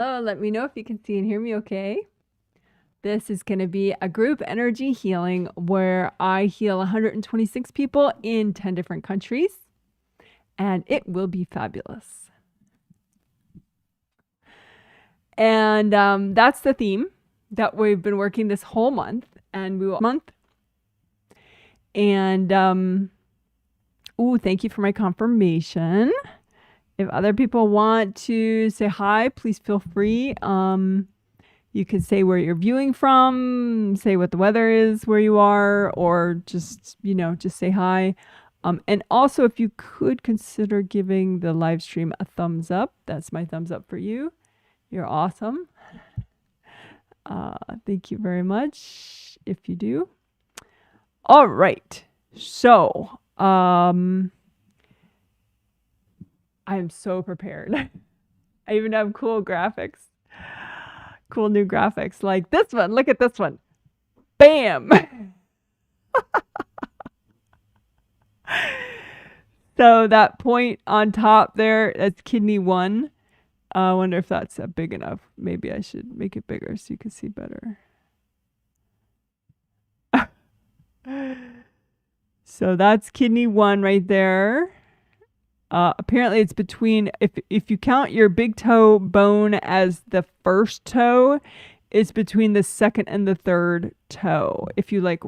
Oh, let me know if you can see and hear me okay. This is going to be a group energy healing where I heal 126 people in 10 different countries, and it will be fabulous. And that's the theme that we've been working this whole month, and we will And thank you for my confirmation. If other people want to say hi, please feel free. You could say where you're viewing from, say what the weather is where you are, or just, just say hi. And also, if you could consider giving the live stream a thumbs up, that's my thumbs up for you. You're awesome. Thank you very much if you do. All right. So, I am so prepared. I even have cool graphics. Cool new graphics like this one. Look at this one. Bam. So that point on top there, that's kidney 1. I wonder if that's big enough. Maybe I should make it bigger so you can see better. So that's kidney 1 right there. Apparently it's between, if you count your big toe bone as the first toe, it's between the second and the third toe. If you like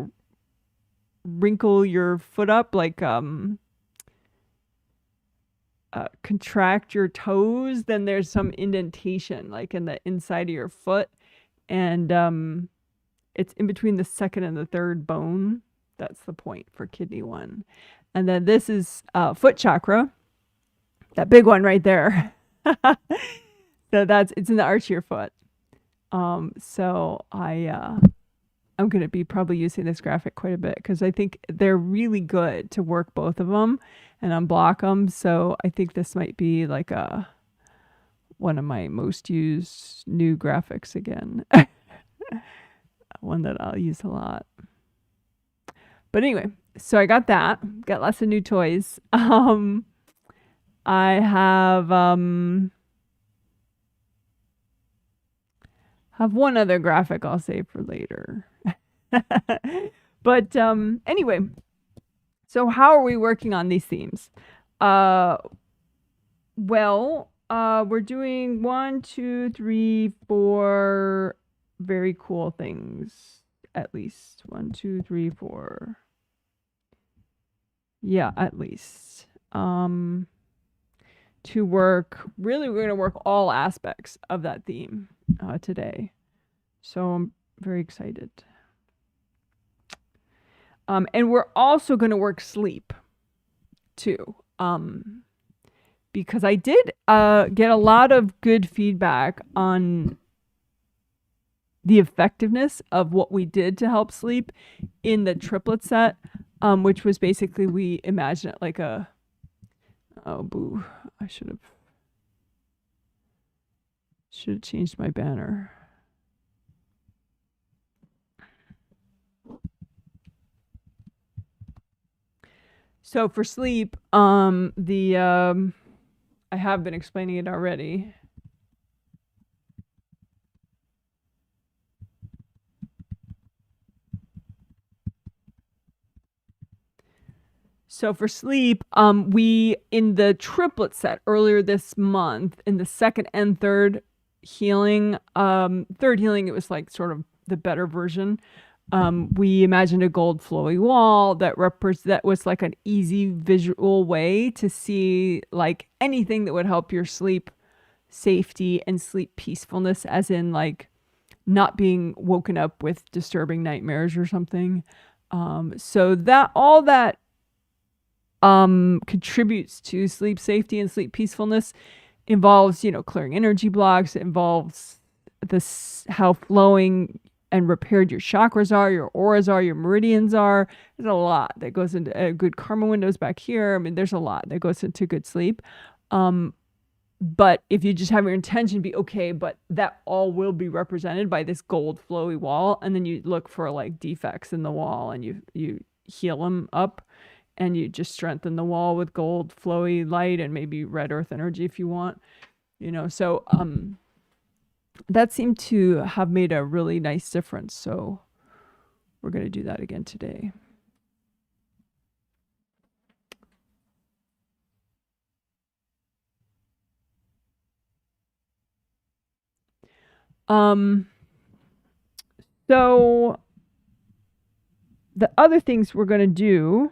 wrinkle your foot up, like contract your toes, then there's some indentation like in the inside of your foot, and it's in between the second and the third bone. That's the point for kidney 1. And then this is foot chakra, that big one right there. So it's in the arch of your foot. So I'm going to be probably using this graphic quite a bit because I think they're really good to work both of them and unblock them. So I think this might be like one of my most used new graphics again. One that I'll use a lot. But anyway, so I got that. Got lots of new toys. I have one other graphic I'll save for later. But anyway, so how are we working on these themes? Well, we're doing 1, 2, 3, 4 very cool things. At least 1, 2, 3, 4. Yeah, at least. To work, really, we're going to work all aspects of that theme today. So I'm very excited. And we're also going to work sleep too. Because I did get a lot of good feedback on the effectiveness of what we did to help sleep in the triplet set, which was basically, we imagine it like oh boo, I should have changed my banner. So for sleep, I have been explaining it already. So for sleep, we, in the triplet set earlier this month, in the second and third healing, it was like sort of the better version. We imagined a gold flowy wall that was like an easy visual way to see like anything that would help your sleep safety and sleep peacefulness, as in like not being woken up with disturbing nightmares or something. So that all that contributes to sleep safety and sleep peacefulness involves, clearing energy blocks. It involves how flowing and repaired your chakras are, your auras are, your meridians are. There's a lot that goes into good karma windows back here. I mean, there's a lot that goes into good sleep. But if you just have your intention be okay, but that all will be represented by this gold flowy wall, and then you look for like defects in the wall and you heal them up, and you just strengthen the wall with gold flowy light and maybe red earth energy if you want, so that seemed to have made a really nice difference. So we're going to do that again today. So the other things we're going to do,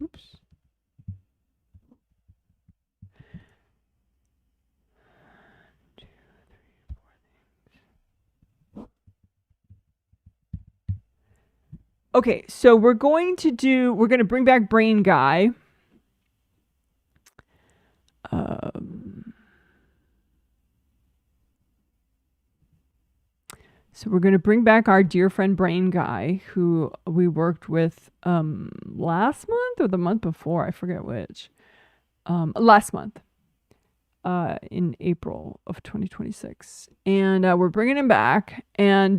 oops. Okay, so we're going to bring back Brain Guy. So we're going to bring back our dear friend Brain Guy, who we worked with last month or the month before, I forget which. Last month, in April of 2026. And we're bringing him back, and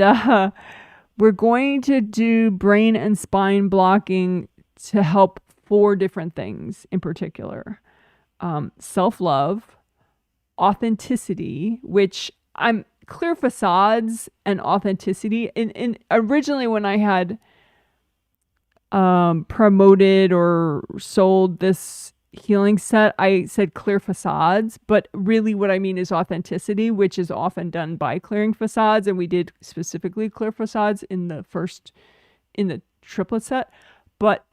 we're going to do brain and spine blocking to help 4 different things in particular. Self-love, authenticity, which I'm clear facades and authenticity. And originally when I had promoted or sold this healing set, I said clear facades, but really what I mean is authenticity, which is often done by clearing facades. And we did specifically clear facades in the triplet set, but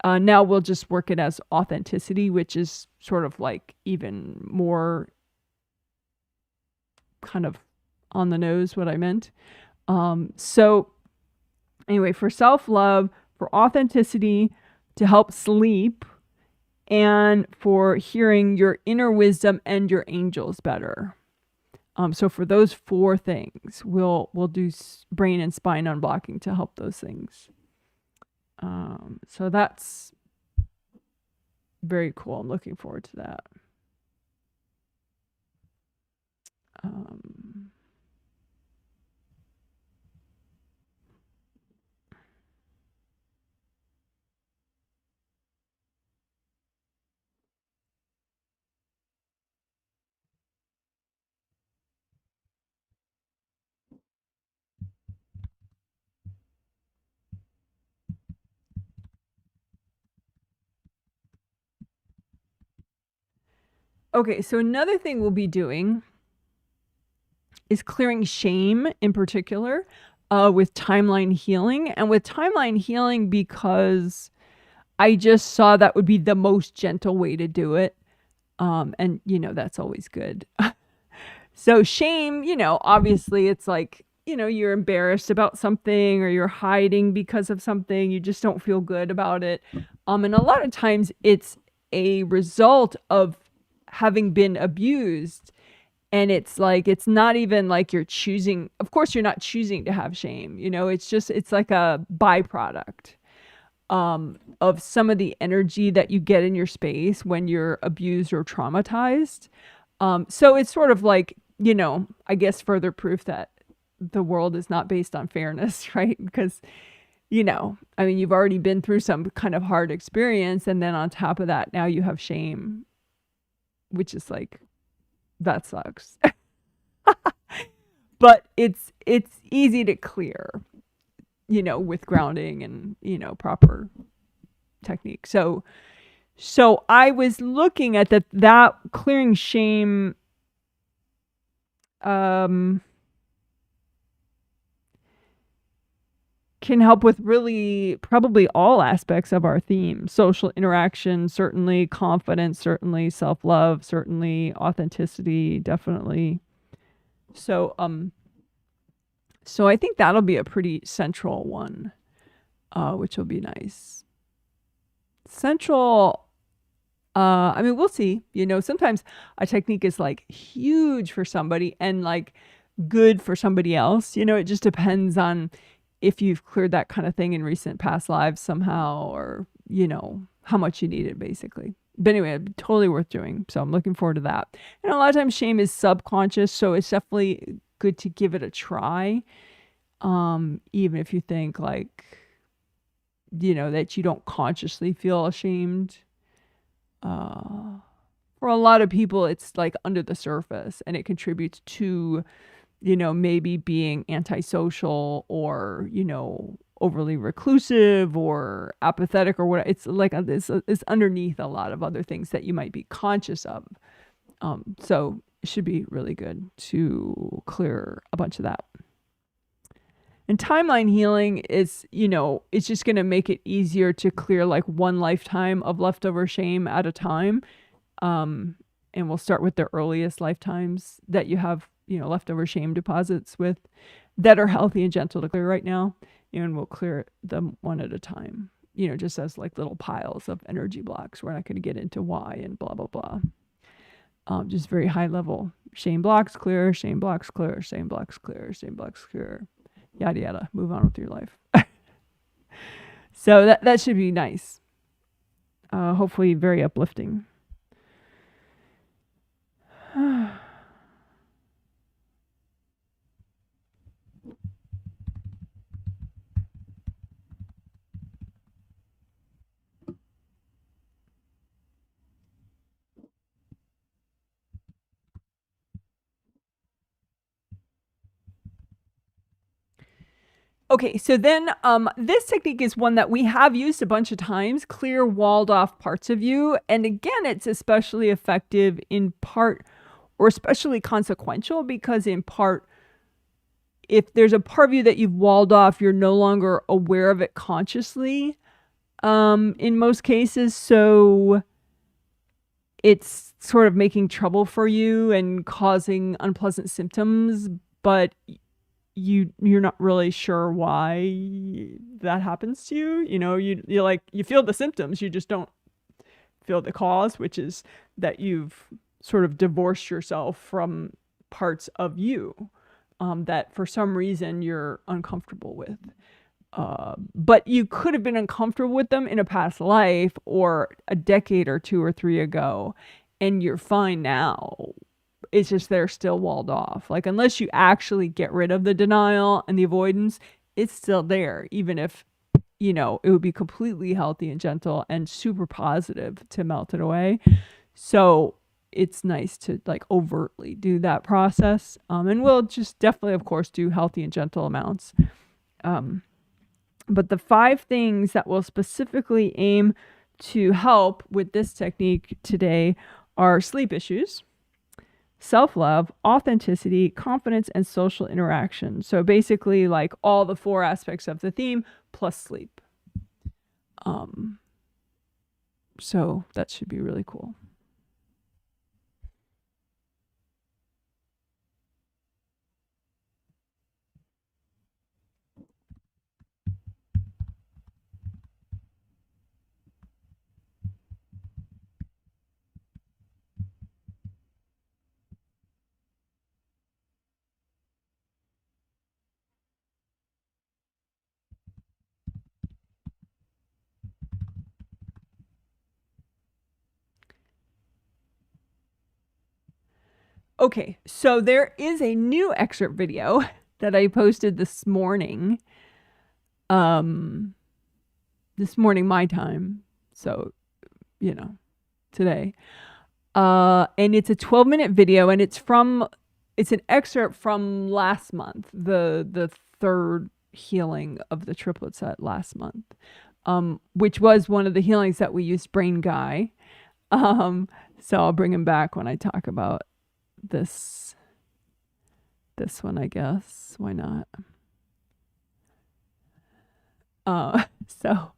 now we'll just work it as authenticity, which is sort of like even more kind of on the nose what I meant. So anyway, for self-love, for authenticity, to help sleep, and for hearing your inner wisdom and your angels better. So for those 4 things, we'll do brain and spine unblocking to help those things. So that's very cool. I'm looking forward to that. Okay, so another thing we'll be doing is clearing shame in particular with timeline healing. And with timeline healing, because I just saw that would be the most gentle way to do it. And, that's always good. So shame, obviously it's like, you're embarrassed about something or you're hiding because of something. You just don't feel good about it. And a lot of times it's a result of having been abused. And it's like, it's not even like you're choosing. Of course, you're not choosing to have shame. It's like a byproduct of some of the energy that you get in your space when you're abused or traumatized. So it's sort of like, I guess further proof that the world is not based on fairness, right? Because, you've already been through some kind of hard experience. And then on top of that, now you have shame, which is like, that sucks. But it's easy to clear, with grounding and, proper technique. So I was looking at that clearing shame can help with really probably all aspects of our theme. Social interaction, certainly. Confidence, certainly. Self-love, certainly. Authenticity, definitely. So I think that'll be a pretty central one, which will be nice. Central, we'll see. Sometimes a technique is like huge for somebody and like good for somebody else. It just depends on if you've cleared that kind of thing in recent past lives somehow, or, how much you need it, basically. But anyway, totally worth doing. So I'm looking forward to that. And a lot of times shame is subconscious, so it's definitely good to give it a try. Even if you think like, that you don't consciously feel ashamed. For a lot of people, it's like under the surface, and it contributes to, maybe being antisocial or, overly reclusive or apathetic or what. It's like it's underneath a lot of other things that you might be conscious of. So it should be really good to clear a bunch of that. And timeline healing is, it's just going to make it easier to clear like one lifetime of leftover shame at a time. And we'll start with the earliest lifetimes that you have, leftover shame deposits with that are healthy and gentle to clear right now. And we'll clear them one at a time, just as like little piles of energy blocks. We're not going to get into why and blah, blah, blah. Just very high level. Shame blocks clear, shame blocks clear, shame blocks clear, shame blocks clear. Yada, yada. Move on with your life. So that should be nice. Hopefully very uplifting. Okay, so then this technique is one that we have used a bunch of times, clear walled off parts of you. And again, it's especially effective in part, or especially consequential, because in part, if there's a part of you that you've walled off, you're no longer aware of it consciously in most cases. So it's sort of making trouble for you and causing unpleasant symptoms, but you're not really sure why that happens to you. You like, you feel the symptoms, you just don't feel the cause, which is that you've sort of divorced yourself from parts of you that for some reason you're uncomfortable with. But you could have been uncomfortable with them in a past life or a decade or 2 or 3 ago, and you're fine now. It's just they're still walled off. Like, unless you actually get rid of the denial and the avoidance, it's still there, even if, it would be completely healthy and gentle and super positive to melt it away. So it's nice to like overtly do that process. And we'll just definitely, of course, do healthy and gentle amounts. But the 5 things that will specifically aim to help with this technique today are sleep issues, self-love, authenticity, confidence, and social interaction. So basically like all the 4 aspects of the theme plus sleep. So that should be really cool. Okay, so there is a new excerpt video that I posted this morning. This morning my time. So, today. And it's a 12-minute video, and it's an excerpt from last month, the 3rd healing of the triplet set last month, which was one of the healings that we used Brain Guy. So I'll bring him back when I talk about this one, I guess. Why not? So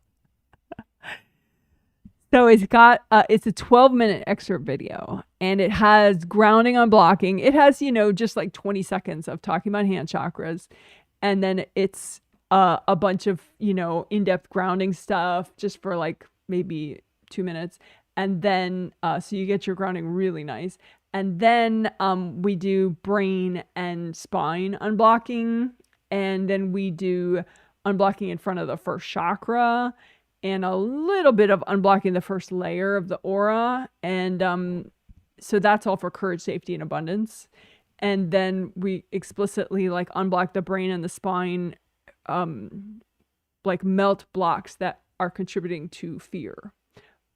it's got it's a 12-minute excerpt video, and it has grounding, unblocking. It has, just like 20 seconds of talking about hand chakras, and then it's a bunch of, in-depth grounding stuff just for like maybe 2 minutes. And then so you get your grounding really nice. And then we do brain and spine unblocking, and then we do unblocking in front of the first chakra. and a little bit of unblocking the first layer of the aura. And so that's all for courage, safety, and abundance. And then we explicitly like unblock the brain and the spine, like melt blocks that are contributing to fear,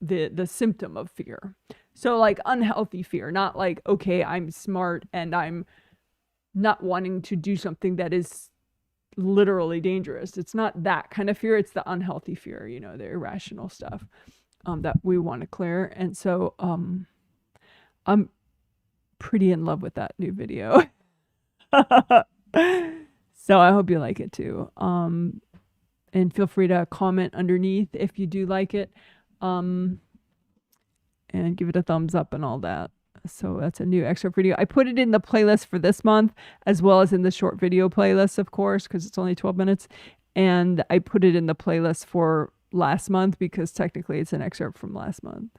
the symptom of fear. So like unhealthy fear, not like, okay, I'm smart and I'm not wanting to do something that is literally dangerous. It's not that kind of fear. It's the unhealthy fear, you know, the irrational stuff that we want to clear. And so I'm pretty in love with that new video. So I hope you like it too. And feel free to comment underneath if you do like it. And give it a thumbs up and all that. So that's a new excerpt video. I put it in the playlist for this month, as well as in the short video playlist, of course, because it's only 12 minutes. And I put it in the playlist for last month because technically it's an excerpt from last month.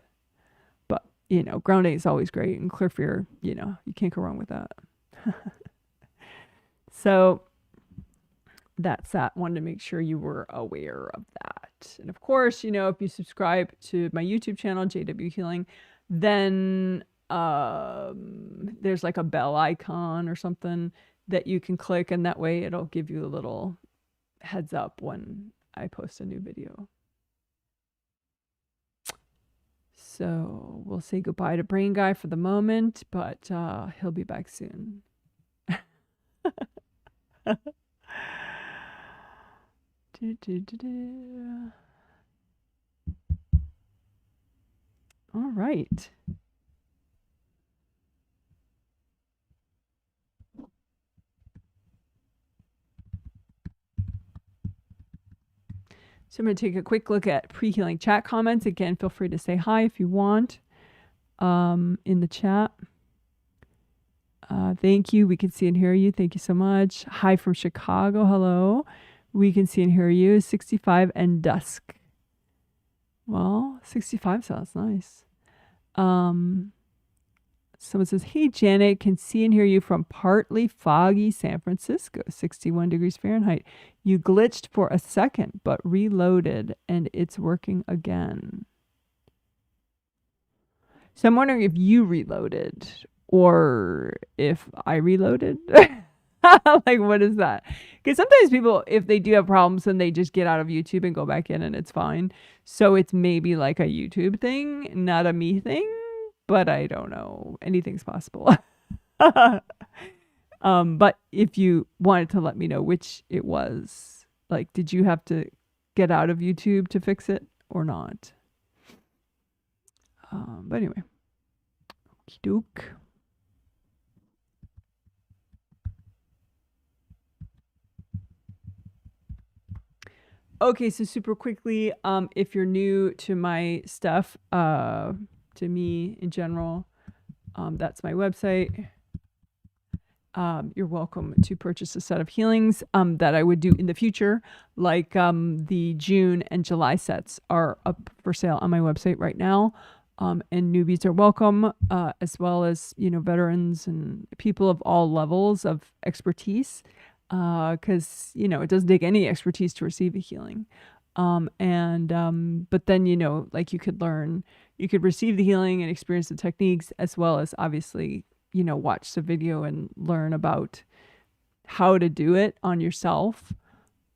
But, you know, grounding is always great, and clear fear, you know, you can't go wrong with that. So that's that. Wanted to make sure you were aware of that. And of course, you know, if you subscribe to my YouTube channel, JW Healing, then there's like a bell icon or something that you can click, and that way it'll give you a little heads up when I post a new video. So we'll say goodbye to Brain Guy for the moment, but he'll be back soon. All right. So I'm going to take a quick look at pre-healing chat comments. Again, feel free to say hi if you want in the chat. Thank you. We can see and hear you. Thank you so much. Hi from Chicago. Hello. We can see and hear you. 65 and dusk. Well, 65 sounds nice. Someone says, hey, Janet, can see and hear you from partly foggy San Francisco, 61 degrees Fahrenheit. You glitched for a second, but reloaded, and it's working again. So I'm wondering if you reloaded or if I reloaded. Like, what is that? Because sometimes people, if they do have problems, then they just get out of YouTube and go back in and it's fine. So it's maybe like a YouTube thing, not a me thing. But I don't know. Anything's possible. But if you wanted to let me know which it was, like, did you have to get out of YouTube to fix it or not? But anyway. Okie doke. Okay, so super quickly, if you're new to my stuff, to me in general, that's my website. You're welcome to purchase a set of healings that I would do in the future, like the June and July sets are up for sale on my website right now. And newbies are welcome, as well as, you know, veterans and people of all levels of expertise, because, you know, it doesn't take any expertise to receive a healing. But then, you know, like you could receive the healing and experience the techniques, as well as obviously, you know, watch the video and learn about how to do it on yourself.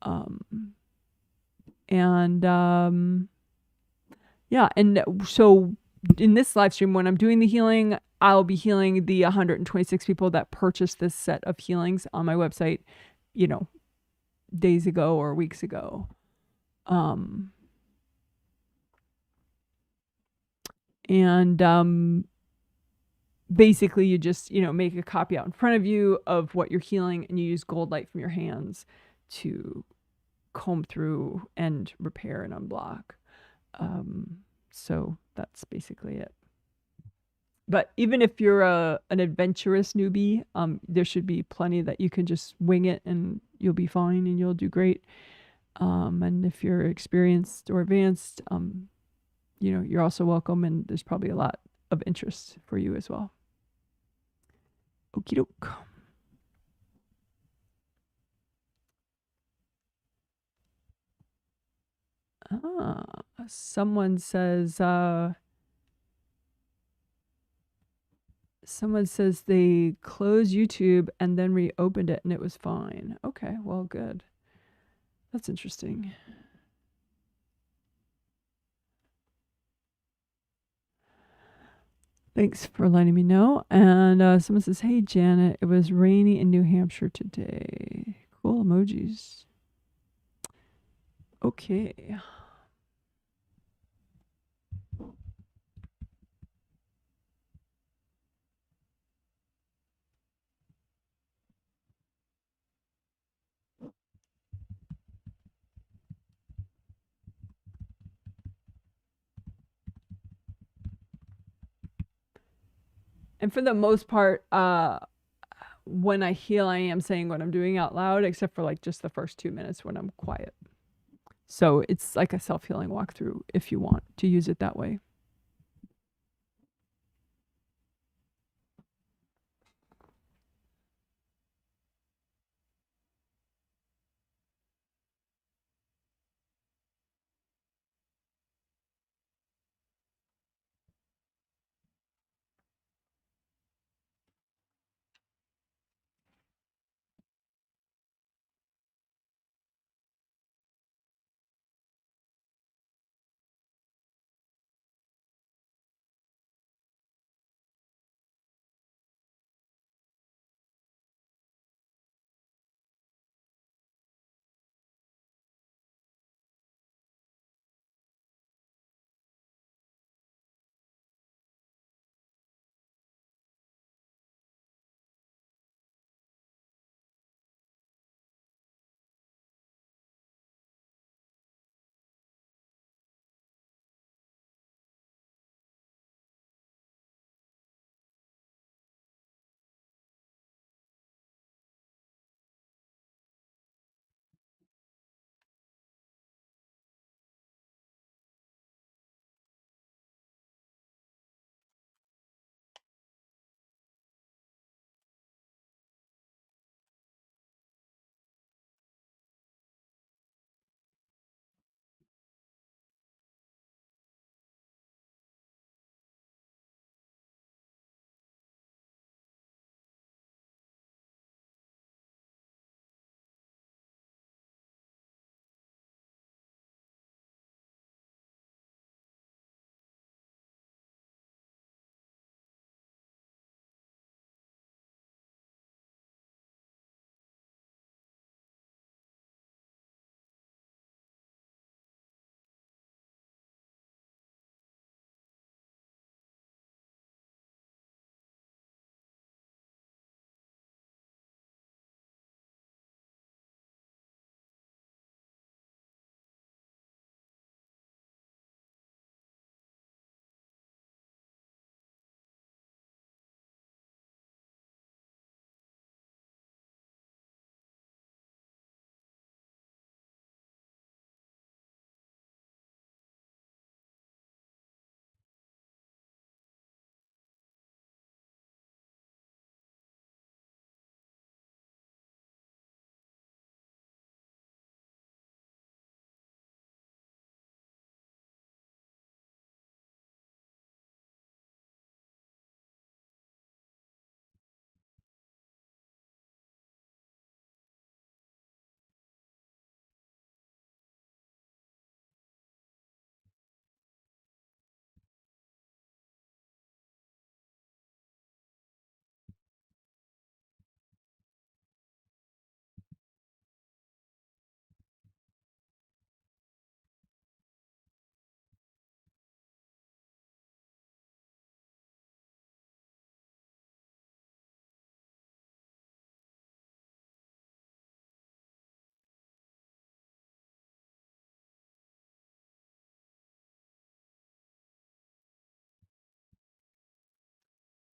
Yeah. And so in this live stream, when I'm doing the healing, I'll be healing the 126 people that purchased this set of healings on my website, you know, days ago or weeks ago. Basically you just, you know, make a copy out in front of you of what you're healing, and you use gold light from your hands to comb through and repair and unblock. So that's basically it. But even if you're an adventurous newbie, there should be plenty that you can just wing it and you'll be fine and you'll do great. And if you're experienced or advanced, you know, you're also welcome, and there's probably a lot of interest for you as well. Okie doke. Ah, someone says they closed YouTube and then reopened it and it was fine. Okay, well, good. That's interesting. Thanks for letting me know. And someone says, hey, Janet, it was rainy in New Hampshire today. Cool emojis. Okay. And for the most part, when I heal, I am saying what I'm doing out loud, except for like just the first 2 minutes when I'm quiet. So it's like a self-healing walkthrough if you want to use it that way.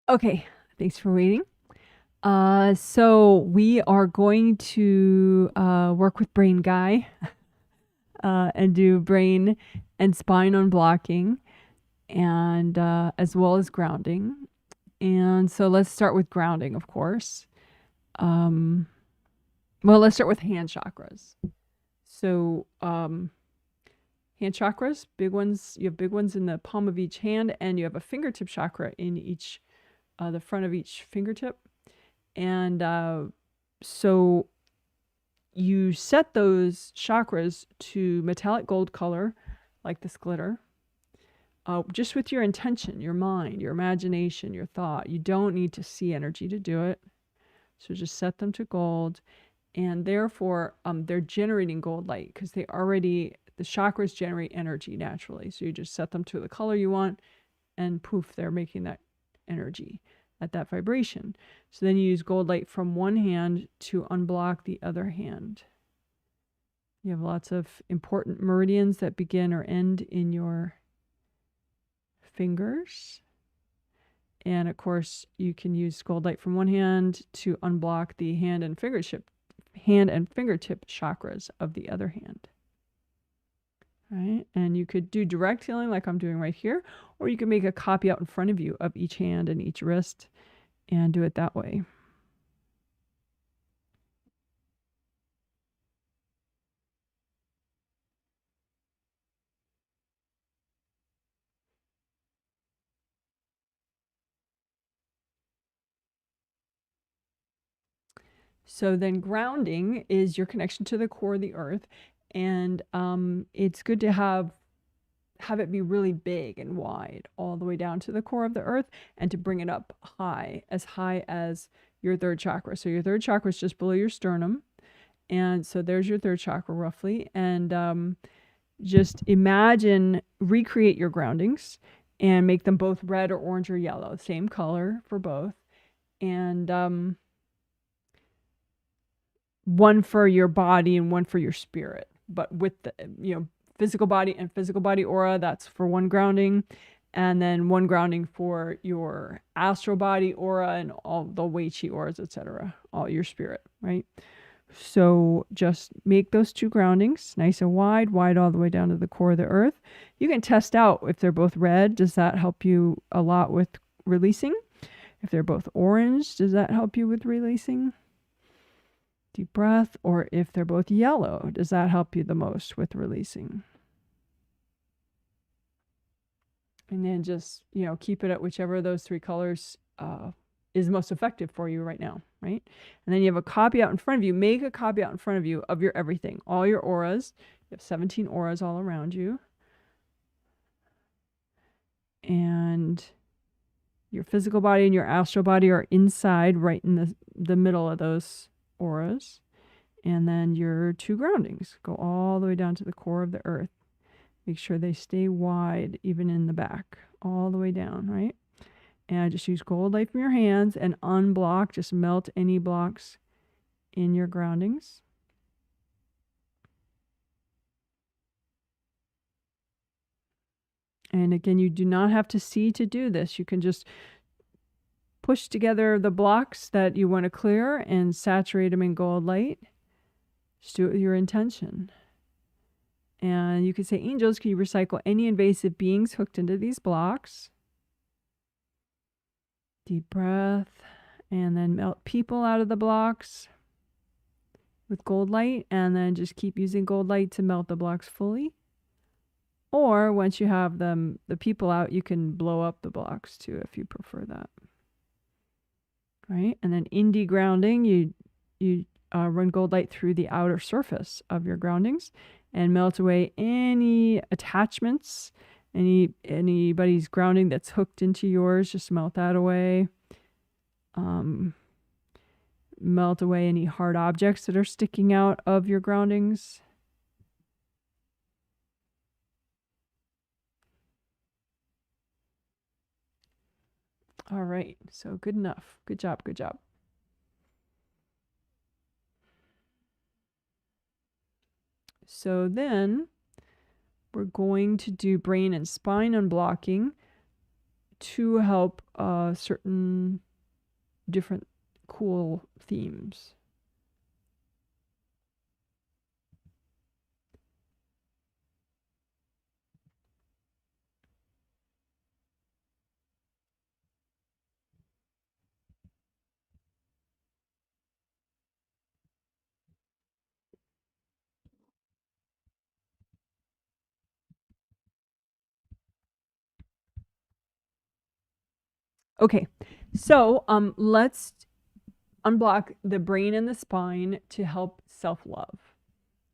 Okay, thanks for waiting. So we are going to work with Brain Guy and do brain and spine unblocking, and as well as grounding. And so let's start with grounding, of course. Well, let's start with hand chakras. So hand hand chakras, big ones. You have big ones in the palm of each hand, and you have a fingertip chakra in each, the front of each fingertip. And so you set those chakras to metallic gold color, like this glitter, just with your intention, your mind, your imagination, your thought. You don't need to see energy to do it. So just set them to gold. And therefore, they're generating gold light because the chakras generate energy naturally. So you just set them to the color you want, and poof, they're making that energy at that vibration. So then you use gold light from one hand to unblock the other hand. You have lots of important meridians that begin or end in your fingers. And of course, you can use gold light from one hand to unblock the hand and fingertip chakras of the other hand. Right? And you could do direct healing like I'm doing right here, or you can make a copy out in front of you of each hand and each wrist and do it that way. So then grounding is your connection to the core of the earth. And it's good to have it be really big and wide all the way down to the core of the earth, and to bring it up high as your third chakra. So your third chakra is just below your sternum. And so there's your third chakra roughly. And just recreate your groundings and make them both red or orange or yellow, same color for both. And one for your body and one for your spirit, but with the, physical body and physical body aura, that's for one grounding. And then one grounding for your astral body aura and all the Wei Qi auras, etc., all your spirit, right? So just make those two groundings nice and wide all the way down to the core of the earth. You can test out if they're both red. Does that help you a lot with releasing? If they're both orange, does that help you with releasing? Deep breath. Or if they're both yellow, does that help you the most with releasing? And then just, keep it at whichever of those three colors is most effective for you right now, right? And then you have a copy out in front of you. Make a copy out in front of you of your everything, all your auras. You have 17 auras all around you. And your physical body and your astral body are inside, right in the middle of those auras. And then your two groundings go all the way down to the core of the earth. Make sure they stay wide, even in the back, all the way down, right? And just use gold light from your hands and unblock. Just melt any blocks in your groundings. And again, you do not have to see to do this. You can just push together the blocks that you want to clear and saturate them in gold light. Just do it with your intention. And you can say, angels, can you recycle any invasive beings hooked into these blocks? Deep breath. And then melt people out of the blocks with gold light. And then just keep using gold light to melt the blocks fully. Or once you have the people out, you can blow up the blocks too, if you prefer that. Right? And then in degrounding, you run gold light through the outer surface of your groundings and melt away any attachments, anybody's grounding that's hooked into yours. Just melt that away. Melt away any hard objects that are sticking out of your groundings. All right, so good enough. Good job, good job. So then we're going to do brain and spine unblocking to help certain different cool themes. Okay, so let's unblock the brain and the spine to help self-love.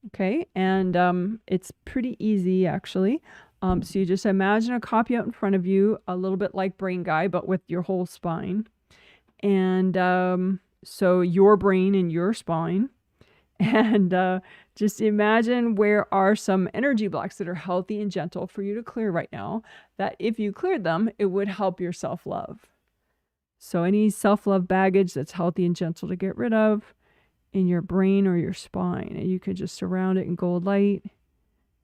Okay, and it's pretty easy actually. So you just imagine a copy out in front of you, a little bit like Brain Guy, but with your whole spine. And so your brain and your spine. And just imagine where are some energy blocks that are healthy and gentle for you to clear right now, that if you cleared them, it would help your self-love. So any self-love baggage that's healthy and gentle to get rid of in your brain or your spine, and you could just surround it in gold light.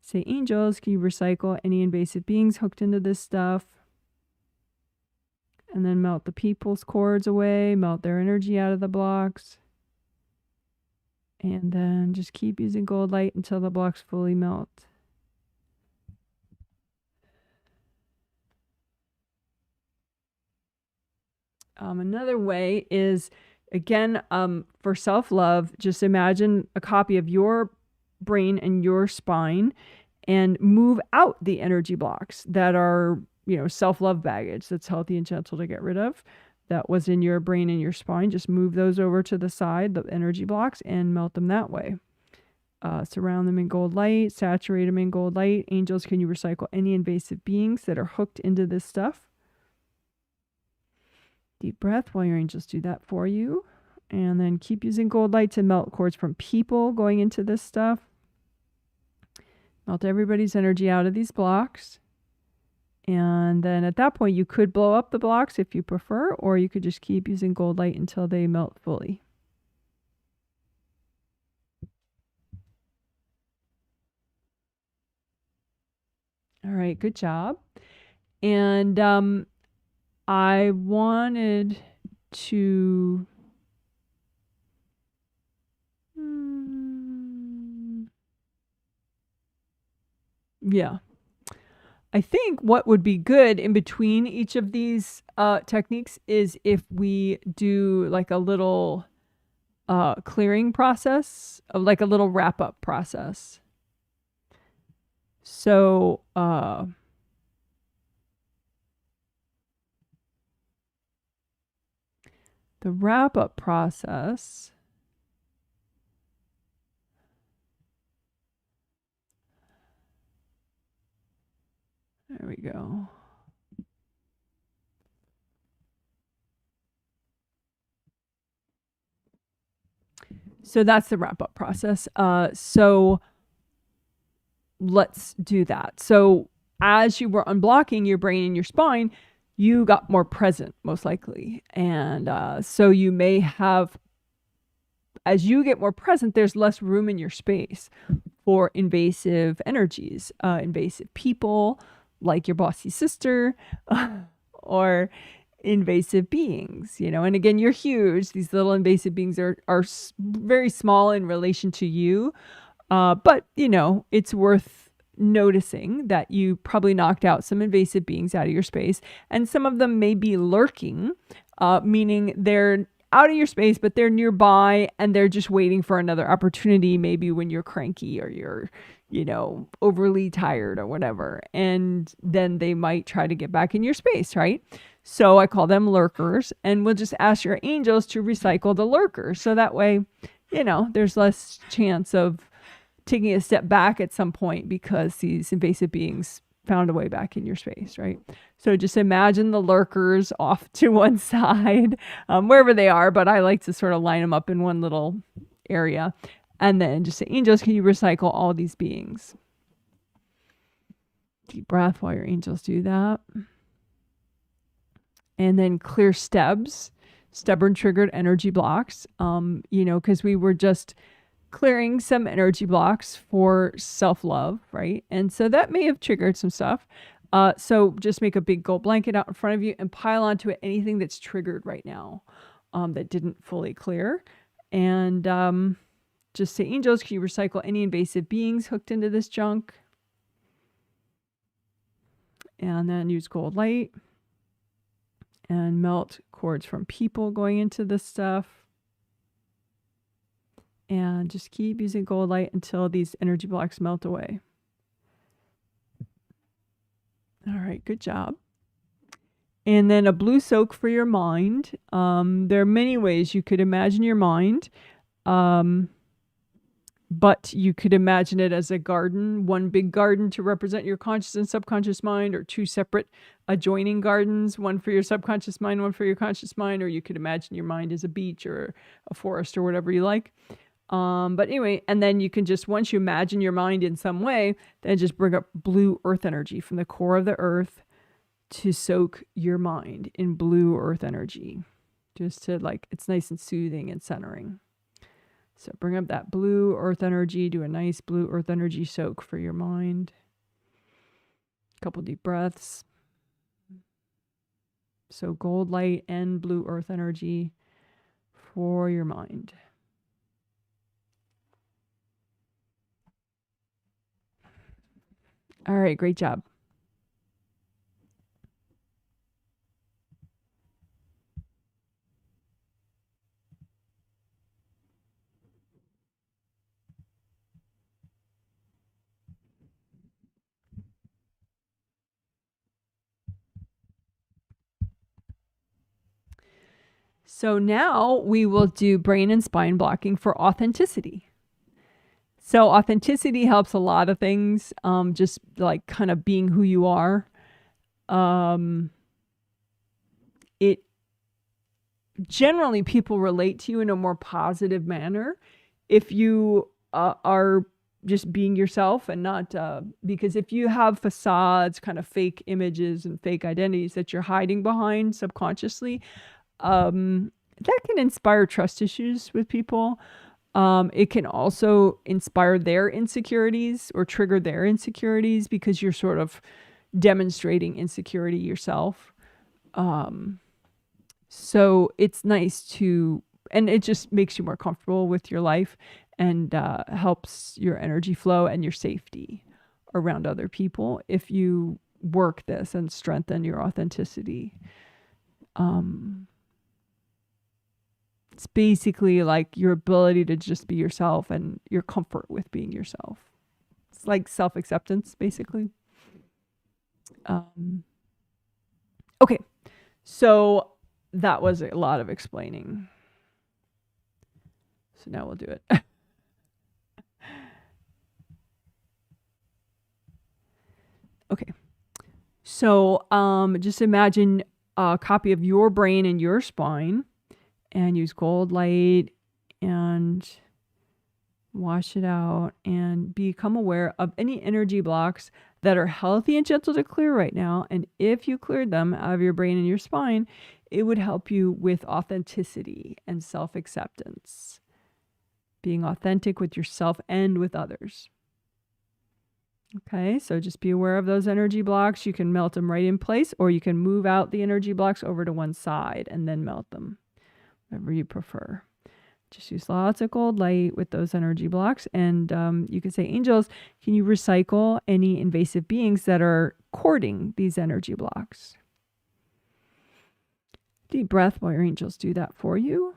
Say, angels, can you recycle any invasive beings hooked into this stuff? And then melt the people's cords away, melt their energy out of the blocks. And then just keep using gold light until the blocks fully melt. Another way is, again, for self-love, just imagine a copy of your brain and your spine and move out the energy blocks that are, self-love baggage that's healthy and gentle to get rid of. That was in your brain and your spine. Just move those over to the side, the energy blocks, and melt them that way. Surround them in gold light, saturate them in gold light. Angels, can you recycle any invasive beings that are hooked into this stuff? Deep breath while your angels do that for you. And then keep using gold light to melt cords from people going into this stuff. Melt everybody's energy out of these blocks. And then at that point, you could blow up the blocks if you prefer, or you could just keep using gold light until they melt fully. All right, good job. And I wanted to... yeah. I think what would be good in between each of these techniques is if we do like a little clearing process, like a little wrap-up process. So the wrap-up process... there we go. So that's the wrap-up process. So let's do that. So as you were unblocking your brain and your spine, you got more present, most likely. And so you may have, as you get more present, there's less room in your space for invasive energies, invasive people, like your bossy sister, or invasive beings, and again, you're huge. These little invasive beings are very small in relation to you, but it's worth noticing that you probably knocked out some invasive beings out of your space, and some of them may be lurking, meaning they're out of your space, but they're nearby and they're just waiting for another opportunity, maybe when you're cranky or you're overly tired or whatever, and then they might try to get back in your space, right? So I call them lurkers, and we'll just ask your angels to recycle the lurkers, so that way there's less chance of taking a step back at some point because these invasive beings found a way back in your space, right? So just imagine the lurkers off to one side, wherever they are, but I like to sort of line them up in one little area. And then just say, angels, can you recycle all these beings? Deep breath while your angels do that. And then clear stubborn triggered energy blocks, because we were just clearing some energy blocks for self-love, right? And so that may have triggered some stuff. So just make a big gold blanket out in front of you and pile onto it anything that's triggered right now that didn't fully clear. And just say, angels, can you recycle any invasive beings hooked into this junk? And then use gold light and melt cords from people going into this stuff. And just keep using gold light until these energy blocks melt away. All right, good job. And then a blue soak for your mind. There are many ways you could imagine your mind. But you could imagine it as a garden, one big garden to represent your conscious and subconscious mind, or two separate adjoining gardens, one for your subconscious mind, one for your conscious mind, or you could imagine your mind as a beach or a forest or whatever you like. But anyway, and then you can just, once you imagine your mind in some way, then just bring up blue earth energy from the core of the earth to soak your mind in blue earth energy. Just to like, it's nice and soothing and centering. So bring up that blue earth energy, do a nice blue earth energy soak for your mind. A couple deep breaths. So gold light and blue earth energy for your mind. All right, great job. So now we will do brain and spine blocking for authenticity. So authenticity helps a lot of things, just like kind of being who you are. It generally, people relate to you in a more positive manner if you are just being yourself and not, because if you have facades, kind of fake images and fake identities that you're hiding behind subconsciously, that can inspire trust issues with people. It can also inspire their insecurities or trigger their insecurities because you're sort of demonstrating insecurity yourself. So it's nice to, and it just makes you more comfortable with your life and helps your energy flow and your safety around other people if you work this and strengthen your authenticity. It's basically like your ability to just be yourself and your comfort with being yourself. It's like self-acceptance, basically. Okay, so that was a lot of explaining. So now we'll do it. Okay, so just imagine a copy of your brain and your spine, and use gold light and wash it out and become aware of any energy blocks that are healthy and gentle to clear right now. And if you cleared them out of your brain and your spine, it would help you with authenticity and self-acceptance, being authentic with yourself and with others. Okay, so just be aware of those energy blocks. You can melt them right in place, or you can move out the energy blocks over to one side and then melt them. Whatever you prefer. Just use lots of gold light with those energy blocks. And you can say, angels, can you recycle any invasive beings that are courting these energy blocks? Deep breath while your angels do that for you.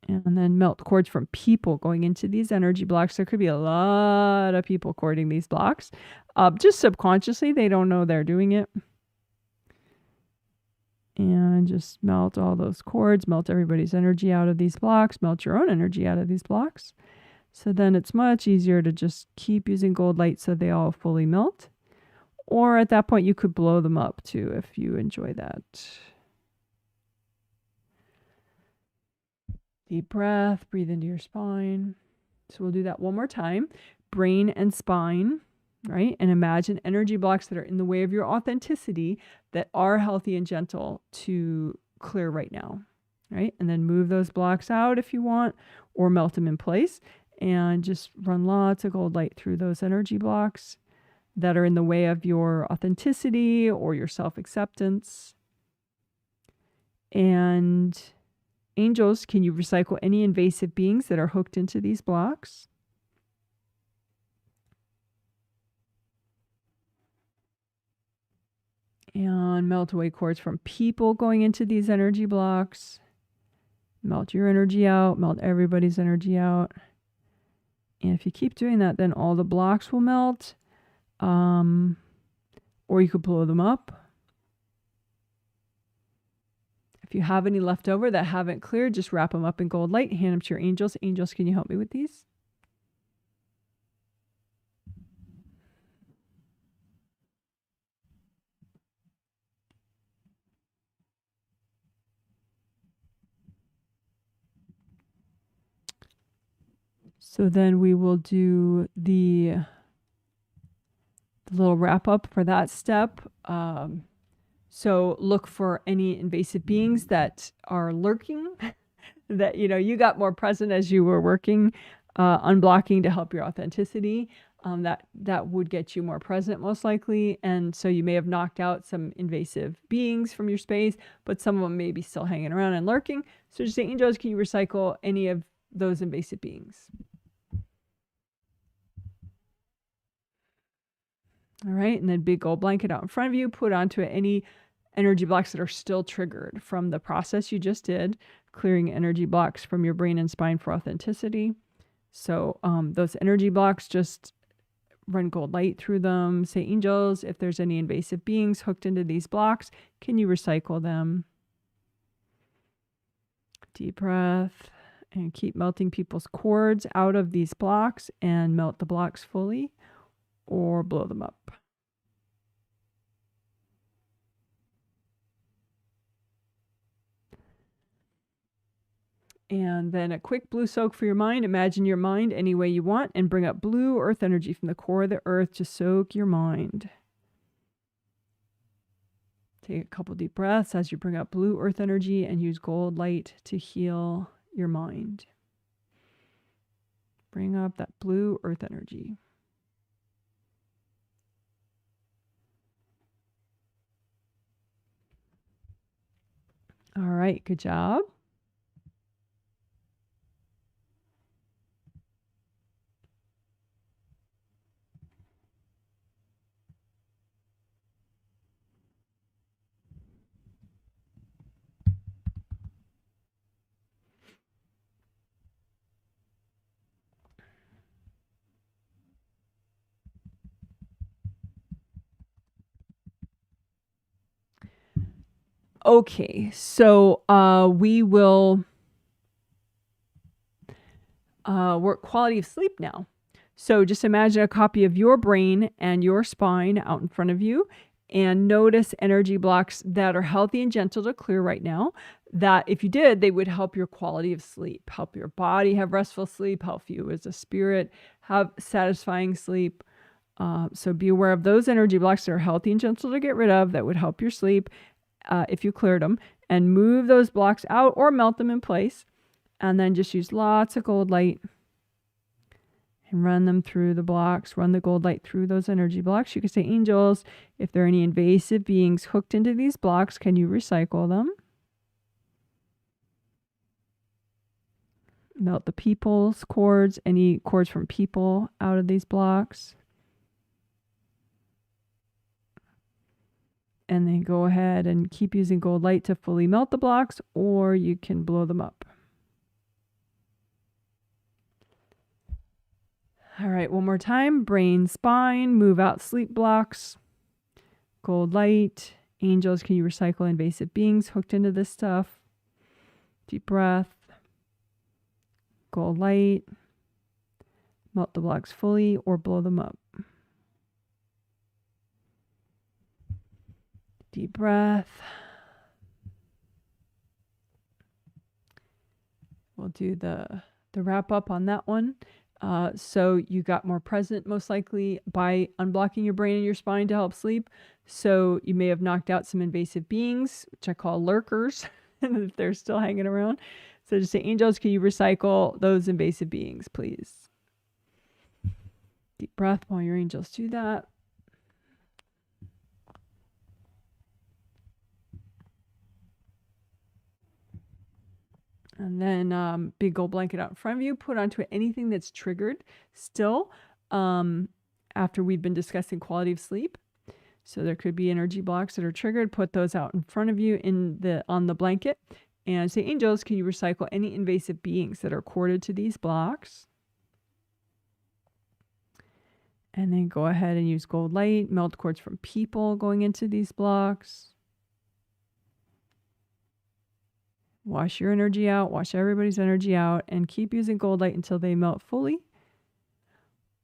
And then melt cords from people going into these energy blocks. There could be a lot of people courting these blocks. Just subconsciously, they don't know they're doing it. And just melt all those cords, melt everybody's energy out of these blocks, melt your own energy out of these blocks. So then it's much easier to just keep using gold light so they all fully melt. Or at that point, you could blow them up too if you enjoy that. Deep breath, breathe into your spine. So we'll do that one more time. Brain and spine. Right? And imagine energy blocks that are in the way of your authenticity that are healthy and gentle to clear right now. Right? And then move those blocks out if you want, or melt them in place, and just run lots of gold light through those energy blocks that are in the way of your authenticity or your self-acceptance. And angels, can you recycle any invasive beings that are hooked into these blocks? And melt away cords from people going into these energy blocks. Melt your energy out, melt everybody's energy out. And if you keep doing that, then all the blocks will melt. Or you could blow them up. If you have any left over that haven't cleared, just wrap them up in gold light, hand them to your angels. Angels, can you help me with these? So then we will do the little wrap up for that step. So look for any invasive beings that are lurking that, you got more present as you were working, unblocking to help your authenticity. That would get you more present most likely. And so you may have knocked out some invasive beings from your space, but some of them may be still hanging around and lurking. So just say, angels, can you recycle any of those invasive beings? All right, and then big gold blanket out in front of you, put onto it any energy blocks that are still triggered from the process you just did, clearing energy blocks from your brain and spine for authenticity. So those energy blocks, just run gold light through them. Say, angels, if there's any invasive beings hooked into these blocks, can you recycle them? Deep breath, and keep melting people's cords out of these blocks and melt the blocks fully or blow them up. And then a quick blue soak for your mind. Imagine your mind any way you want and bring up blue earth energy from the core of the earth to soak your mind. Take a couple deep breaths as you bring up blue earth energy and use gold light to heal your mind. Bring up that blue earth energy. All right, good job. Okay, so we will work quality of sleep now. So just imagine a copy of your brain and your spine out in front of you, and notice energy blocks that are healthy and gentle to clear right now, that if you did, they would help your quality of sleep, help your body have restful sleep, help you as a spirit have satisfying sleep. So be aware of those energy blocks that are healthy and gentle to get rid of that would help your sleep if you cleared them, and move those blocks out or melt them in place. And then just use lots of gold light and run them through the blocks. Run the gold light through those energy blocks. You can say, angels, if there are any invasive beings hooked into these blocks, can you recycle them? Melt the people's cords, any cords from people out of these blocks. And then go ahead and keep using gold light to fully melt the blocks, or you can blow them up. All right, one more time. Brain, spine, move out sleep blocks. Gold light. Angels, can you recycle invasive beings hooked into this stuff? Deep breath. Gold light. Melt the blocks fully or blow them up. Deep breath. We'll do the wrap up on that one. So you got more present most likely by unblocking your brain and your spine to help sleep. So you may have knocked out some invasive beings, which I call lurkers, if they're still hanging around. So just say, angels, can you recycle those invasive beings, please? Deep breath while your angels do that. And then big gold blanket out in front of you, put onto it anything that's triggered still after we've been discussing quality of sleep. So there could be energy blocks that are triggered. Put those out in front of you on the blanket and say, angels, can you recycle any invasive beings that are corded to these blocks? And then go ahead and use gold light, melt cords from people going into these blocks. Wash your energy out, wash everybody's energy out, and keep using gold light until they melt fully.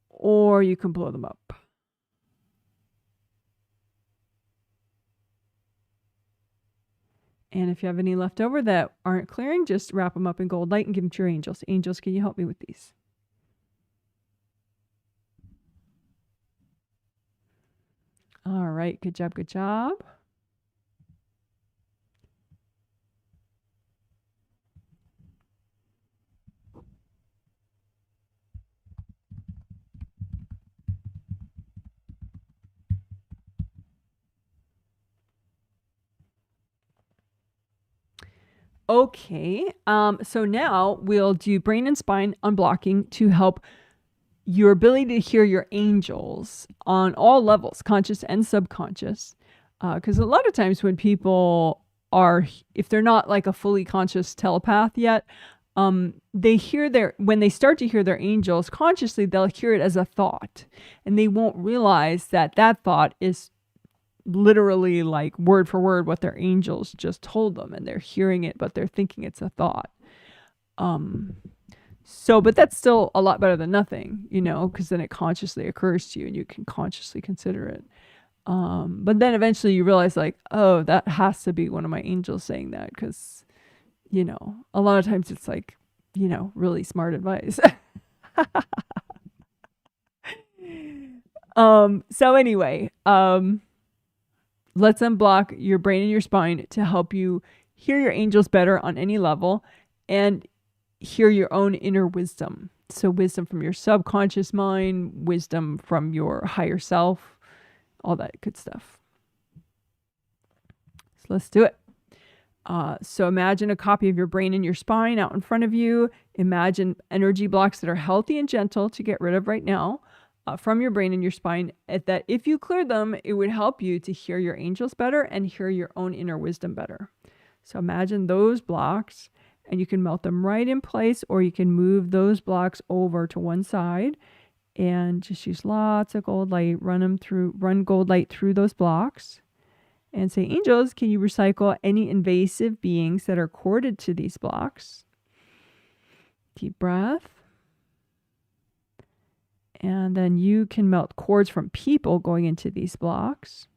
Or you can blow them up. And if you have any left over that aren't clearing, just wrap them up in gold light and give them to your angels. Angels, can you help me with these? All right, good job, good job. Okay, so now we'll do brain and spine unblocking to help your ability to hear your angels on all levels, conscious and subconscious. Because a lot of times when people are, if they're not like a fully conscious telepath yet, they hear when they start to hear their angels consciously, they'll hear it as a thought, and they won't realize that that thought is literally like word for word what their angels just told them, and they're hearing it, but they're thinking it's a thought. But that's still a lot better than nothing, because then it consciously occurs to you and you can consciously consider it. But then eventually you realize like, oh, that has to be one of my angels saying that, because, a lot of times it's like, really smart advice. So anyway, let's unblock your brain and your spine to help you hear your angels better on any level and hear your own inner wisdom. So wisdom from your subconscious mind, wisdom from your higher self, all that good stuff. So let's do it. So imagine a copy of your brain and your spine out in front of you. Imagine energy blocks that are healthy and gentle to get rid of right now. From your brain and your spine, that if you clear them, it would help you to hear your angels better and hear your own inner wisdom better. So imagine those blocks, and you can melt them right in place, or you can move those blocks over to one side and just use lots of gold light, run gold light through those blocks, and say, angels, can you recycle any invasive beings that are corded to these blocks? Deep breath. And then you can melt cords from people going into these blocks.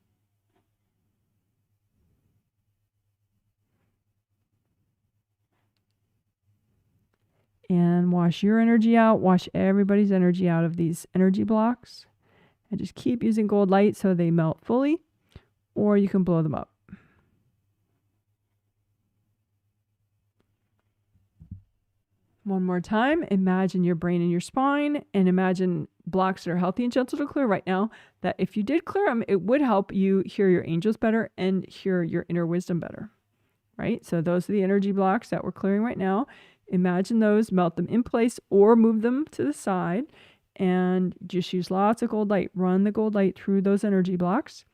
And wash your energy out, wash everybody's energy out of these energy blocks. And just keep using gold light so they melt fully, or you can blow them up. One more time, imagine your brain and your spine, and imagine blocks that are healthy and gentle to clear right now, that if you did clear them, it would help you hear your angels better and hear your inner wisdom better, right? So those are the energy blocks that we're clearing right now. Imagine those, melt them in place or move them to the side, and just use lots of gold light. Run the gold light through those energy blocks,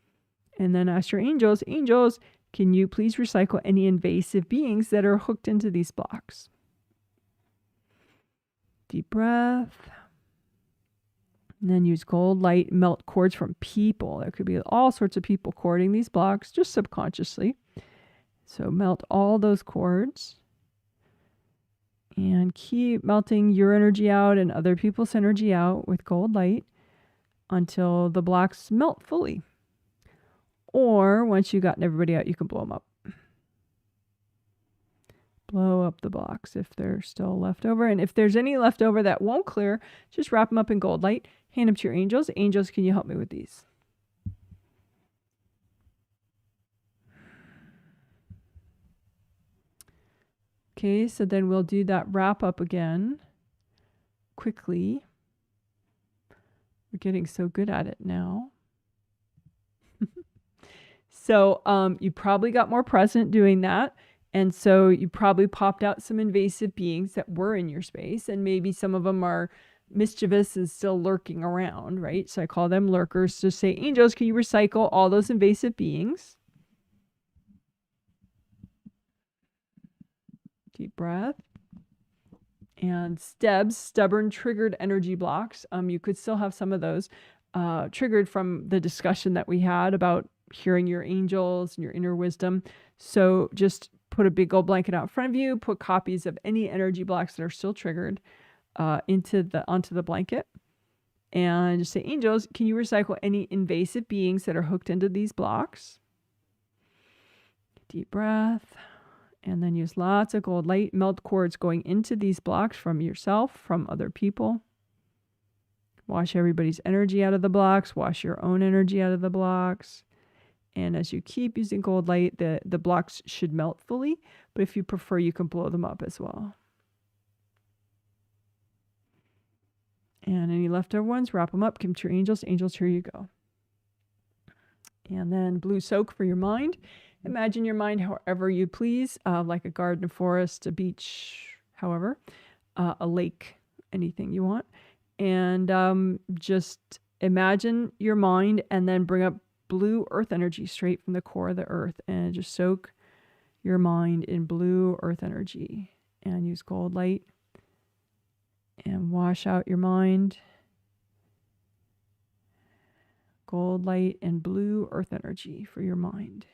and then ask your angels, angels, can you please recycle any invasive beings that are hooked into these blocks? Deep breath. And then use gold light, melt cords from people. There could be all sorts of people cording these blocks, just subconsciously. So melt all those cords. And keep melting your energy out and other people's energy out with gold light until the blocks melt fully. Or once you've gotten everybody out, you can blow them up. Blow up the blocks if they're still left over. And if there's any left over that won't clear, just wrap them up in gold light. Hand them to your angels. Angels, can you help me with these? Okay, so then we'll do that wrap up again quickly. We're getting so good at it now. So you probably got more present doing that. And so you probably popped out some invasive beings that were in your space, and maybe some of them are mischievous and still lurking around, right? So I call them lurkers. Just say, angels, can you recycle all those invasive beings? Deep breath. And STEBs, stubborn triggered energy blocks. You could still have some of those triggered from the discussion that we had about hearing your angels and your inner wisdom. So just put a big gold blanket out in front of you, put copies of any energy blocks that are still triggered onto the blanket, and just say, angels, can you recycle any invasive beings that are hooked into these blocks? Deep breath. And then use lots of gold light melt cords going into these blocks from yourself, from other people. Wash everybody's energy out of the blocks. Wash your own energy out of the blocks. And as you keep using gold light, the blocks should melt fully. But if you prefer, you can blow them up as well. And any leftover ones, wrap them up. Give them to your angels. Angels, here you go. And then blue soak for your mind. Imagine your mind however you please, like a garden, a forest, a beach, however, a lake, anything you want. And just imagine your mind and then bring up blue earth energy straight from the core of the earth, and just soak your mind in blue earth energy and use gold light and wash out your mind. Gold light and blue earth energy for your mind.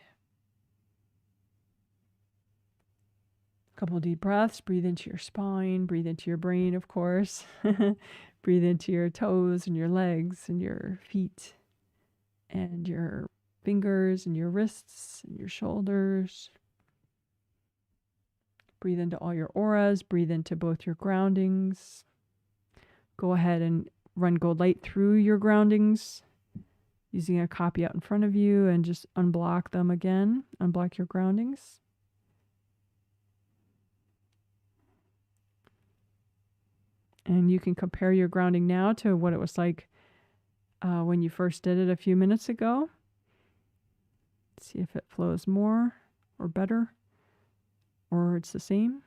Couple deep breaths. Breathe into your spine. Breathe into your brain, of course. Breathe into your toes and your legs and your feet and your fingers and your wrists and your shoulders. Breathe into all your auras. Breathe into both your groundings. Go ahead and run gold light through your groundings using a copy out in front of you, and just unblock them again. Unblock your groundings. And you can compare your grounding now to what it was like when you first did it a few minutes ago. See if it flows more or better, or it's the same.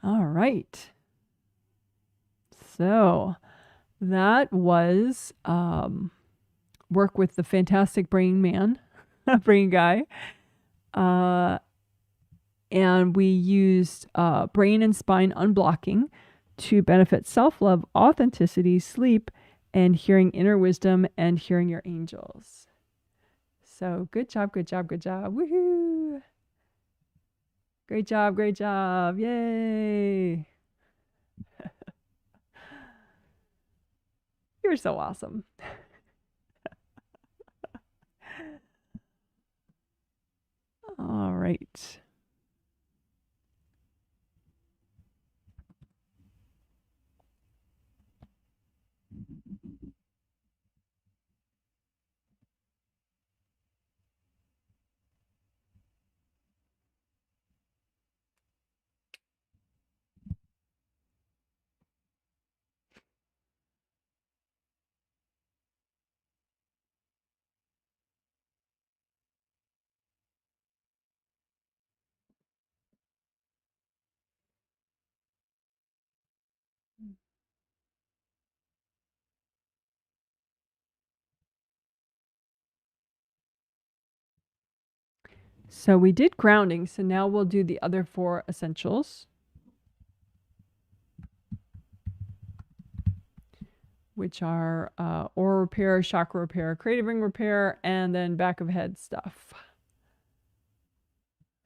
All right. So that was work with the fantastic brain man, brain guy. And we used brain and spine unblocking to benefit self-love, authenticity, sleep, and hearing inner wisdom and hearing your angels. So good job, good job, good job. Woohoo! Great job, great job. Yay! You're so awesome. All right. So we did grounding, so now we'll do the other 4 essentials, which are aura repair, chakra repair, creative ring repair, and then back of head stuff.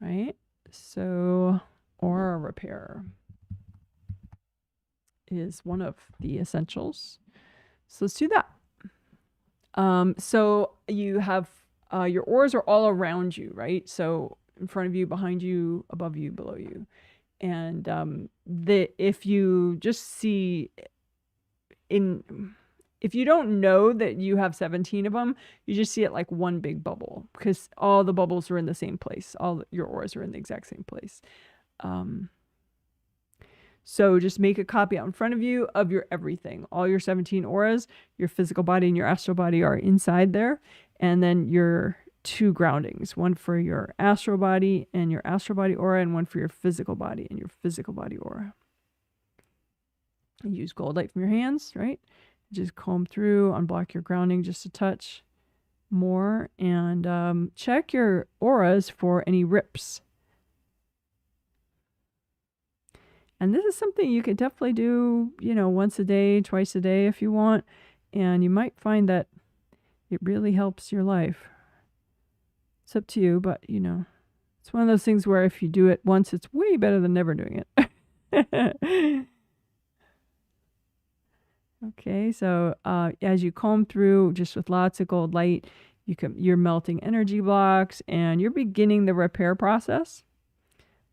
Right? So aura repair is one of the essentials. So let's do that. So you have your auras are all around you, right? So in front of you, behind you, above you, below you. And if you just see if you don't know that you have 17 of them, you just see it like one big bubble, because all the bubbles are in the same place. All your auras are in the exact same place. So just make a copy out in front of you of your everything. All your 17 auras, your physical body and your astral body are inside there. And then your 2 groundings, one for your astral body and your astral body aura, and one for your physical body and your physical body aura. And use gold light from your hands, right? Just comb through, unblock your grounding just a touch more, and check your auras for any rips. And this is something you could definitely do, once a day, twice a day if you want. And you might find that It really helps your life. It's up to you, but you know, it's one of those things where if you do it once, it's way better than never doing it. Okay, so as you comb through just with lots of gold light, you're melting energy blocks and you're beginning the repair process.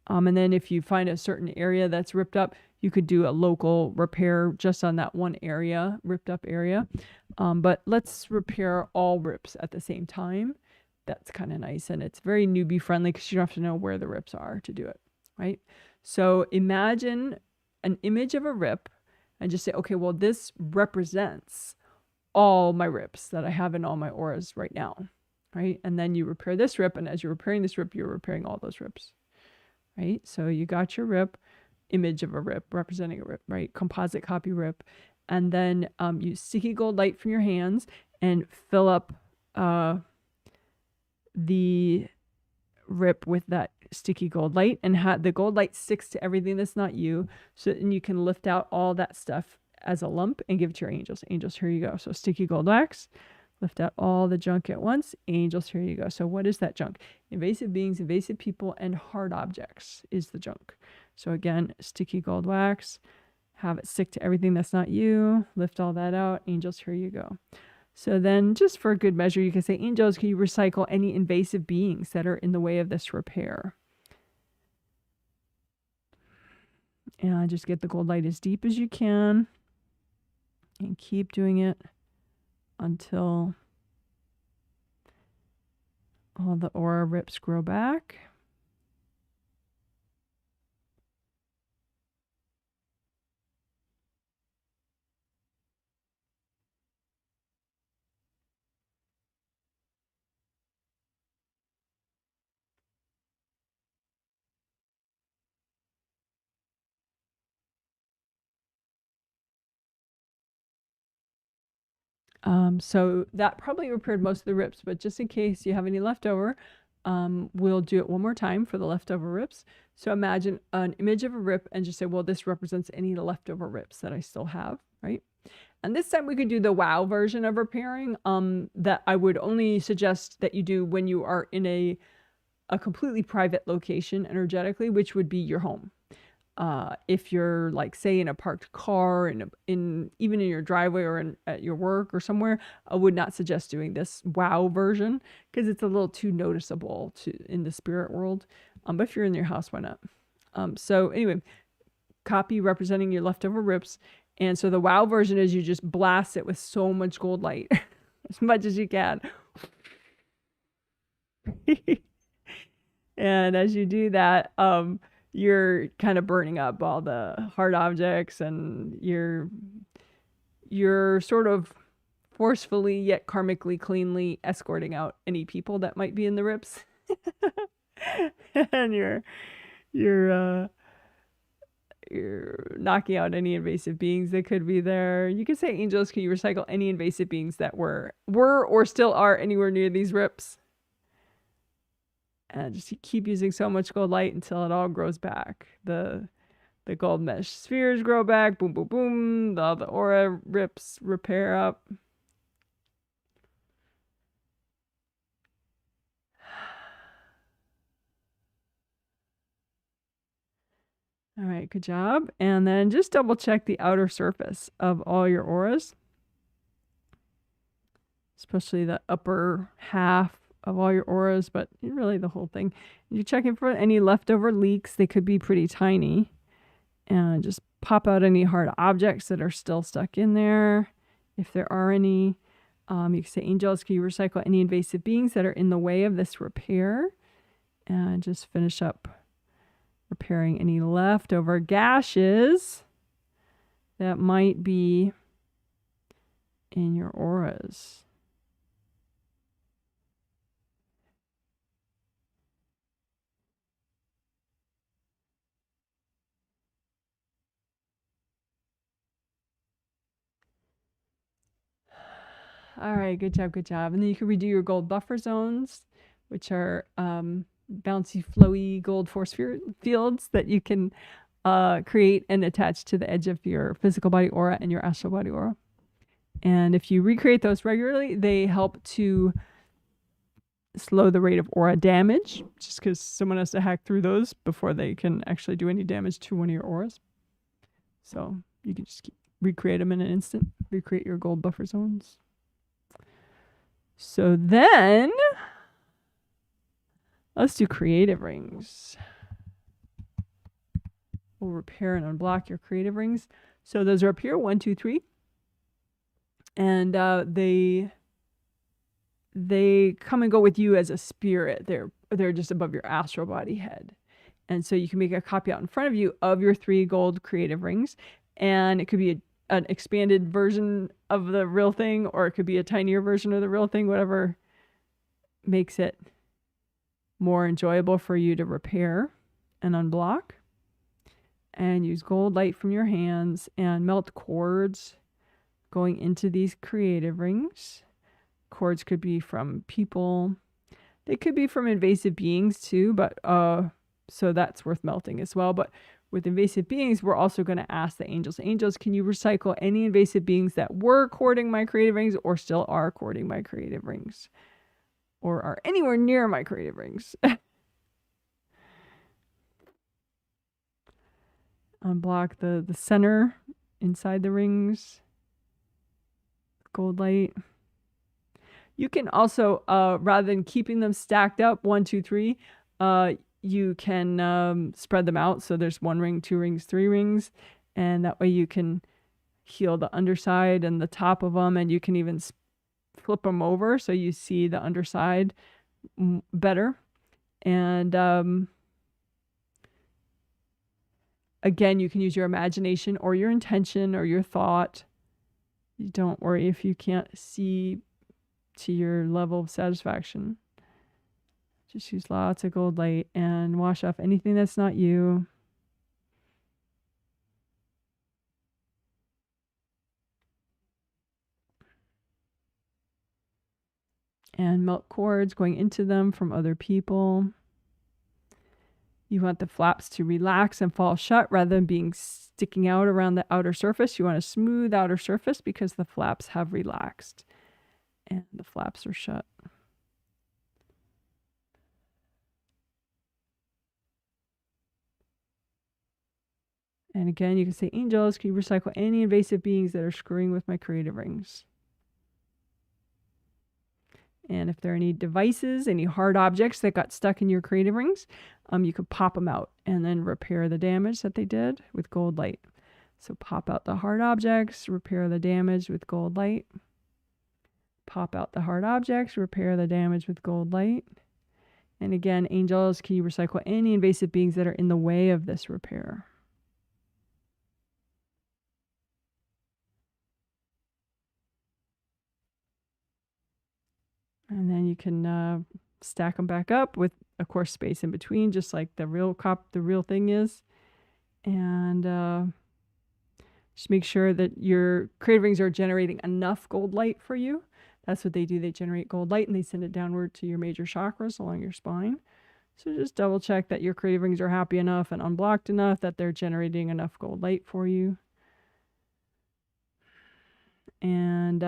And then if you find a certain area that's ripped up, you could do a local repair just on that one area, ripped up area. But let's repair all rips at the same time. That's kind of nice. And it's very newbie friendly because you don't have to know where the rips are to do it, right? So imagine an image of a rip and just say, okay, well, this represents all my rips that I have in all my auras right now, right? And then you repair this rip. And as you're repairing this rip, you're repairing all those rips, right? So you got your rip, image of a rip, representing a rip, right? Composite copy rip. And then use sticky gold light from your hands and fill up the rip with that sticky gold light, and the gold light sticks to everything that's not you, so then you can lift out all that stuff as a lump and give it to your angels. Angels, here you go. So sticky gold wax, lift out all the junk at once. Angels, here you go. So what is that junk? Invasive beings, invasive people, and hard objects is the junk. So again, sticky gold wax, have it stick to everything that's not you, lift all that out. Angels, here you go. So then just for good measure, you can say, angels, can you recycle any invasive beings that are in the way of this repair? And just get the gold light as deep as you can and keep doing it until all the aura rips grow back. So that probably repaired most of the rips, but just in case you have any leftover, we'll do it one more time for the leftover rips. So imagine an image of a rip and just say, well, this represents any leftover rips that I still have, right? And this time we could do the wow version of repairing, that I would only suggest that you do when you are in a completely private location energetically, which would be your home. If you're like, say, in a parked car, even in your driveway or at your work or somewhere, I would not suggest doing this wow version because it's a little too noticeable in the spirit world. But if you're in your house, why not? So anyway, copy representing your leftover rips. And so the wow version is you just blast it with so much gold light, as much as you can. And as you do that, you're kind of burning up all the hard objects, and you're sort of forcefully yet karmically cleanly escorting out any people that might be in the rips. And you're knocking out any invasive beings that could be there. You could say, angels, can you recycle any invasive beings that were or still are anywhere near these rips? And just keep using so much gold light until it all grows back. The gold mesh spheres grow back. Boom, boom, boom. All the aura rips repair up. All right, good job. And then just double check the outer surface of all your auras, especially the upper half of all your auras, but really the whole thing. You're checking for any leftover leaks. They could be pretty tiny. And just pop out any hard objects that are still stuck in there, if there are any. You can say, angels, can you recycle any invasive beings that are in the way of this repair? And just finish up repairing any leftover gashes that might be in your auras. All right, good job, good job. And then you can redo your gold buffer zones, which are bouncy, flowy gold force fields that you can create and attach to the edge of your physical body aura and your astral body aura. And if you recreate those regularly, they help to slow the rate of aura damage, just because someone has to hack through those before they can actually do any damage to one of your auras. So you can just recreate them in an instant, recreate your gold buffer zones. So then let's do creative rings. We'll repair and unblock your creative rings. So those are up here, 1, 2, 3. And they come and go with you as a spirit. They're just above your astral body head. And so you can make a copy out in front of you of your 3 gold creative rings. And it could be an expanded version of the real thing, or it could be a tinier version of the real thing, whatever makes it more enjoyable for you to repair and unblock. And use gold light from your hands and melt cords going into these creative rings. Cords could be from people. They could be from invasive beings too, but so that's worth melting as well. But with invasive beings, we're also going to ask the angels. Angels, can you recycle any invasive beings that were cording my creative rings or still are cording my creative rings? Or are anywhere near my creative rings? Unblock the center inside the rings. Gold light. You can also, rather than keeping them stacked up, 1, 2, 3, you can spread them out. So there's 1 ring, 2 rings, 3 rings. And that way you can heal the underside and the top of them. And you can even flip them over so you see the underside better. And again, you can use your imagination or your intention or your thought. Don't worry if you can't see to your level of satisfaction. Just use lots of gold light and wash off anything that's not you. And melt cords going into them from other people. You want the flaps to relax and fall shut rather than being sticking out around the outer surface. You want a smooth outer surface because the flaps have relaxed and the flaps are shut. And again, you can say, angels, can you recycle any invasive beings that are screwing with my creative rings? And if there are any devices, any hard objects that got stuck in your creative rings, you could pop them out and then repair the damage that they did with gold light. So pop out the hard objects, repair the damage with gold light. Pop out the hard objects, repair the damage with gold light. And again, angels, can you recycle any invasive beings that are in the way of this repair? And then you can stack them back up with, of course, space in between, just like the real thing is. And just make sure that your creative rings are generating enough gold light for you. That's what they do. They generate gold light and they send it downward to your major chakras along your spine. So just double check that your creative rings are happy enough and unblocked enough that they're generating enough gold light for you. And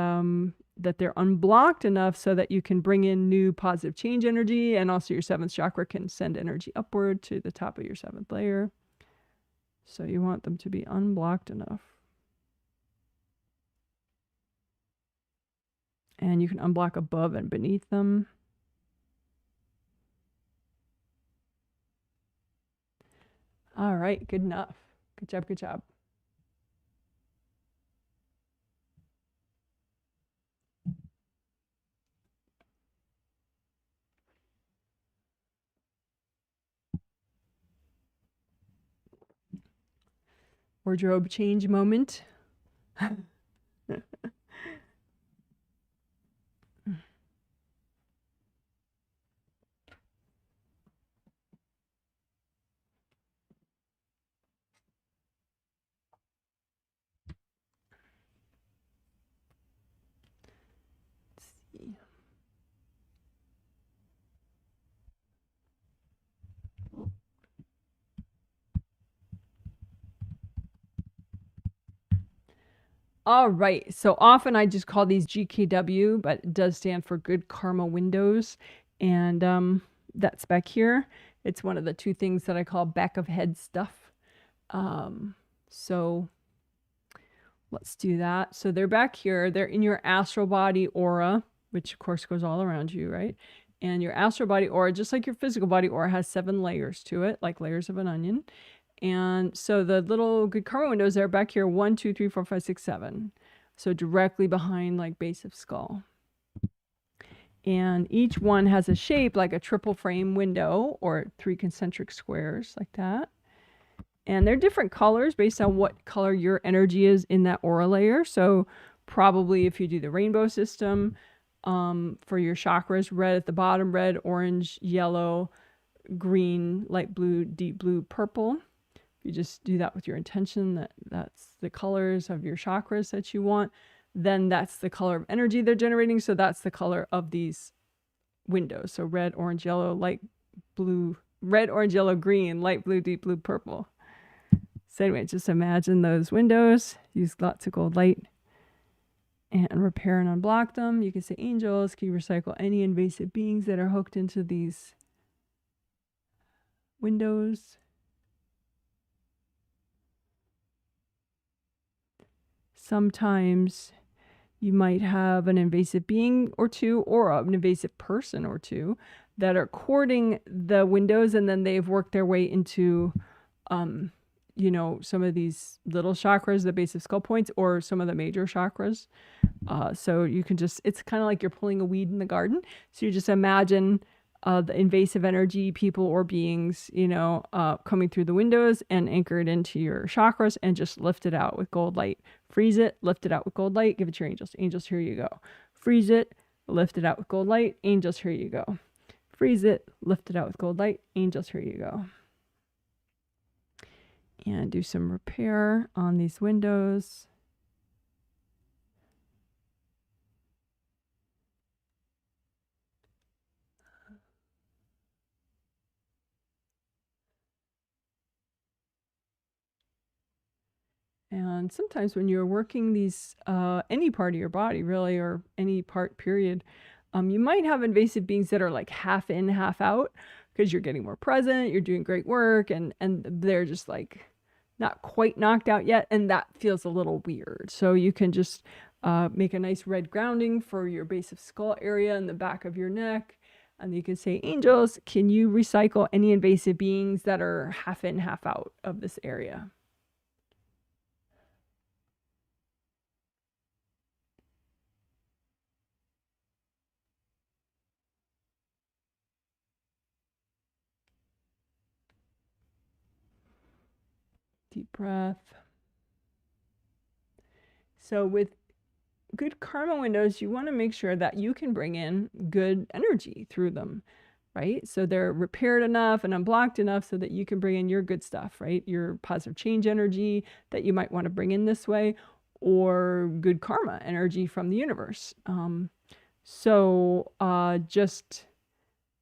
that they're unblocked enough so that you can bring in new positive change energy, and also your 7th chakra can send energy upward to the top of your 7th layer. So you want them to be unblocked enough. And you can unblock above and beneath them. All right, good enough. Good job, good job. Wardrobe change moment. All right. So often I just call these GKW, but it does stand for Good Karma Windows. And that's back here. It's one of the two things that I call back of head stuff. So let's do that. So they're back here. They're in your astral body aura, which of course goes all around you, right? And your astral body aura, just like your physical body aura, has 7 layers to it, like layers of an onion. And so the little good karma windows are back here 1, 2, 3, 4, 5, 6, 7. So directly behind like base of skull. And each one has a shape like a triple frame window or 3 concentric squares like that. And they're different colors based on what color your energy is in that aura layer. So probably if you do the rainbow system, for your chakras, red at the bottom, red, orange, yellow, green, light blue, deep blue, purple. You just do that with your intention that that's the colors of your chakras that you want. Then that's the color of energy they're generating. So that's the color of these windows. So red, orange, yellow, light blue, red, orange, yellow, green, light blue, deep blue, purple. So anyway, just imagine those windows. Use lots of gold light and repair and unblock them. You can say, angels, can you recycle any invasive beings that are hooked into these windows? Sometimes you might have an invasive being or two or an invasive person or two that are courting the windows, and then they've worked their way into, you know, some of these little chakras, the base of skull points, or some of the major chakras. So you can just, it's kind of like you're pulling a weed in the garden. So you just imagine the invasive energy, people or beings, you know, coming through the windows and anchor it into your chakras and just lift it out with gold light. Freeze it, lift it out with gold light, give it to your angels. Angels, here you go. Freeze it, lift it out with gold light. Angels, here you go. Freeze it, lift it out with gold light. Angels, here you go. And do some repair on these windows. And sometimes when you're working these, any part of your body really, or any part period, you might have invasive beings that are like half in, half out, because you're getting more present, you're doing great work, and they're just like not quite knocked out yet, and that feels a little weird. So you can just make a nice red grounding for your base of skull area and the back of your neck. And you can say, angels, can you recycle any invasive beings that are half in, half out of this area? Deep breath. So with good karma windows, you want to make sure that you can bring in good energy through them, right? So they're repaired enough and unblocked enough so that you can bring in your good stuff, right? Your positive change energy that you might want to bring in this way, or good karma energy from the universe. Just,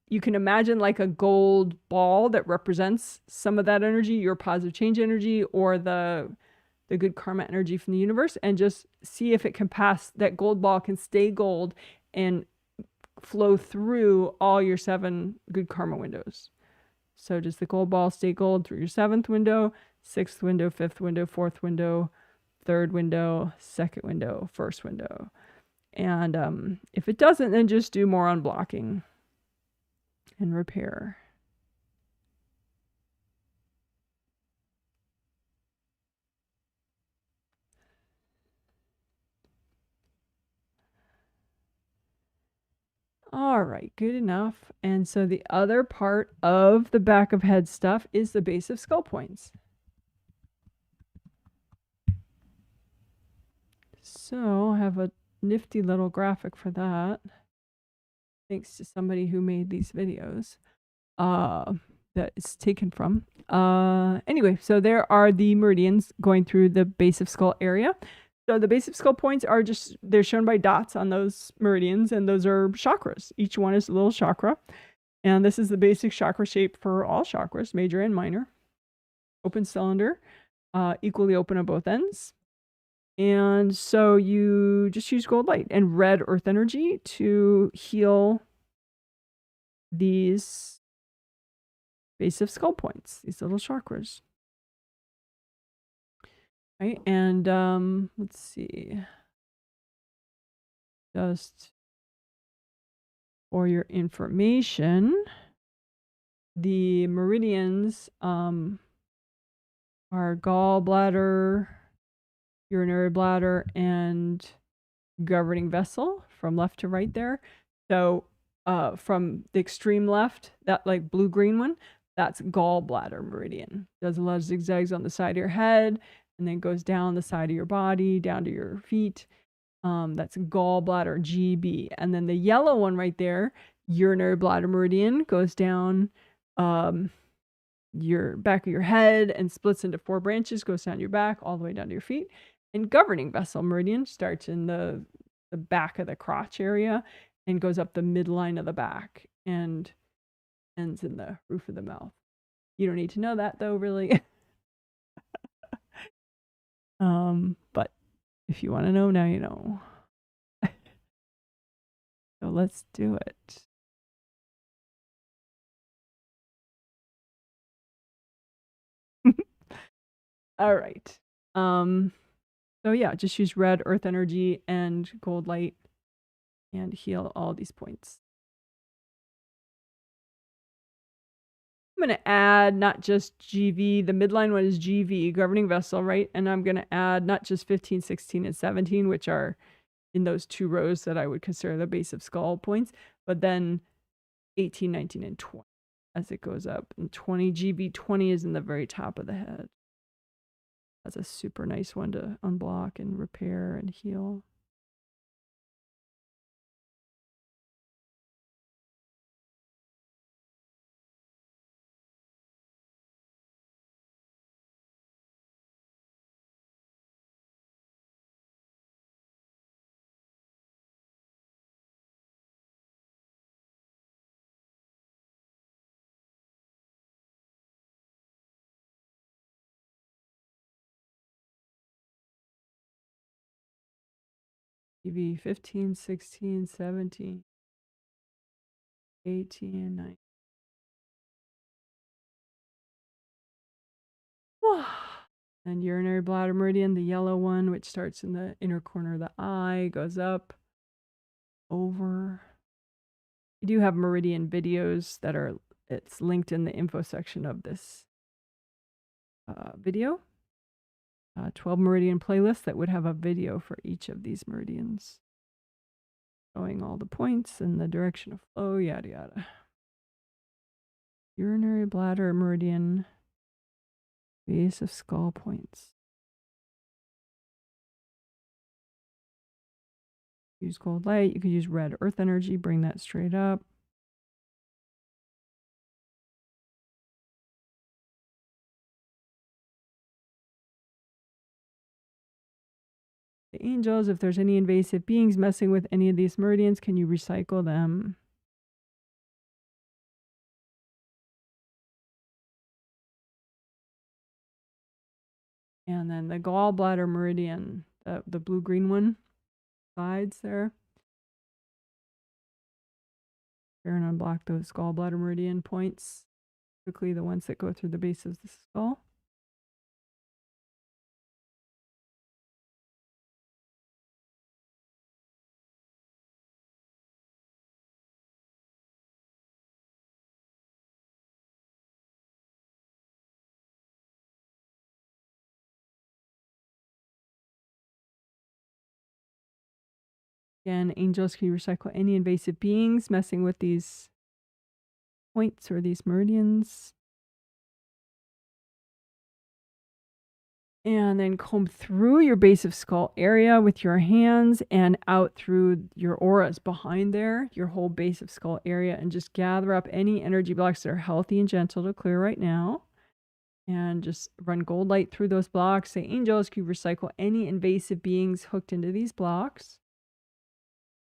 you can imagine like a gold ball that represents some of that energy, your positive change energy, or the good karma energy from the universe, and just see if it can pass, that gold ball can stay gold and flow through all your 7 good karma windows. So does the gold ball stay gold through your 7th window, 6th window, 5th window, 4th window, 3rd window, 2nd window, 1st window? And if it doesn't, then just do more unblocking and repair. All right, good enough. And so the other part of the back of head stuff is the base of skull points. So I have a nifty little graphic for that. Thanks to somebody who made these videos that it's taken from. Anyway, so there are the meridians going through the base of skull area. So the base of skull points are just, they're shown by dots on those meridians, and those are chakras. Each one is a little chakra. And this is the basic chakra shape for all chakras, major and minor. Open cylinder, equally open at both ends. And so you just use gold light and red earth energy to heal these base of skull points, these little chakras. Right? And let's see. Just for your information, the meridians are gallbladder, urinary bladder, and governing vessel from left to right there. So from the extreme left, that like blue-green one, that's gallbladder meridian. Does a lot of zigzags on the side of your head and then goes down the side of your body, down to your feet. That's gallbladder GB. And then the yellow one right there, urinary bladder meridian, goes down your back of your head and splits into 4 branches, goes down your back all the way down to your feet. And governing vessel meridian starts in the back of the crotch area and goes up the midline of the back and ends in the roof of the mouth. You don't need to know that though, really. But if you want to know, now you know. So let's do it. All right. So yeah, just use red earth energy and gold light and heal all these points. I'm going to add not just GV, the midline one is GV, governing vessel, right? And I'm going to add not just 15, 16, and 17, which are in those 2 rows that I would consider the base of skull points, but then 18, 19, and 20 as it goes up. And 20, GV 20 is in the very top of the head. That's a super nice one to unblock and repair and heal. GV 15, 16, 17, 18, 19. And urinary bladder meridian, the yellow one, which starts in the inner corner of the eye, goes up, over. We do have meridian videos that are, it's linked in the info section of this video. 12 meridian playlist that would have a video for each of these meridians, showing all the points and the direction of flow, yada yada. Urinary bladder meridian, base of skull points. Use gold light. You could use red earth energy, bring that straight up. The angels, if there's any invasive beings messing with any of these meridians, can you recycle them? And then the gallbladder meridian, the blue-green one, sides there. And unblock those gallbladder meridian points, typically the ones that go through the base of the skull. Again, angels, can you recycle any invasive beings messing with these points or these meridians? And then comb through your base of skull area with your hands and out through your auras behind there, your whole base of skull area, and just gather up any energy blocks that are healthy and gentle to clear right now. And just run gold light through those blocks. Say, angels, can you recycle any invasive beings hooked into these blocks?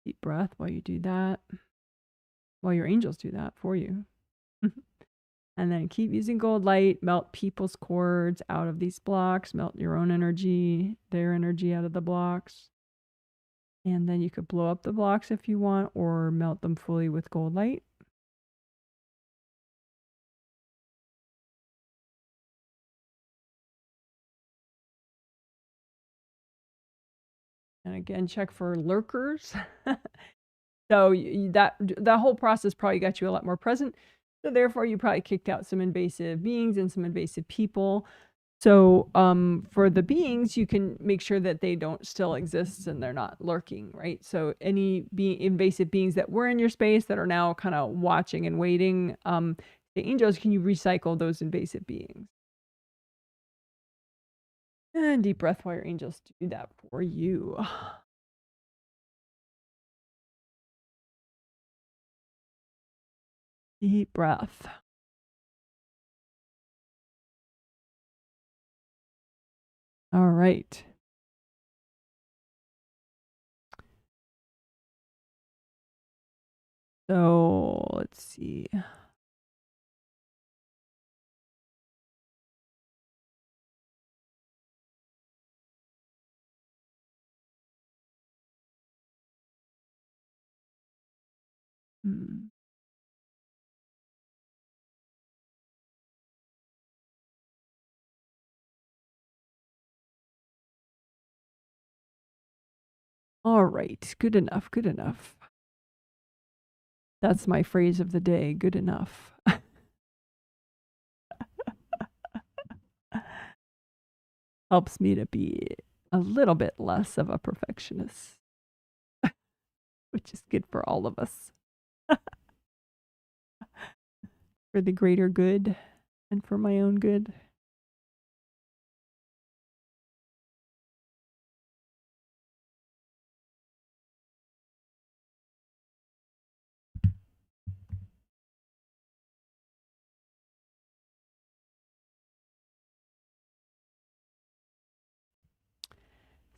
Deep breath while you do that. While your angels do that for you. And then keep using gold light, melt people's cords out of these blocks, melt your own energy, their energy out of the blocks. And then you could blow up the blocks if you want, or melt them fully with gold light. And again, check for lurkers. So that whole process probably got you a lot more present. So therefore, you probably kicked out some invasive beings and some invasive people. So for the beings, you can make sure that they don't still exist and they're not lurking, right? So any invasive beings that were in your space that are now kind of watching and waiting, the angels, can you recycle those invasive beings? And deep breath while your angels do that for you. Deep breath. All right. So let's see. All right, good enough, good enough. That's my phrase of the day, good enough. Helps me to be a little bit less of a perfectionist, which is good for all of us. For the greater good and for my own good.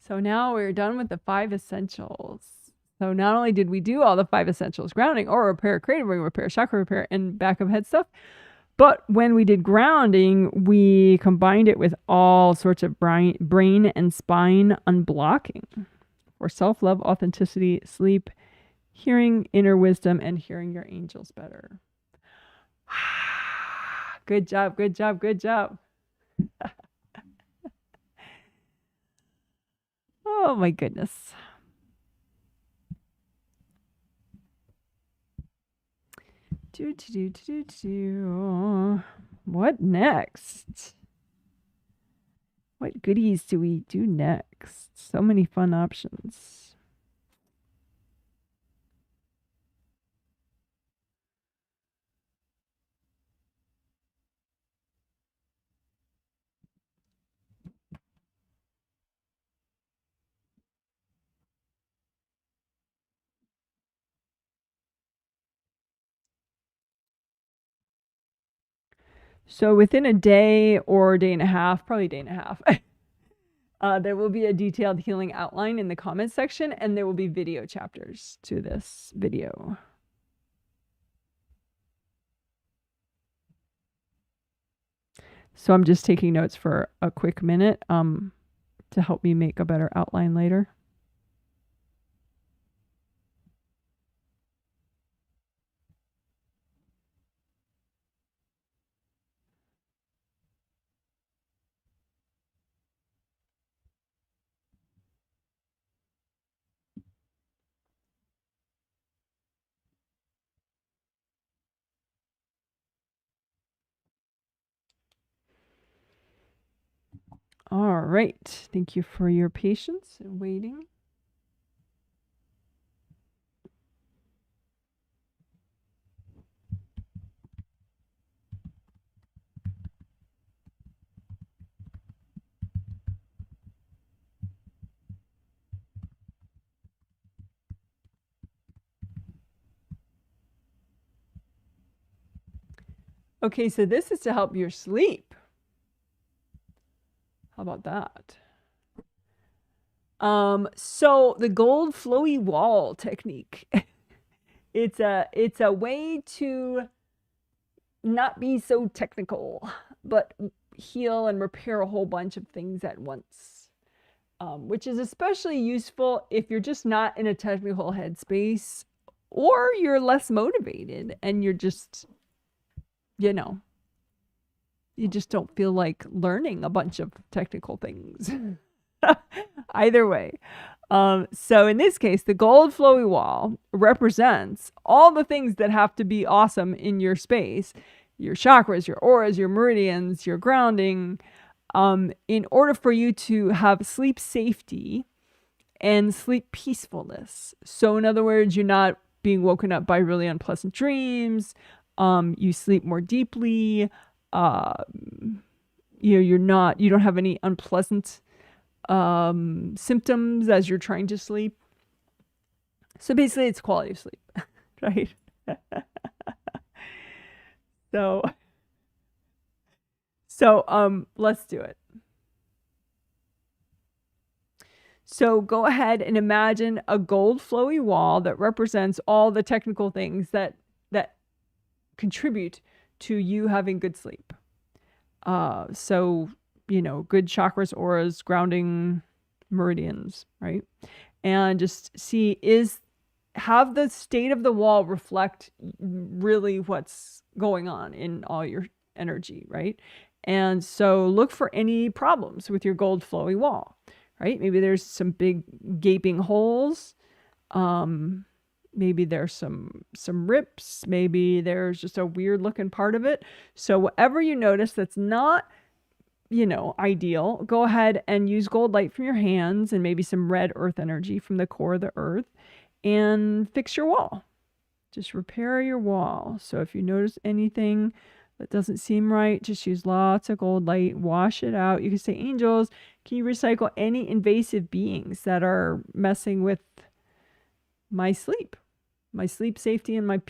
So now we're done with the 5 essentials. So not only did we do all the 5 essentials, grounding, aura repair, creative repair, chakra repair, and back of head stuff, but when we did grounding, we combined it with all sorts of brain and spine unblocking for self-love, authenticity, sleep, hearing inner wisdom, and hearing your angels better. Good job, good job, good job. Oh my goodness. What next? What goodies do we do next? So many fun options. So within a day or a day and a half, probably a day and a half, there will be a detailed healing outline in the comments section, and there will be video chapters to this video. So I'm just taking notes for a quick minute to help me make a better outline later. All right. Thank you for your patience and waiting. Okay, so this is to help your sleep. How about that? So the gold flowy wall technique. It's a way to not be so technical, but heal and repair a whole bunch of things at once, which is especially useful if you're just not in a technical headspace or you're less motivated and you're just, you know, you just don't feel like learning a bunch of technical things. Either way. So in this case, the gold flowy wall represents all the things that have to be awesome in your space, your chakras, your auras, your meridians, your grounding, in order for you to have sleep safety and sleep peacefulness. So in other words, you're not being woken up by really unpleasant dreams. You sleep more deeply. You don't have any unpleasant symptoms as you're trying to sleep. So basically it's quality of sleep, right? So let's do it. So go ahead and imagine a gold flowy wall that represents all the technical things that contribute to you having good sleep. So, good chakras, auras, grounding, meridians, right? And just see, have the state of the wall reflect really what's going on in all your energy, right? And so look for any problems with your gold flowy wall, right? Maybe there's some big gaping holes. Maybe there's some rips. Maybe there's just a weird looking part of it. So whatever you notice that's not, ideal, go ahead and use gold light from your hands and maybe some red earth energy from the core of the earth and fix your wall. Just repair your wall. So if you notice anything that doesn't seem right, just use lots of gold light, wash it out. You can say, angels, can you recycle any invasive beings that are messing with my sleep safety, and my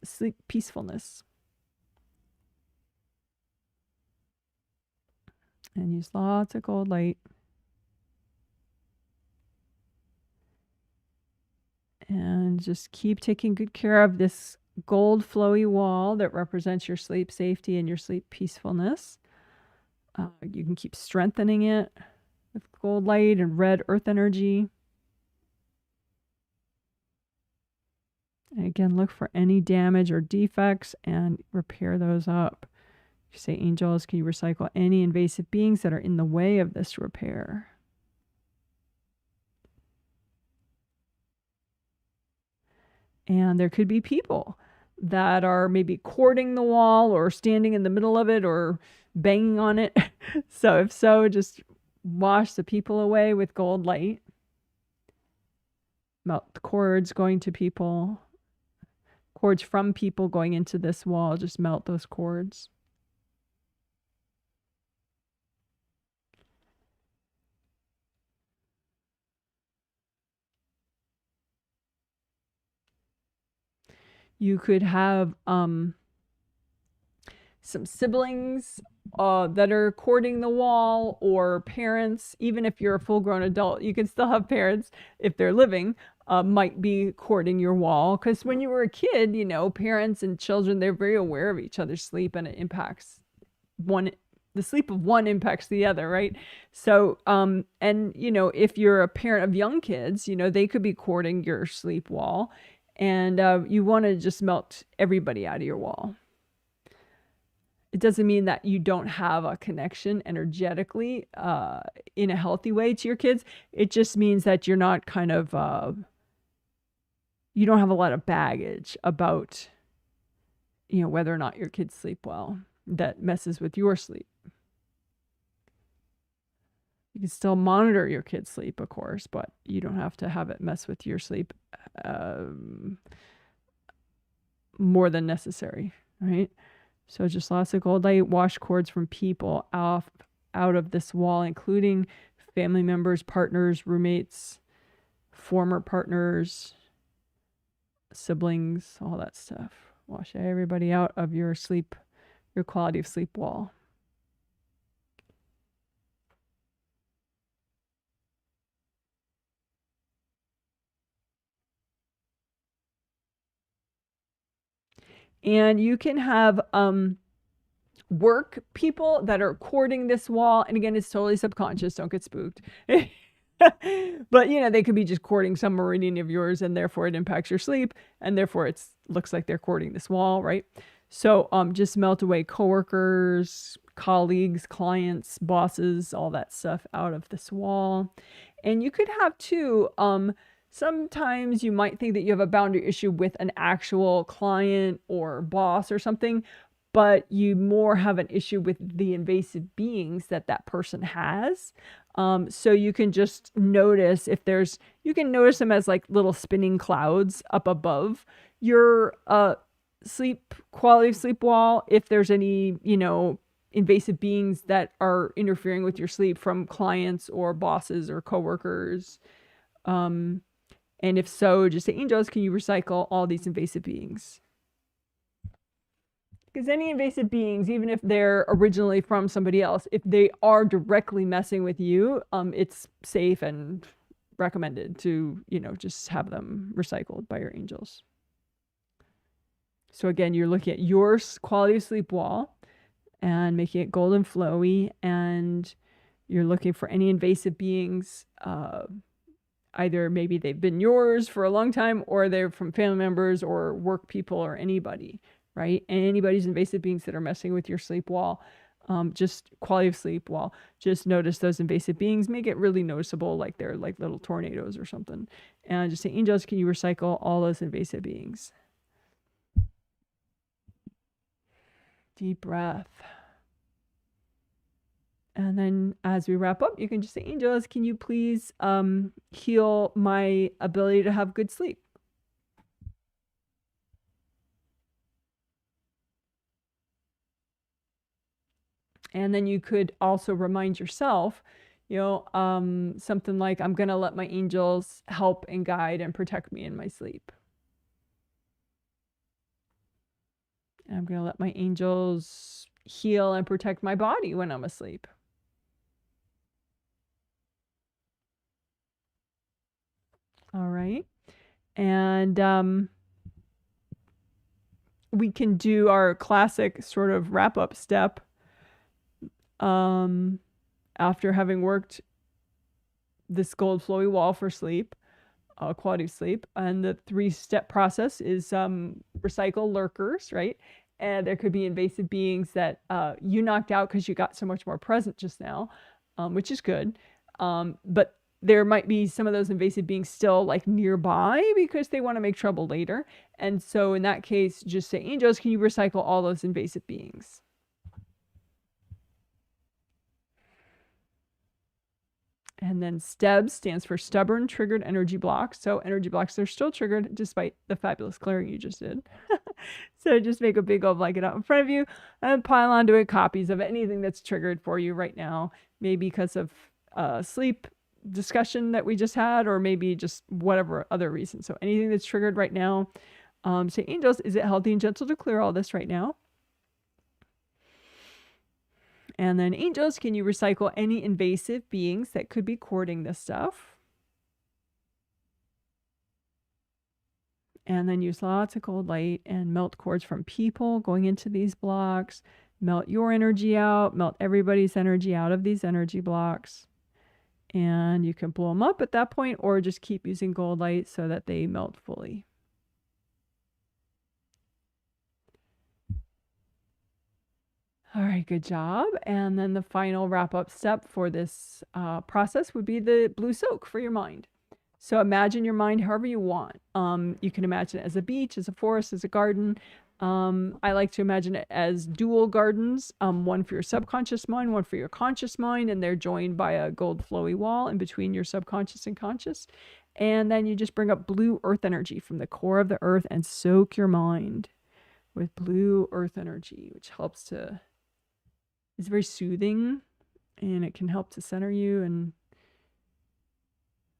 sleep peacefulness? And use lots of gold light. And just keep taking good care of this gold flowy wall that represents your sleep safety and your sleep peacefulness. You can keep strengthening it with gold light and red earth energy. And again, look for any damage or defects and repair those up. You say, angels, can you recycle any invasive beings that are in the way of this repair? And there could be people that are maybe courting the wall or standing in the middle of it or banging on it. So if so, just wash the people away with gold light. Melt the cords going to people. Cords from people going into this wall, just melt those cords. You could have some siblings that are courting the wall, or parents. Even if you're a full-grown adult, you can still have parents, if they're living, might be courting your wall. Because when you were a kid, parents and children, they're very aware of each other's sleep, and it impacts the sleep of one impacts the other, right? So, and if you're a parent of young kids, they could be courting your sleep wall, and you want to just melt everybody out of your wall. It doesn't mean that you don't have a connection energetically in a healthy way to your kids. It just means that you're not kind of, you don't have a lot of baggage about, whether or not your kids sleep well that messes with your sleep. You can still monitor your kids' sleep, of course, but you don't have to have it mess with your sleep more than necessary, right? So just lots of gold light, wash cords from people out of this wall, including family members, partners, roommates, former partners, siblings, all that stuff. Wash everybody out of your quality of sleep wall. And you can have work people that are courting this wall. And again, it's totally subconscious. Don't get spooked. But you know, they could be just courting some meridian of yours, and therefore it impacts your sleep, and therefore it looks like they're courting this wall, right? So just melt away coworkers, colleagues, clients, bosses, all that stuff out of this wall. And you could have too, sometimes you might think that you have a boundary issue with an actual client or boss or something, but you more have an issue with the invasive beings that that person has. So you can just notice if there's, you can notice them as like little spinning clouds up above your sleep, quality of sleep wall. If there's any, you know, invasive beings that are interfering with your sleep from clients or bosses or coworkers. And if so, just say, angels, can you recycle all these invasive beings? Because any invasive beings, even if they're originally from somebody else, if they are directly messing with you, it's safe and recommended to, you know, just have them recycled by your angels. So again, you're looking at your quality of sleep wall and making it golden flowy, and you're looking for any invasive beings. Either maybe they've been yours for a long time, or they're from family members or work people or anybody, right? And anybody's invasive beings that are messing with your sleep wall, just quality of sleep wall, just notice those invasive beings, make it really noticeable, like they're like little tornadoes or something. And just say, angels, can you recycle all those invasive beings? Deep breath. And then as we wrap up, you can just say, angels, can you please heal my ability to have good sleep? And then you could also remind yourself, you know, something like, I'm going to let my angels help and guide and protect me in my sleep. And I'm going to let my angels heal and protect my body when I'm asleep. All right. And we can do our classic sort of wrap up step after having worked this gold flowy wall for sleep, quality of sleep. And the 3-step process is recycle lurkers, right? And there could be invasive beings that you knocked out because you got so much more present just now, which is good. But there might be some of those invasive beings still like nearby because they want to make trouble later. And so in that case, just say, angels, can you recycle all those invasive beings? And then STEB stands for stubborn triggered energy blocks. So energy blocks are still triggered despite the fabulous clearing you just did. So just make a big old blanket out in front of you and pile onto it copies of anything that's triggered for you right now. Maybe because of sleep discussion that we just had, or maybe just whatever other reason. So anything that's triggered right now, say, angels, is it healthy and gentle to clear all this right now? And then, angels, can you recycle any invasive beings that could be courting this stuff? And then use lots of gold light and melt cords from people going into these blocks. Melt your energy out, melt everybody's energy out of these energy blocks. And you can blow them up at that point, or just keep using gold light so that they melt fully. All right, good job. And then the final wrap-up step for this process would be the blue silk for your mind. So imagine your mind however you want. You can imagine it as a beach, as a forest, as a garden. I like to imagine it as dual gardens, one for your subconscious mind, one for your conscious mind, and they're joined by a gold flowy wall in between your subconscious and conscious. And then you just bring up blue earth energy from the core of the earth and soak your mind with blue earth energy, which helps to, it's very soothing, and it can help to center you and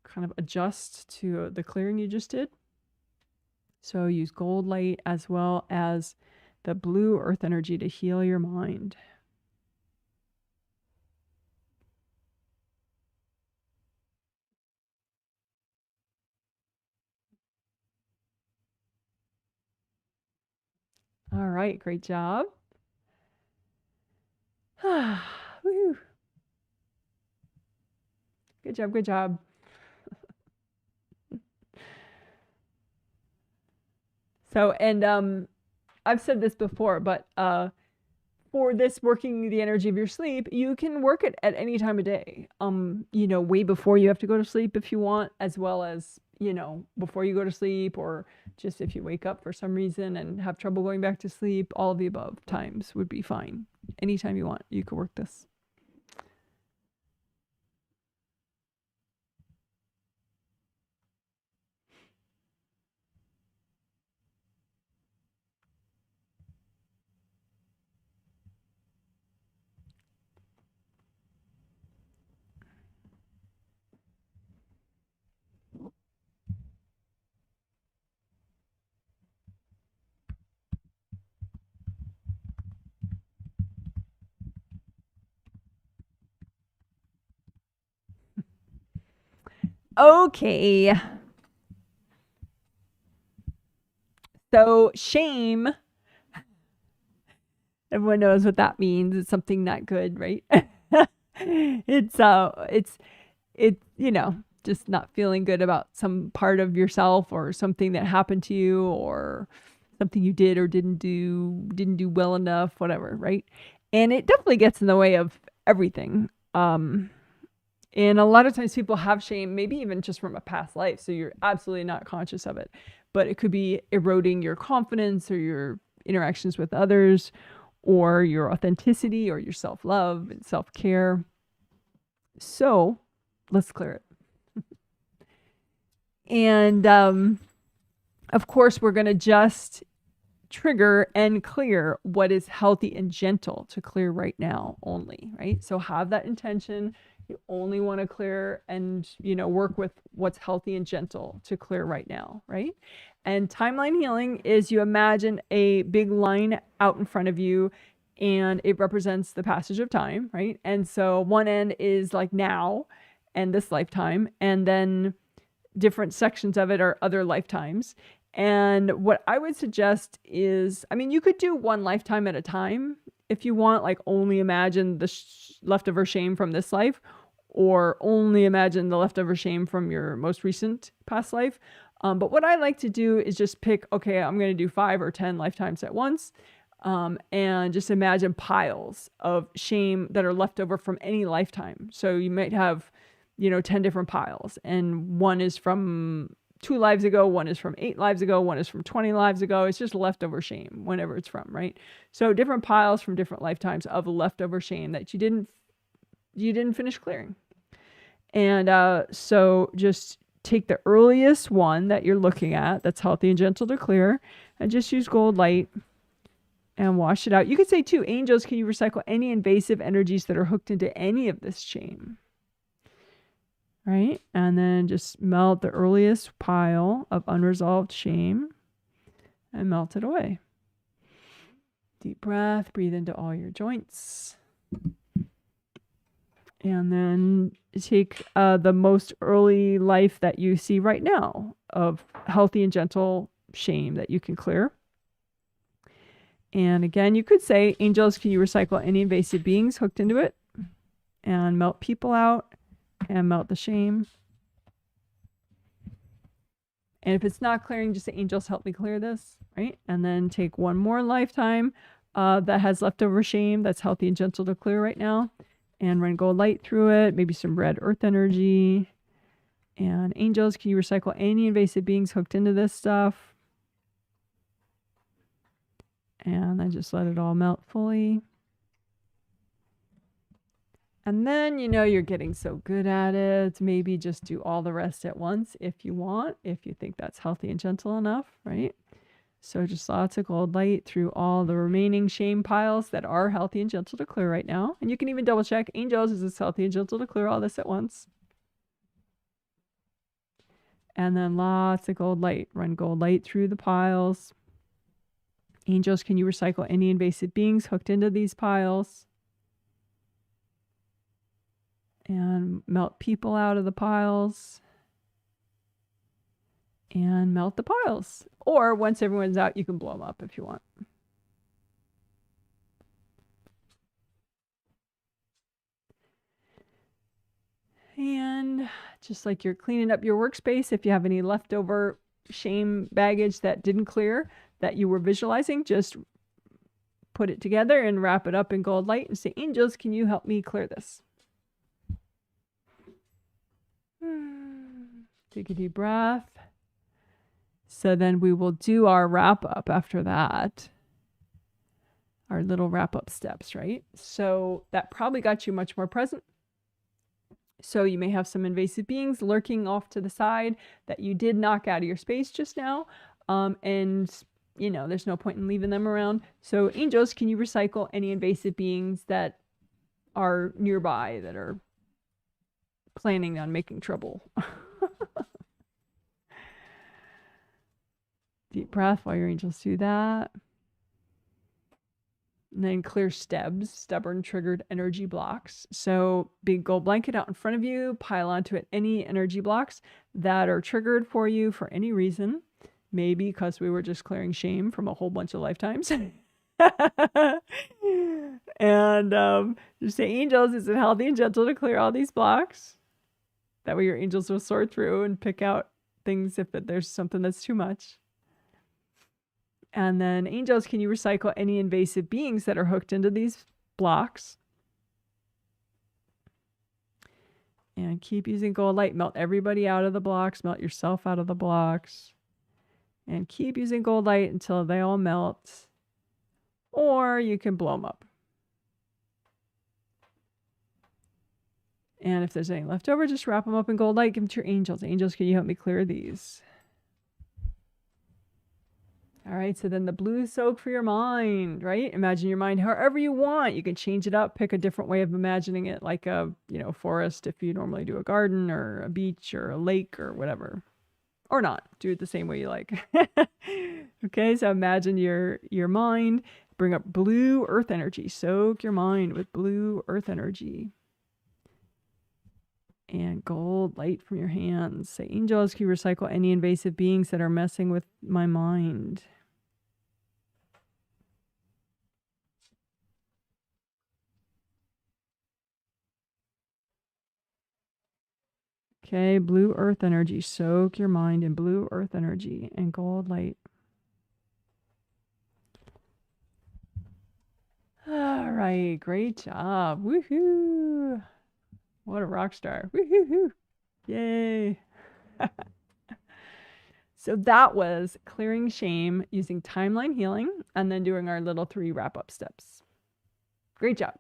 kind of adjust to the clearing you just did. So use gold light as well as the blue earth energy to heal your mind. All right, great job. Woo. Good job, good job. So, and I've said this before, but for this working the energy of your sleep, you can work it at any time of day. You know, way before you have to go to sleep if you want, as well as, you know, before you go to sleep, or just if you wake up for some reason and have trouble going back to sleep. All of the above times would be fine. Anytime you want, you could work this. Okay. So shame, everyone knows what that means. It's something not good, right? It's you know, just not feeling good about some part of yourself or something that happened to you, or something you did or didn't do well enough, whatever, right? And it definitely gets in the way of everything. And a lot of times people have shame, maybe even just from a past life, so you're absolutely not conscious of it. But it could be eroding your confidence or your interactions with others, or your authenticity, or your self-love and self-care. So let's clear it. And of course, we're going to just trigger and clear what is healthy and gentle to clear right now only, right? So have that intention. You only want to clear and, you know, work with what's healthy and gentle to clear right now, right? And timeline healing is you imagine a big line out in front of you, and it represents the passage of time, right? And so one end is like now and this lifetime, and then different sections of it are other lifetimes. And what I would suggest is, I mean, you could do one lifetime at a time if you want, like only imagine the leftover shame from this life, or only imagine the leftover shame from your most recent past life. But what I like to do is just pick, okay, I'm going to do 5 or 10 lifetimes at once. And just imagine piles of shame that are left over from any lifetime. So you might have, you know, 10 different piles, and one is from 2 lives ago, one is from 8 lives ago, one is from 20 lives ago. It's just leftover shame, whenever it's from, right? So different piles from different lifetimes of leftover shame that you didn't finish clearing. And so just take the earliest one that you're looking at that's healthy and gentle to clear, and just use gold light and wash it out. You could say too, angels, can you recycle any invasive energies that are hooked into any of this chain? Right? And then just melt the earliest pile of unresolved shame and melt it away. Deep breath, breathe into all your joints. And then take the most early life that you see right now of healthy and gentle shame that you can clear. And again, you could say, angels, can you recycle any invasive beings hooked into it? And melt people out and melt the shame. And if it's not clearing, just say, angels, help me clear this, right? And then take one more lifetime that has leftover shame that's healthy and gentle to clear right now. And run gold light through it, maybe some red earth energy. And angels, can you recycle any invasive beings hooked into this stuff? And then just let it all melt fully. And then, you know, you're getting so good at it, maybe just do all the rest at once if you want, if you think that's healthy and gentle enough, right? So just lots of gold light through all the remaining shame piles that are healthy and gentle to clear right now. And you can even double check, angels, is this healthy and gentle to clear all this at once? And then lots of gold light. Run gold light through the piles. Angels, can you recycle any invasive beings hooked into these piles? And melt people out of the piles. And melt the piles. Or once everyone's out, you can blow them up if you want. And just like you're cleaning up your workspace, if you have any leftover shame baggage that didn't clear that you were visualizing, just put it together and wrap it up in gold light and say, angels, can you help me clear this? Take a deep breath. So then we will do our wrap up after that. Our little wrap up steps, right? So that probably got you much more present. So you may have some invasive beings lurking off to the side that you did knock out of your space just now. And you know, there's no point in leaving them around. So angels, can you recycle any invasive beings that are nearby that are planning on making trouble? Deep breath while your angels do that. And then clear stubborn triggered energy blocks. So big gold blanket out in front of you, pile onto it any energy blocks that are triggered for you for any reason. Maybe because we were just clearing shame from a whole bunch of lifetimes. And just say, angels, is it healthy and gentle to clear all these blocks? That way your angels will sort through and pick out things if there's something that's too much. And then angels, can you recycle any invasive beings that are hooked into these blocks? And keep using gold light. Melt everybody out of the blocks. Melt yourself out of the blocks. And keep using gold light until they all melt. Or you can blow them up. And if there's any left over, just wrap them up in gold light. Give them to your angels. Angels, can you help me clear these? All right, so then the blue soak for your mind, right? Imagine your mind however you want. You can change it up, pick a different way of imagining it, like a, forest if you normally do a garden, or a beach or a lake or whatever. Or not. Do it the same way you like. Okay, so imagine your mind. Bring up blue earth energy. Soak your mind with blue earth energy. And gold light from your hands. Say, angels, can you recycle any invasive beings that are messing with my mind? Okay, blue earth energy. Soak your mind in blue earth energy and gold light. All right, great job. Woohoo! What a rock star. Woohoo! Yay! So that was clearing shame using timeline healing and then doing our little 3 wrap-up steps. Great job.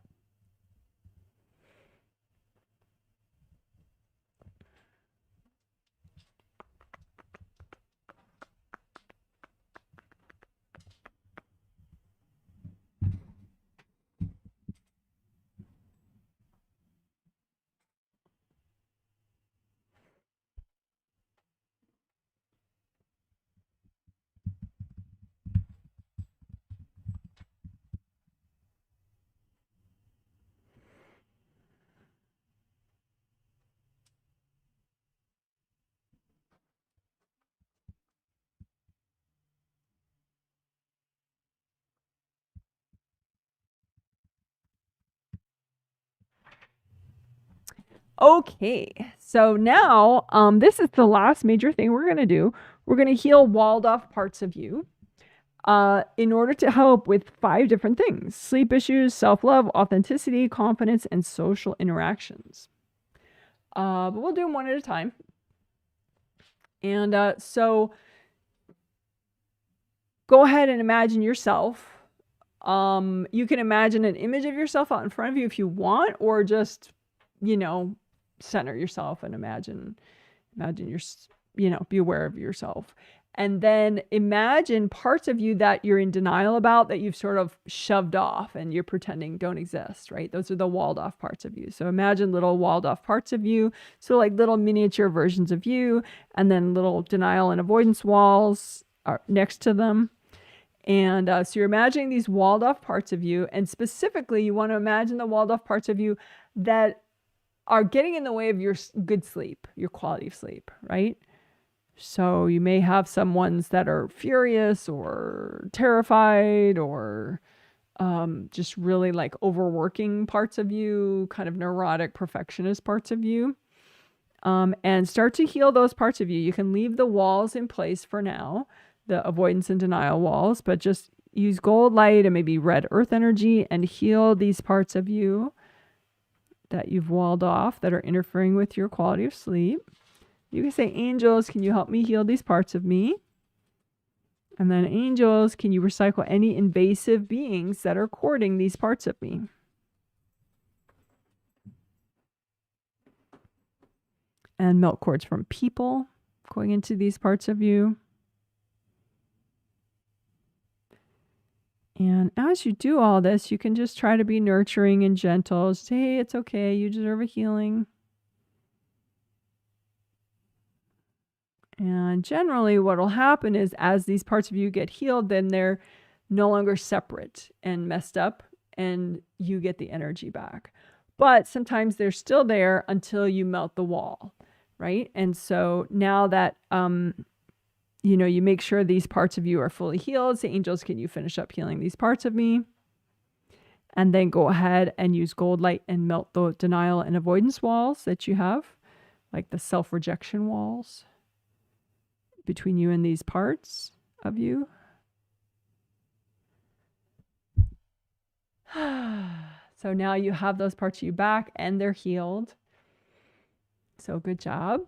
Okay, so now this is the last major thing we're going to do. We're going to heal walled off parts of you in order to help with 5 different things: sleep issues, self-love, authenticity, confidence, and social interactions. But we'll do them one at a time. And so go ahead and imagine yourself. You can imagine an image of yourself out in front of you if you want, or just, center yourself and imagine your, be aware of yourself. And then imagine parts of you that you're in denial about, that you've sort of shoved off and you're pretending don't exist, right? Those are the walled off parts of you. So imagine little walled off parts of you. So like little miniature versions of you, and then little denial and avoidance walls are next to them. And so you're imagining these walled off parts of you. And specifically, you want to imagine the walled off parts of you that are getting in the way of your good sleep, your quality of sleep, right? So you may have some ones that are furious or terrified, or just really like overworking parts of you, kind of neurotic perfectionist parts of you. and start to heal those parts of you. You can leave the walls in place for now, the avoidance and denial walls, but just use gold light and maybe red earth energy and heal these parts of you that you've walled off that are interfering with your quality of sleep. You can say, angels, can you help me heal these parts of me? And then, angels, can you recycle any invasive beings that are courting these parts of me? And melt cords from people going into these parts of you. And as you do all this, you can just try to be nurturing and gentle. Say, hey, it's okay. You deserve a healing. And generally what will happen is as these parts of you get healed, then they're no longer separate and messed up and you get the energy back. But sometimes they're still there until you melt the wall, right? And so now that, you make sure these parts of you are fully healed. Say, angels, can you finish up healing these parts of me? And then go ahead and use gold light and melt the denial and avoidance walls that you have, like the self-rejection walls between you and these parts of you. So now you have those parts of you back and they're healed. So good job.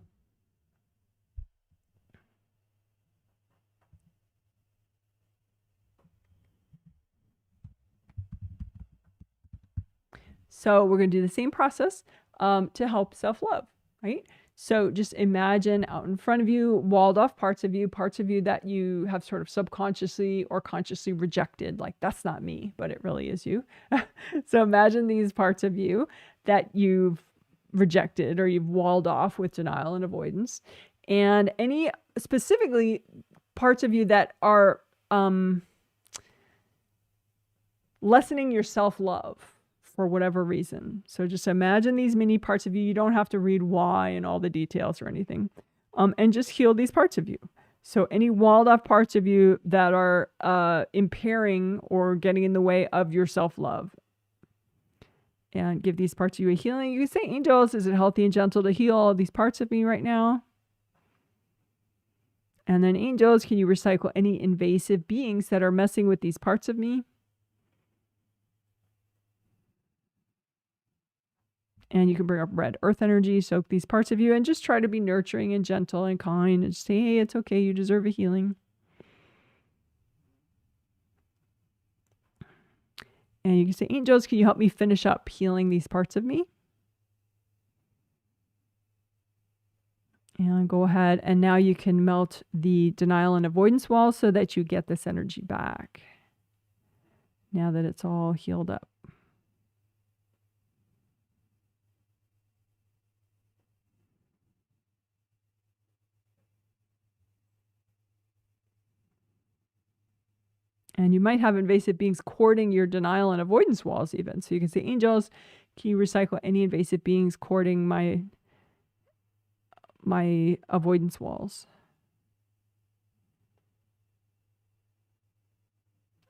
So we're going to do the same process to help self-love, right? So just imagine out in front of you, walled off parts of you that you have sort of subconsciously or consciously rejected. Like, that's not me, but it really is you. So imagine these parts of you that you've rejected or you've walled off with denial and avoidance. And any specifically parts of you that are lessening your self-love for whatever reason. So just imagine these mini parts of you. You don't have to read why and all the details or anything. And just heal these parts of you. So any walled off parts of you that are impairing or getting in the way of your self-love. And give these parts of you a healing. You can say, angels, is it healthy and gentle to heal all these parts of me right now? And then, angels, can you recycle any invasive beings that are messing with these parts of me? And you can bring up red earth energy, soak these parts of you, and just try to be nurturing and gentle and kind and just say, hey, it's okay. You deserve a healing. And you can say, angels, can you help me finish up healing these parts of me? And go ahead. And now you can melt the denial and avoidance wall so that you get this energy back. Now that it's all healed up. And you might have invasive beings courting your denial and avoidance walls even. So you can say, angels, can you recycle any invasive beings courting my avoidance walls?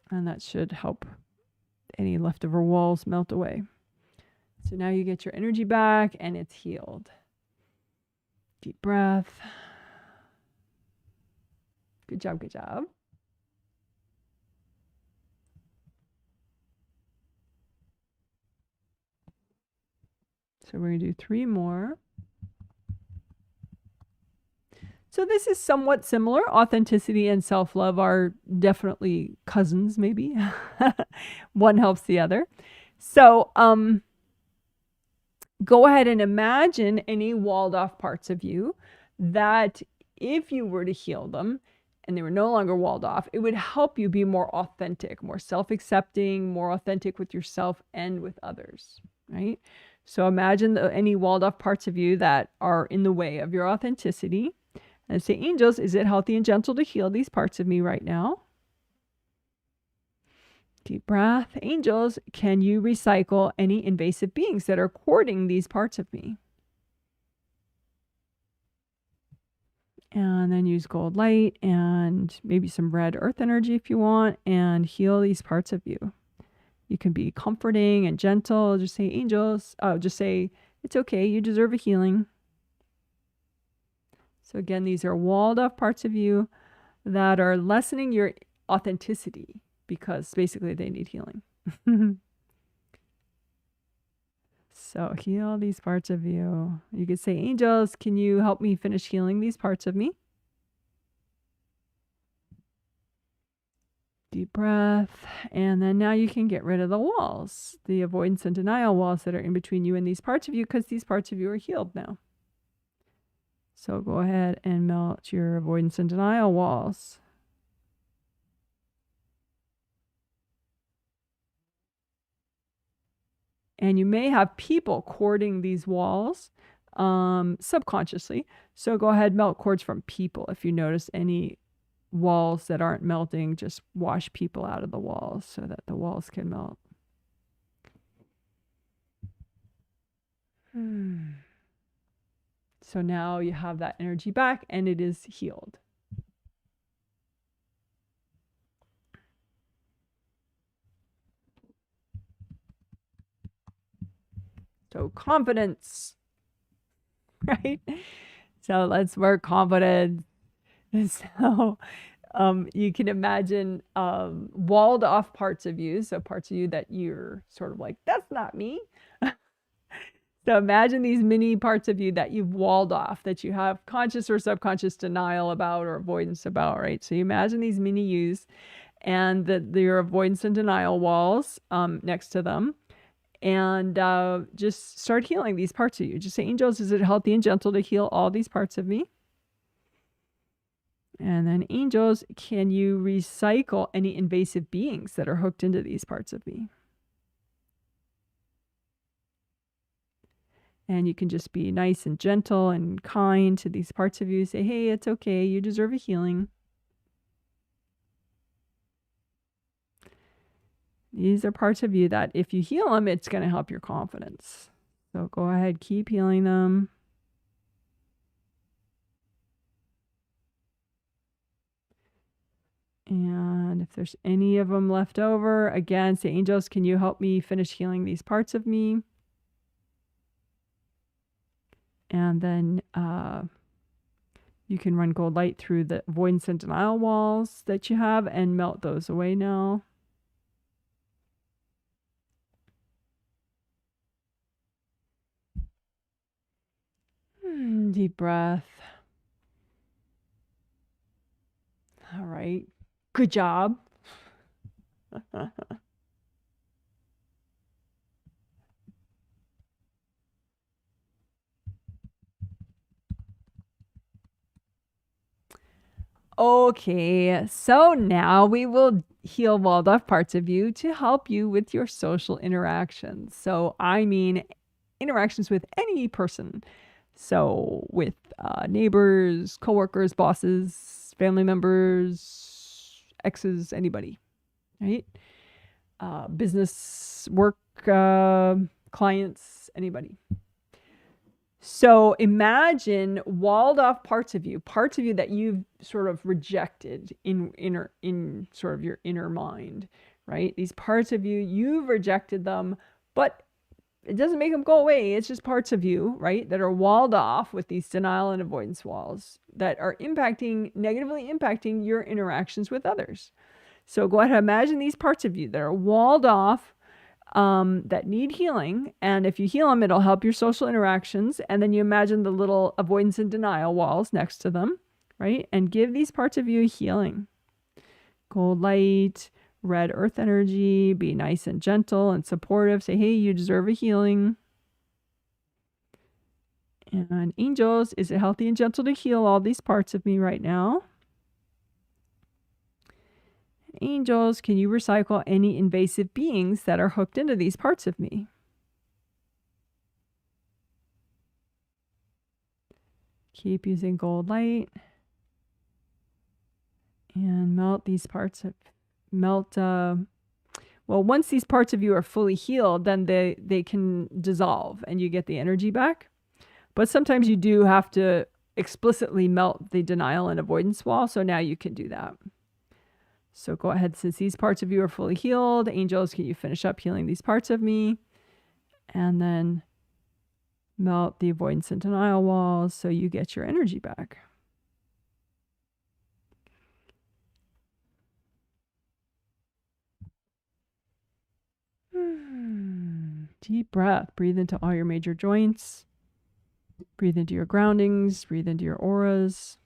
And that should help any leftover walls melt away. So now you get your energy back and it's healed. Deep breath. Good job, good job. So we're going to do 3 more. So this is somewhat similar. Authenticity and self-love are definitely cousins, maybe. One helps the other. So go ahead and imagine any walled off parts of you that if you were to heal them and they were no longer walled off, it would help you be more authentic, more self-accepting, more authentic with yourself and with others, right? So imagine any walled off parts of you that are in the way of your authenticity. And say, angels, is it healthy and gentle to heal these parts of me right now? Deep breath. Angels, can you recycle any invasive beings that are courting these parts of me? And then use gold light and maybe some red earth energy if you want and heal these parts of you. You can be comforting and gentle. Just say, angels, just say, it's okay. You deserve a healing. So again, these are walled off parts of you that are lessening your authenticity because basically they need healing. So heal these parts of you. You could say, angels, can you help me finish healing these parts of me? Deep breath. And then now you can get rid of the walls, the avoidance and denial walls that are in between you and these parts of you, because these parts of you are healed now. So go ahead and melt your avoidance and denial walls. And you may have people cording these walls subconsciously. So go ahead, melt cords from people. If you notice any walls that aren't melting, just wash people out of the walls so that the walls can melt. So now you have that energy back and it is healed. So confidence, right? So let's work confidence. So you can imagine walled off parts of you. So parts of you that you're sort of like, that's not me. So imagine these mini parts of you that you've walled off, that you have conscious or subconscious denial about or avoidance about, right? So you imagine these mini yous and your avoidance and denial walls next to them. And just start healing these parts of you. Just say, angels, is it healthy and gentle to heal all these parts of me? And then angels, can you recycle any invasive beings that are hooked into these parts of me? And you can just be nice and gentle and kind to these parts of you. Say, hey, it's okay. You deserve a healing. These are parts of you that if you heal them, it's going to help your confidence. So go ahead, keep healing them. And if there's any of them left over, again, say, angels, can you help me finish healing these parts of me? And then you can run gold light through the avoidance and denial walls that you have and melt those away now. Deep breath. All right. Good job. Okay, so now we will heal walled off parts of you to help you with your social interactions. So I mean interactions with any person. So with neighbors, coworkers, bosses, family members, exes, anybody, right? Business, work, clients, anybody. So imagine walled off parts of you that you've sort of rejected in sort of your inner mind, right? These parts of you, you've rejected them, but it doesn't make them go away. It's just parts of you, right, that are walled off with these denial and avoidance walls that are negatively impacting your interactions with others. So go ahead and imagine these parts of you that are walled off, that need healing. And if you heal them, it'll help your social interactions. And then you imagine the little avoidance and denial walls next to them, right? And give these parts of you healing. Gold light, red earth energy, be nice and gentle and supportive. Say, hey, you deserve a healing. And angels, is it healthy and gentle to heal all these parts of me right now? Angels, can you recycle any invasive beings that are hooked into these parts of me? Keep using gold light. And melt these parts of, well, once these parts of you are fully healed, then they can dissolve and you get the energy back. But sometimes you do have to explicitly melt the denial and avoidance wall. So now you can do that. So go ahead, since these parts of you are fully healed, angels, can you finish up healing these parts of me? And then melt the avoidance and denial walls so you get your energy back. Deep breath. Breathe into all your major joints. Breathe into your groundings. Breathe into your auras.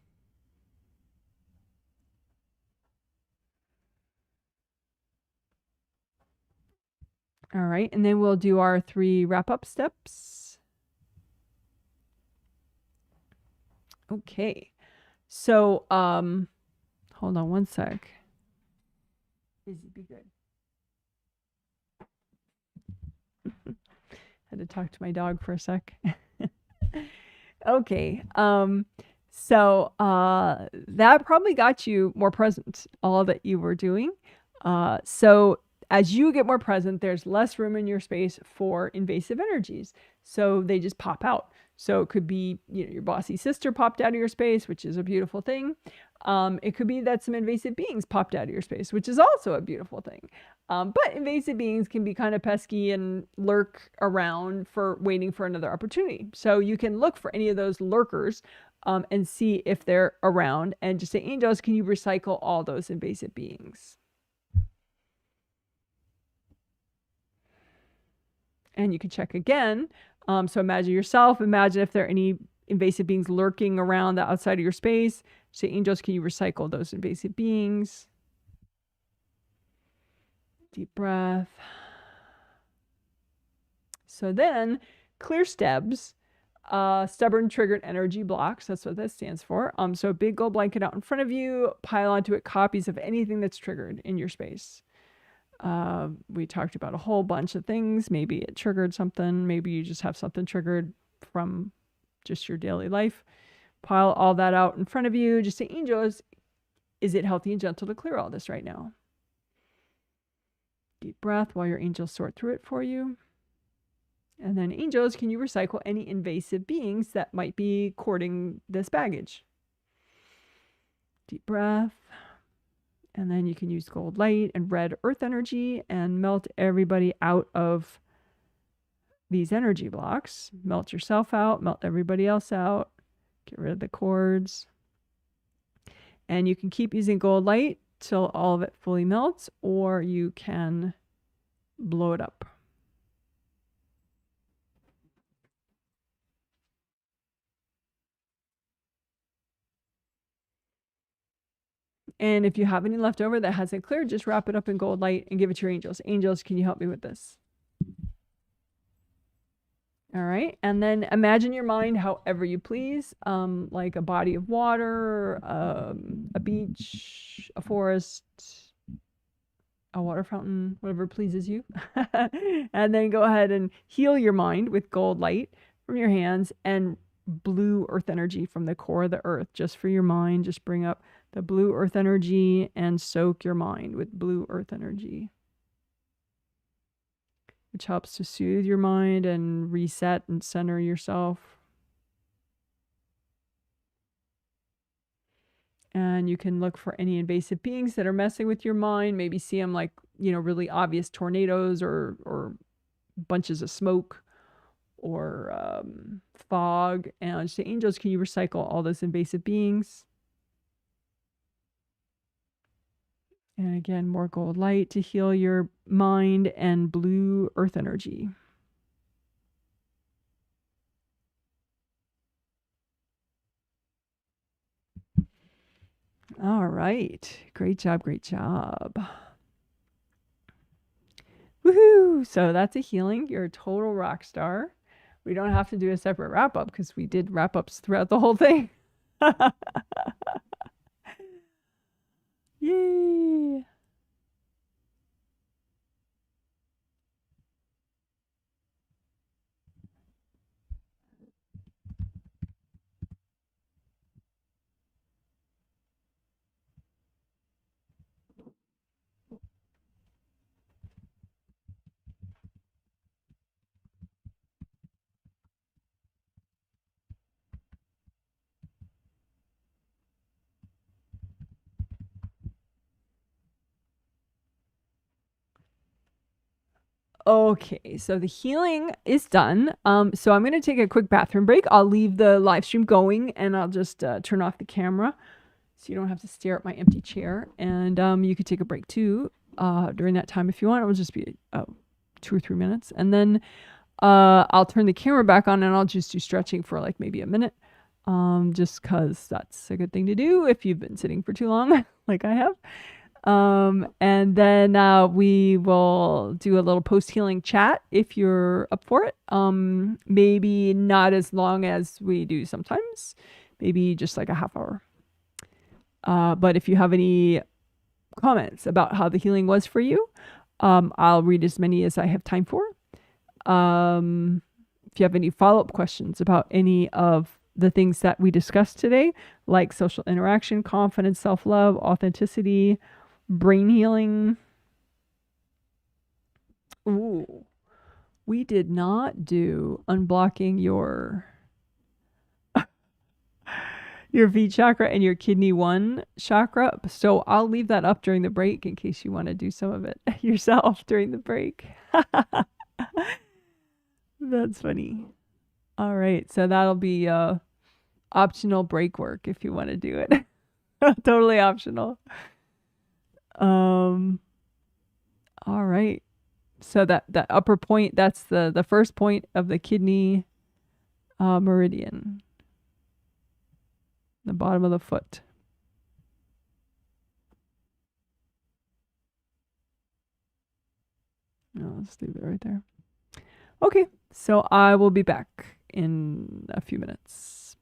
All right, and then we'll do our 3 wrap-up steps. Okay, so hold on one sec. Izzy, be good. Had to talk to my dog for a sec. Okay, so that probably got you more present, all that you were doing. So as you get more present, there's less room in your space for invasive energies. So they just pop out. So it could be, you know, your bossy sister popped out of your space, which is a beautiful thing. It could be that some invasive beings popped out of your space, which is also a beautiful thing. But invasive beings can be kind of pesky and lurk around for waiting for another opportunity. So you can look for any of those lurkers and see if they're around and just say, angels, can you recycle all those invasive beings? And you can check again. So imagine yourself, imagine if there are any invasive beings lurking around the outside of your space. Say, angels, can you recycle those invasive beings? Deep breath. So then, clear steps, stubborn triggered energy blocks. That's what that stands for. So a big gold blanket out in front of you, pile onto it copies of anything that's triggered in your space. We talked about a whole bunch of things. Maybe it triggered something. Maybe you just have something triggered from just your daily life. Pile all that out in front of you. Just say, angels, is it healthy and gentle to clear all this right now? Deep breath while your angels sort through it for you. And then, angels, can you recycle any invasive beings that might be courting this baggage? Deep breath. And then you can use gold light and red earth energy and melt everybody out of these energy blocks. Melt yourself out, melt everybody else out, get rid of the cords. And you can keep using gold light till all of it fully melts, or you can blow it up. And if you have any left over that hasn't cleared, just wrap it up in gold light and give it to your angels. Angels, can you help me with this? All right. And then imagine your mind however you please, like a body of water, a beach, a forest, a water fountain, whatever pleases you. And then go ahead and heal your mind with gold light from your hands and blue earth energy from the core of the earth, just for your mind. Just bring up the blue earth energy and soak your mind with blue earth energy, which helps to soothe your mind and reset and center yourself. And you can look for any invasive beings that are messing with your mind. Maybe see them like, you know, really obvious tornadoes or bunches of smoke or fog. And just say, angels, can you recycle all those invasive beings? And again, more gold light to heal your mind and blue earth energy. All right. Great job. Great job. Woohoo! So that's a healing. You're a total rock star. We don't have to do a separate wrap up because we did wrap ups throughout the whole thing. Yay! Okay, so the healing is done. So I'm going to take a quick bathroom break. I'll leave the live stream going and I'll just turn off the camera so you don't have to stare at my empty chair. And you could take a break too during that time if you want. It will just be 2 or 3 minutes. And then I'll turn the camera back on and I'll just do stretching for like maybe a minute. Just cause that's a good thing to do if you've been sitting for too long, like I have. And then we will do a little post-healing chat if you're up for it. Maybe not as long as we do sometimes, maybe just like a half hour. But if you have any comments about how the healing was for you, I'll read as many as I have time for. If you have any follow-up questions about any of the things that we discussed today, like social interaction, confidence, self-love, authenticity, brain healing. Ooh, we did not do unblocking your V chakra and your kidney 1 chakra. So I'll leave that up during the break in case you want to do some of it yourself during the break. That's funny. All right. So that'll be optional break work if you want to do it. Totally optional. All right. So that upper point, that's the first point of the kidney meridian. The bottom of the foot. No, let's leave it right there. Okay, so I will be back in a few minutes.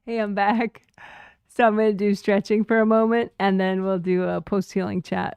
Hey, I'm back. So I'm going to do stretching for a moment and then we'll do a post-healing chat.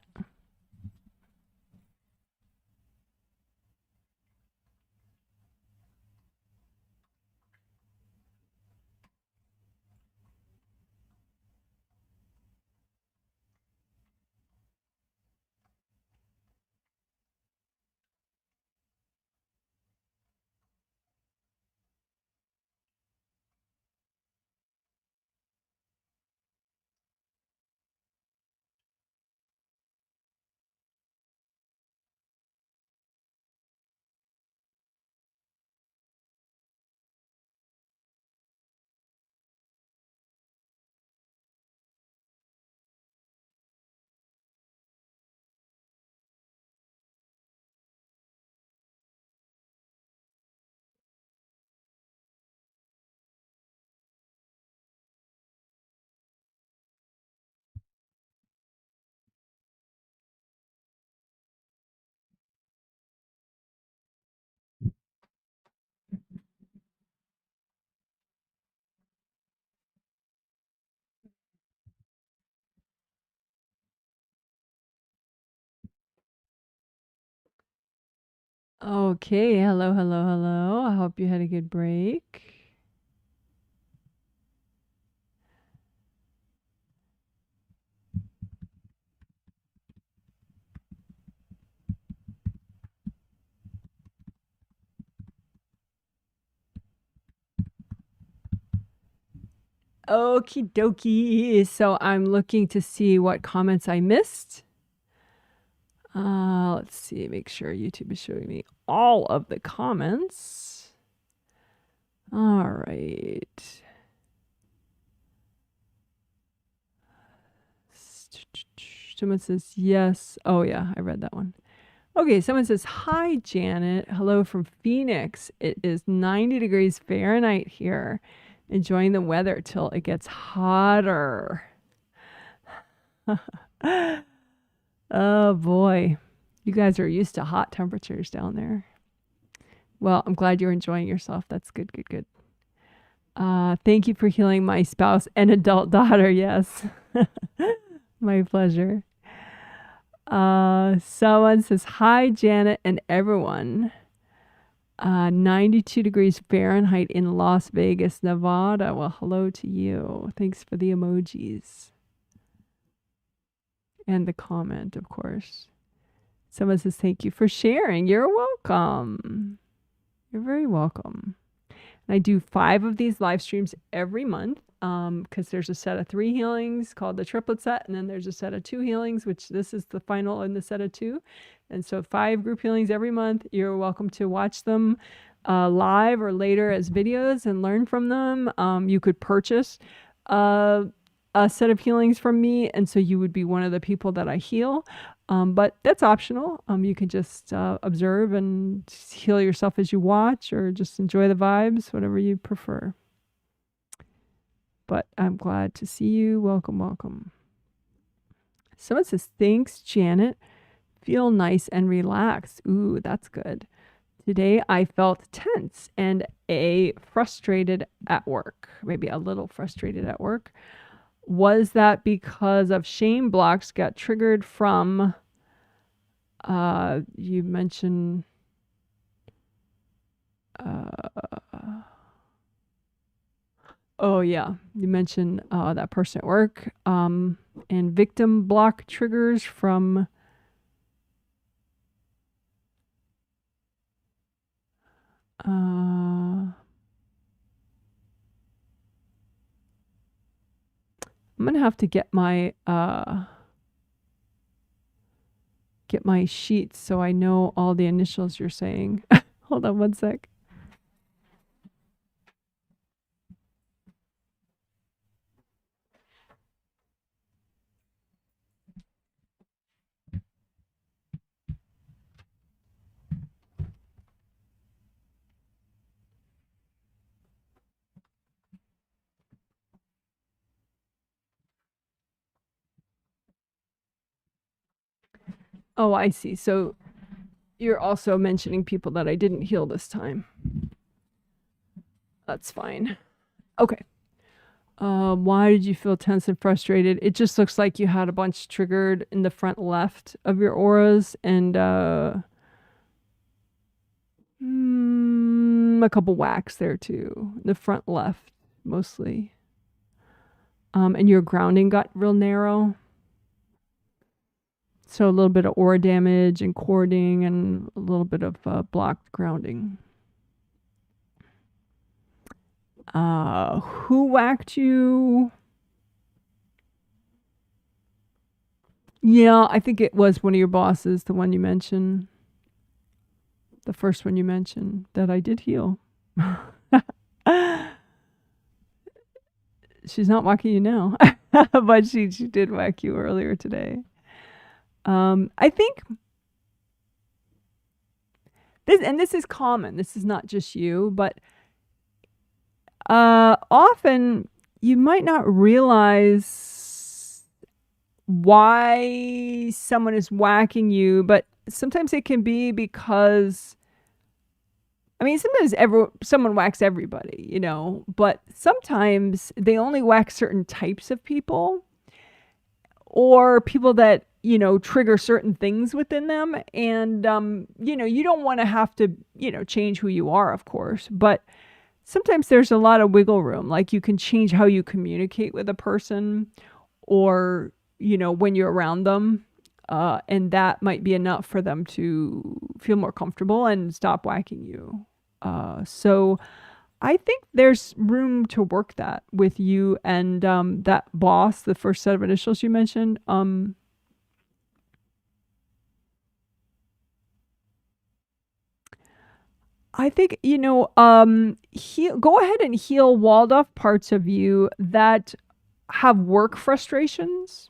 Okay, hello, hello, hello. I hope you had a good break. Okie dokie. So I'm looking to see what comments I missed. Let's see, make sure YouTube is showing me all of the comments. All right. Someone says yes. Oh, yeah, I read that one. Okay, someone says, hi, Janet. Hello from Phoenix. It is 90 degrees Fahrenheit here. Enjoying the weather till it gets hotter. Oh, boy. You guys are used to hot temperatures down there. Well, I'm glad you're enjoying yourself. That's good, good, good. Thank you for healing my spouse and adult daughter. Yes. My pleasure. Someone says, hi, Janet and everyone. 92 degrees Fahrenheit in Las Vegas, Nevada. Well, hello to you. Thanks for the emojis. And the comment, of course. Someone says, thank you for sharing. You're welcome. You're very welcome. And I do 5 of these live streams every month because there's a set of 3 healings called the triplet set, and then there's a set of 2 healings, which this is the final in the set of 2. And so 5 group healings every month. You're welcome to watch them live or later as videos and learn from them. You could purchase a set of healings from me, and so you would be one of the people that I heal. But that's optional. You can just observe and heal yourself as you watch, or just enjoy the vibes, whatever you prefer. But I'm glad to see you. Welcome, welcome. Someone says, thanks, Janet. Feel nice and relaxed. Ooh, that's good. Today I felt tense and frustrated at work, maybe a little frustrated at work. Was that because of shame blocks got triggered from, you mentioned, oh yeah, you mentioned that person at work, and victim block triggers from, I'm gonna have to get my sheets so I know all the initials you're saying. Hold on one sec. Oh, I see. So you're also mentioning people that I didn't heal this time. That's fine. Okay. Why did you feel tense and frustrated? It just looks like you had a bunch triggered in the front left of your auras, and a couple whacks there too. The front left mostly. And your grounding got real narrow. So a little bit of aura damage and cording and a little bit of blocked grounding. Who whacked you? Yeah, I think it was one of your bosses, the one you mentioned. The first one you mentioned that I did heal. She's not whacking you now, but she did whack you earlier today. I think this is common. This is not just you, but often you might not realize why someone is whacking you, but sometimes it can be because, I mean, sometimes someone whacks everybody, you know, but sometimes they only whack certain types of people or people that, you know, trigger certain things within them. And, you know, you don't want to have to, you know, change who you are, of course, but sometimes there's a lot of wiggle room. Like you can change how you communicate with a person or, you know, when you're around them. And that might be enough for them to feel more comfortable and stop whacking you. So I think there's room to work that with you and that boss, the first set of initials you mentioned. I think, you know, go ahead and heal walled off parts of you that have work frustrations.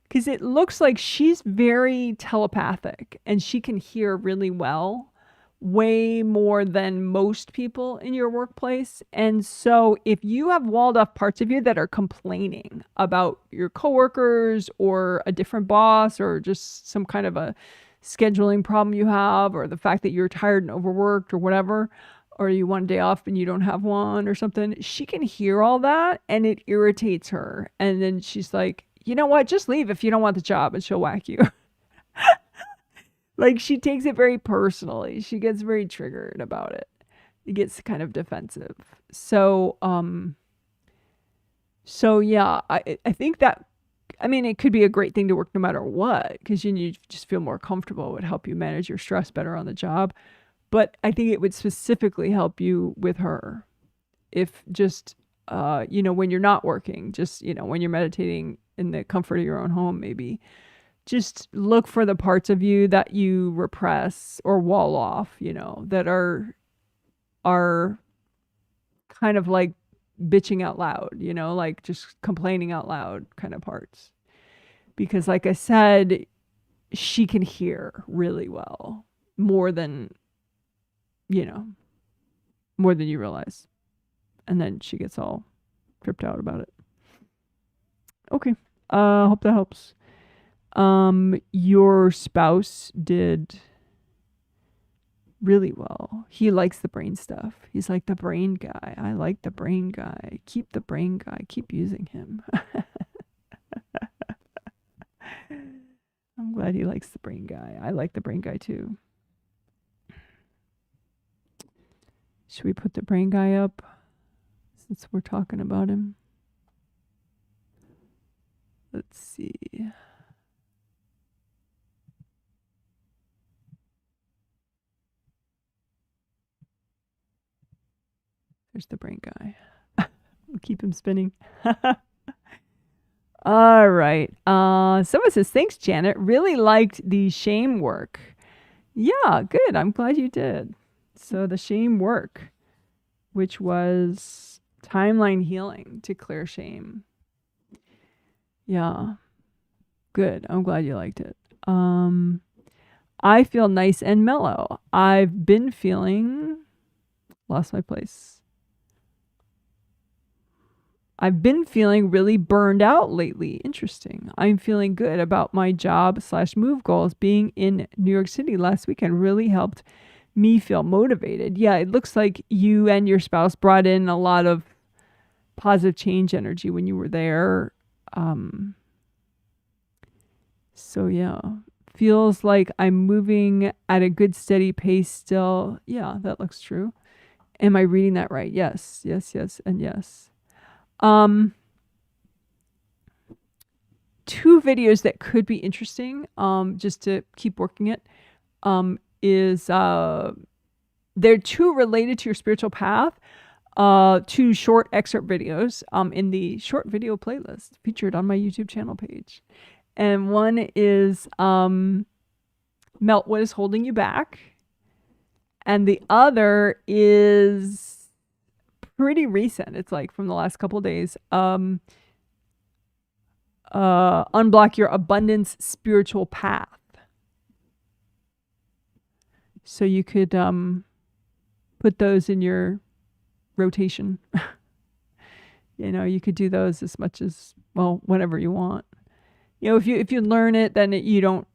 Because it looks like she's very telepathic and she can hear really well, way more than most people in your workplace. And so if you have walled off parts of you that are complaining about your coworkers or a different boss or just some kind of a scheduling problem you have, or the fact that you're tired and overworked or whatever, or you want a day off and you don't have one or something, she can hear all that and it irritates her. And then she's like, you know what, just leave if you don't want the job, and she'll whack you. Like she takes it very personally. She gets very triggered about it. It gets kind of defensive. So yeah, I think that, I mean, it could be a great thing to work no matter what, because you just feel more comfortable. It would help you manage your stress better on the job. But I think it would specifically help you with her if just, you know, when you're not working, just, you know, when you're meditating in the comfort of your own home, maybe just look for the parts of you that you repress or wall off, you know, that are kind of like bitching out loud, you know, like just complaining out loud kind of parts. Because like I said, she can hear really well, more than, you know, more than you realize. And then she gets all tripped out about it. Okay. Hope that helps. Your spouse did really well. He likes the brain stuff. He's like the brain guy. I like the brain guy. Keep the brain guy. Keep using him. I'm glad he likes the brain guy. I like the brain guy too. Should we put the brain guy up since we're talking about him? Let's see. There's the brain guy. We'll keep him spinning. All right. Someone says, thanks, Janet. Really liked the shame work. Yeah, good. I'm glad you did. So the shame work, which was timeline healing to clear shame. Yeah, good. I'm glad you liked it. I feel nice and mellow. I've been feeling, lost my place. I've been feeling really burned out lately. Interesting. I'm feeling good about my job/move goals. Being in New York City last weekend really helped me feel motivated. Yeah, it looks like you and your spouse brought in a lot of positive change energy when you were there. So yeah, feels like I'm moving at a good steady pace still. Yeah, that looks true. Am I reading that right? Yes, yes, yes, and yes. Two videos that could be interesting, just to keep working it, is they're two related to your spiritual path. Two short excerpt videos in the short video playlist featured on my YouTube channel page. And one is Melt What Is Holding You Back. And the other is pretty recent. It's like from the last couple of days. Unblock Your Abundance Spiritual Path. So you could put those in your rotation. You know, you could do those as much as, well, whenever you want. You know, if you learn it, then you don't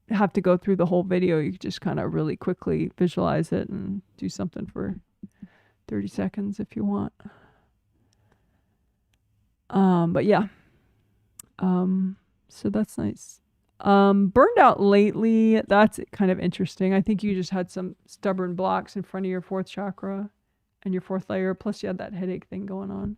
have to go through the whole video. You could just kind of really quickly visualize it and do something for 30 seconds if you want. But yeah. So that's nice. Burned out lately, that's kind of interesting. I think you just had some stubborn blocks in front of your fourth chakra and your fourth layer, plus you had that headache thing going on.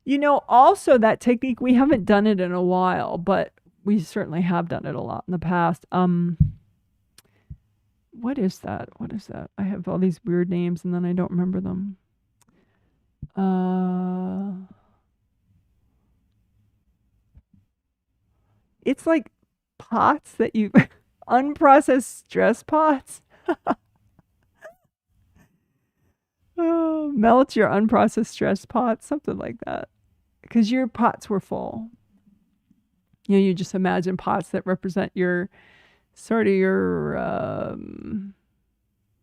You know, also that technique, we haven't done it in a while, but we certainly have done it a lot in the past. What is that? What is that? I have all these weird names and then I don't remember them. It's like pots that you unprocessed stress pots. Melt your unprocessed stress pots, something like that. Because your pots were full. You know, you just imagine pots that represent your sort of your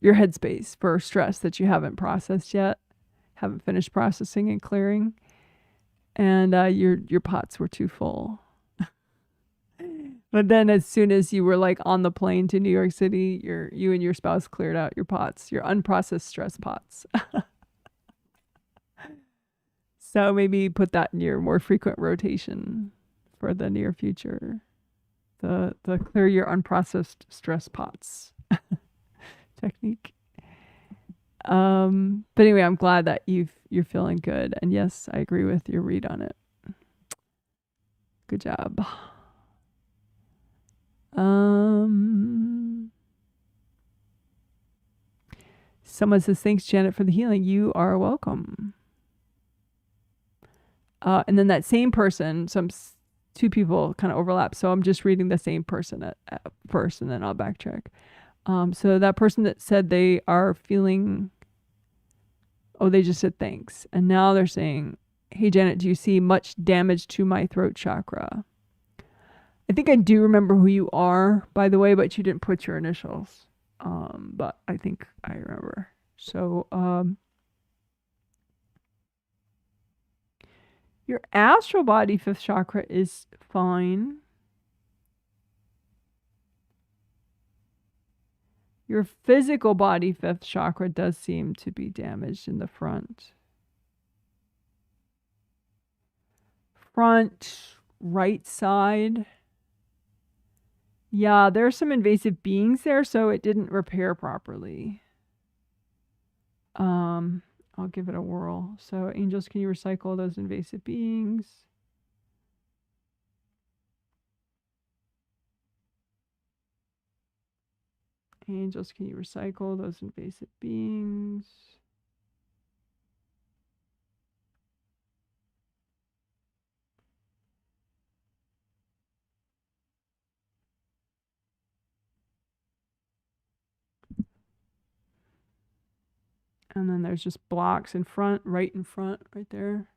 headspace for stress that you haven't processed yet, haven't finished processing and clearing, and your pots were too full. But then as soon as you were like on the plane to New York City, you and your spouse cleared out your pots, your unprocessed stress pots. So maybe put that in your more frequent rotation for the near future. The clear your unprocessed stress pots technique. But anyway, I'm glad that you're feeling good. And yes, I agree with your read on it. Good job. Someone says, thanks, Janet, for the healing. You are welcome. And then that same person, two people kind of overlap. So I'm just reading the same person at first, and then I'll backtrack. So that person that said they are feeling, they just said thanks. And now they're saying, hey, Janet, do you see much damage to my throat chakra? I think I do remember who you are, by the way, but you didn't put your initials. But I think I remember. So, your astral body, fifth chakra, is fine. Your physical body, fifth chakra, does seem to be damaged in the front. Front right side. Yeah, there's some invasive beings there, so it didn't repair properly. I'll give it a whirl. So angels, can you recycle those invasive beings? Angels, can you recycle those invasive beings? And then there's just blocks in front, right in front, right there.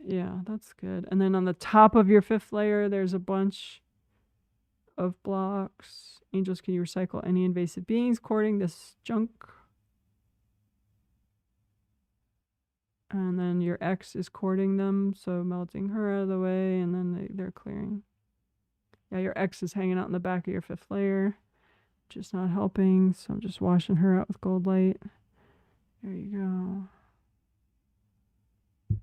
Yeah, that's good. And then on the top of your 5th layer, there's a bunch of blocks. Angels, can you recycle any invasive beings courting this junk? And then your ex is courting them, so melting her out of the way, and then they're clearing. Yeah, your ex is hanging out in the back of your 5th layer, just not helping, so I'm just washing her out with gold light. There you go.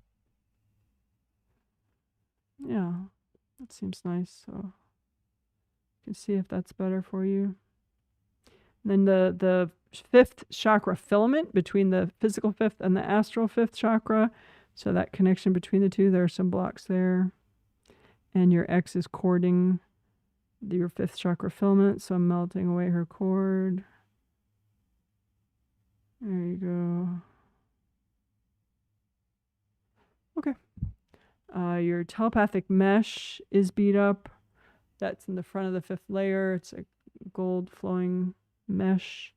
Yeah, that seems nice, so you can see if that's better for you. And then the 5th chakra filament between the physical 5th and the astral 5th chakra. So that connection between the two, there are some blocks there. And your ex is cording your 5th chakra filament. So I'm melting away her cord. There you go. Okay. Your telepathic mesh is beat up. That's in the front of the 5th layer. It's a gold flowing mesh,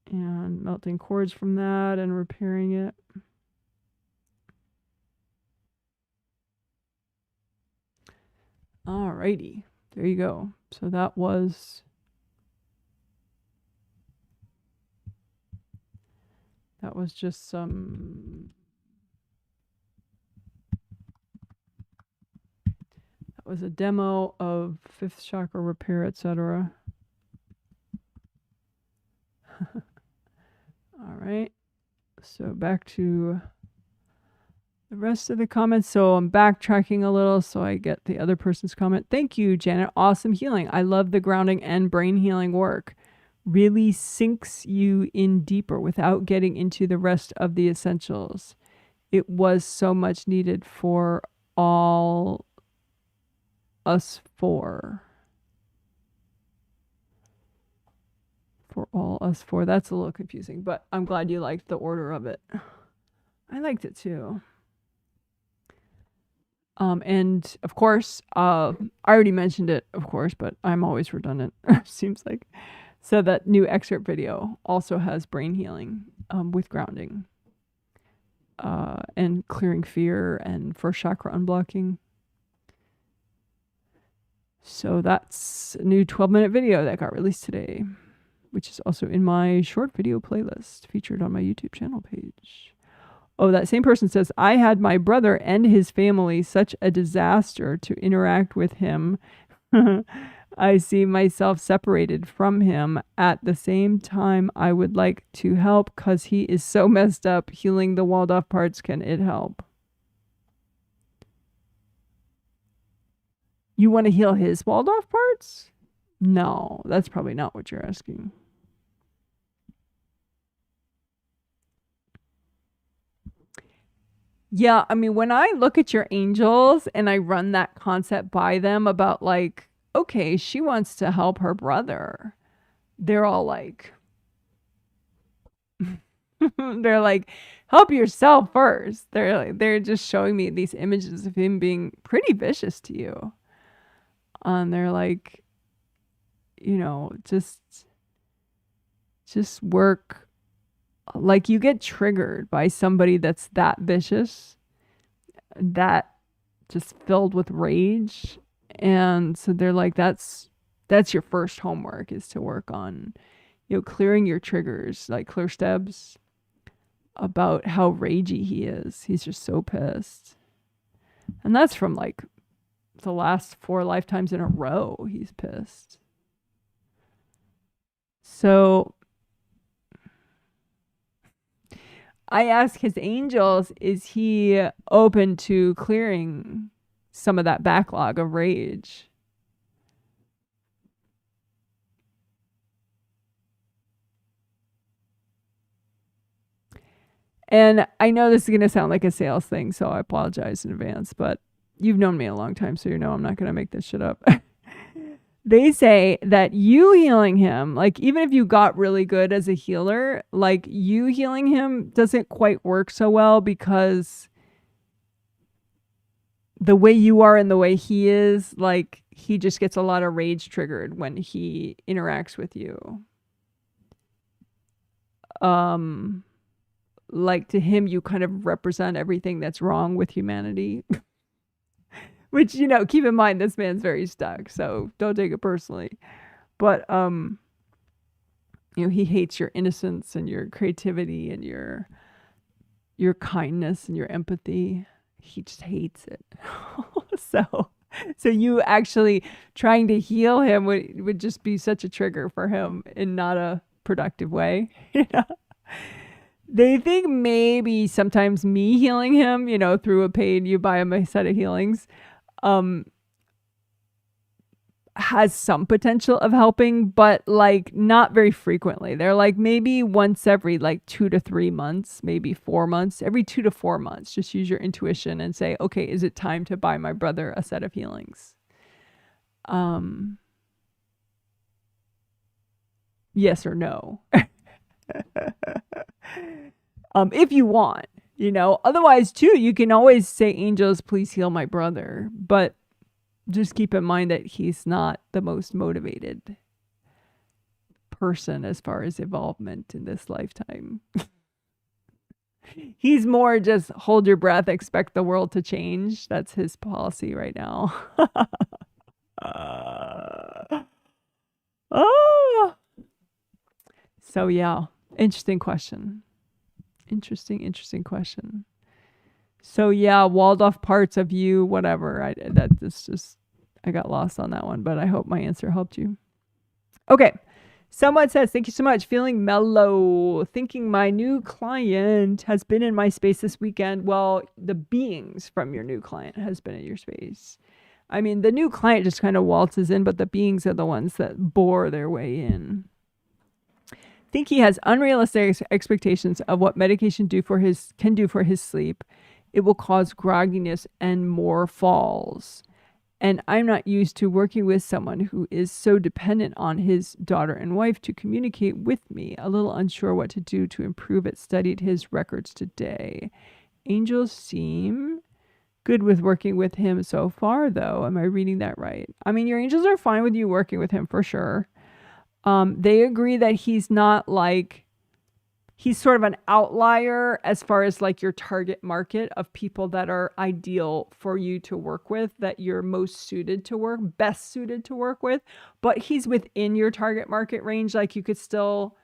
and melting cords from that and repairing it. Alrighty, there you go. So that was just some, that was a demo of 5th chakra repair, etc. All right, so back to the rest of the comments. So I'm backtracking a little so I get the other person's comment. Thank you, Janet. Awesome healing. I love the grounding and brain healing work. Really sinks you in deeper without getting into the rest of the essentials. It was so much needed for all us four. For all us four. That's a little confusing, but I'm glad you liked the order of it. I liked it too. And of course, I already mentioned it, of course, but I'm always redundant, seems like. So that new excerpt video also has brain healing with grounding and clearing fear and first chakra unblocking. So that's a new 12-minute video that got released today, which is also in my short video playlist featured on my YouTube channel page. Oh, that same person says, I had my brother and his family such a disaster to interact with him. I see myself separated from him. At the same time, I would like to help because he is so messed up. Healing the walled off parts, can it help? You want to heal his walled off parts? No, that's probably not what you're asking. Yeah, I mean, when I look at your angels and I run that concept by them about like, okay, she wants to help her brother, they're all like, they're like, help yourself first. They're just showing me these images of him being pretty vicious to you. And they're like, you know, just work. Like, you get triggered by somebody that's that vicious, that just filled with rage. And so they're like, that's your first homework, is to work on, you know, clearing your triggers, like clear steps about how ragey he is. He's just so pissed. And that's from like the last 4 lifetimes in a row he's pissed. So I ask his angels, is he open to clearing some of that backlog of rage? And I know this is going to sound like a sales thing, so I apologize in advance, but you've known me a long time, so you know I'm not going to make this shit up. They say that you healing him, like even if you got really good as a healer, like you healing him doesn't quite work so well because the way you are and the way he is, like he just gets a lot of rage triggered when he interacts with you. like to him, you kind of represent everything that's wrong with humanity. Which, keep in mind, this man's very stuck, so don't take it personally. But, he hates your innocence and your creativity and your kindness and your empathy. He just hates it. So you actually trying to heal him would just be such a trigger for him in not a productive way. They think maybe sometimes me healing him, through a paid, you buy him a set of healings, has some potential of helping, but like not very frequently. They're like maybe once every like 2 to 3 months, maybe 4 months, every 2 to 4 months. Just use your intuition and say, okay, is it time to buy my brother a set of healings? Yes or no. If you want, otherwise too, you can always say, angels, please heal my brother. But just keep in mind that he's not the most motivated person as far as evolvement in this lifetime. He's more just hold your breath, expect the world to change. That's his policy right now. Oh. So yeah, interesting question. Interesting question. So yeah, walled off parts of you, whatever. I got lost on that one, but I hope my answer helped you. Okay. Someone says, thank you so much. Feeling mellow. Thinking my new client has been in my space this weekend. Well, the beings from your new client has been in your space. I mean, the new client just kind of waltzes in, but the beings are the ones that bore their way in. Think he has unrealistic expectations of what medication can do for his sleep. It will cause grogginess and more falls. And I'm not used to working with someone who is so dependent on his daughter and wife to communicate with me. A little unsure what to do to improve it. Studied his records today. Angels seem good with working with him so far, though. Am I reading that right? I mean, your angels are fine with you working with him for sure. They agree that he's not like, he's sort of an outlier as far as like your target market of people that are ideal for you to work with, that you're best suited to work with, but he's within your target market range. Like you could still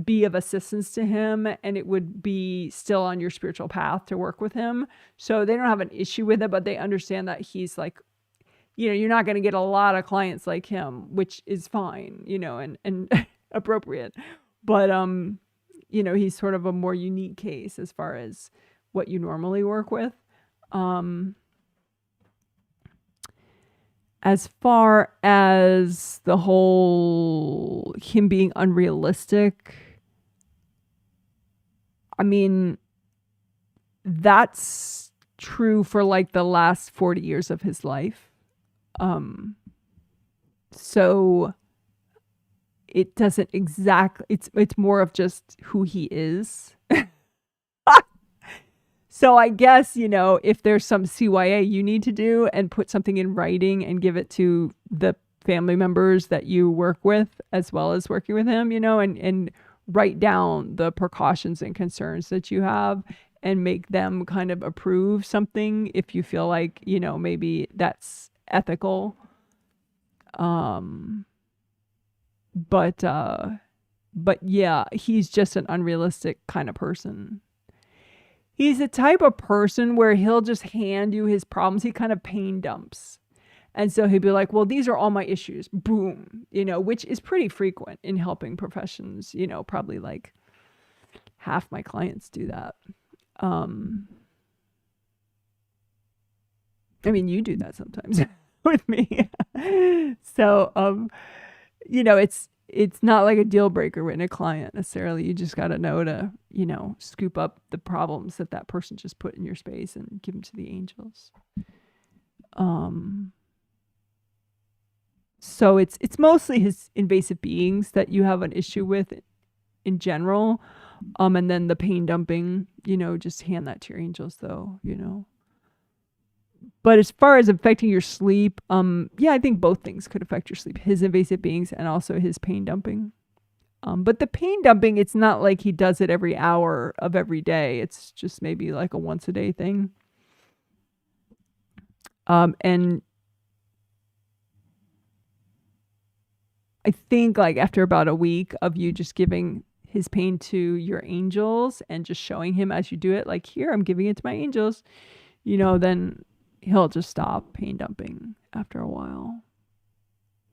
be of assistance to him and it would be still on your spiritual path to work with him. So they don't have an issue with it, but they understand that he's like, you're not going to get a lot of clients like him, which is fine, and appropriate. But, he's sort of a more unique case as far as what you normally work with. As far as the whole him being unrealistic, I mean, that's true for like the last 40 years of his life. So it doesn't exactly, it's more of just who he is. So I guess, if there's some CYA you need to do and put something in writing and give it to the family members that you work with, as well as working with him, and write down the precautions and concerns that you have and make them kind of approve something if you feel like, maybe that's ethical. But yeah, he's just an unrealistic kind of person. He's the type of person where he'll just hand you his problems. He kind of pain dumps. And so he'd be like, well, these are all my issues. Boom. Which is pretty frequent in helping professions. Probably like half my clients do that. I mean, you do that sometimes with me. So, it's not like a deal breaker in a client necessarily. You just got to know to, scoop up the problems that person just put in your space and give them to the angels. So it's mostly his invasive beings that you have an issue with in general. And then the pain dumping, just hand that to your angels though, But as far as affecting your sleep, I think both things could affect your sleep. His invasive beings and also his pain dumping. But the pain dumping, it's not like he does it every hour of every day. It's just maybe like a once a day thing. And I think like after about a week of you just giving his pain to your angels and just showing him as you do it, like, here, I'm giving it to my angels, then he'll just stop pain dumping after a while.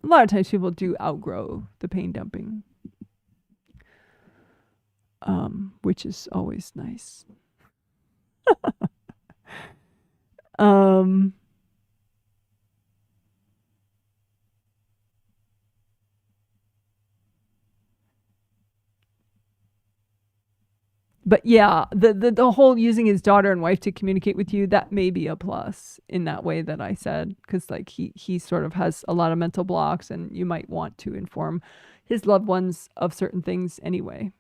A lot of times people do outgrow the pain dumping, which is always nice. But yeah, the whole using his daughter and wife to communicate with you, that may be a plus in that way that I said, because like he sort of has a lot of mental blocks, and you might want to inform his loved ones of certain things anyway.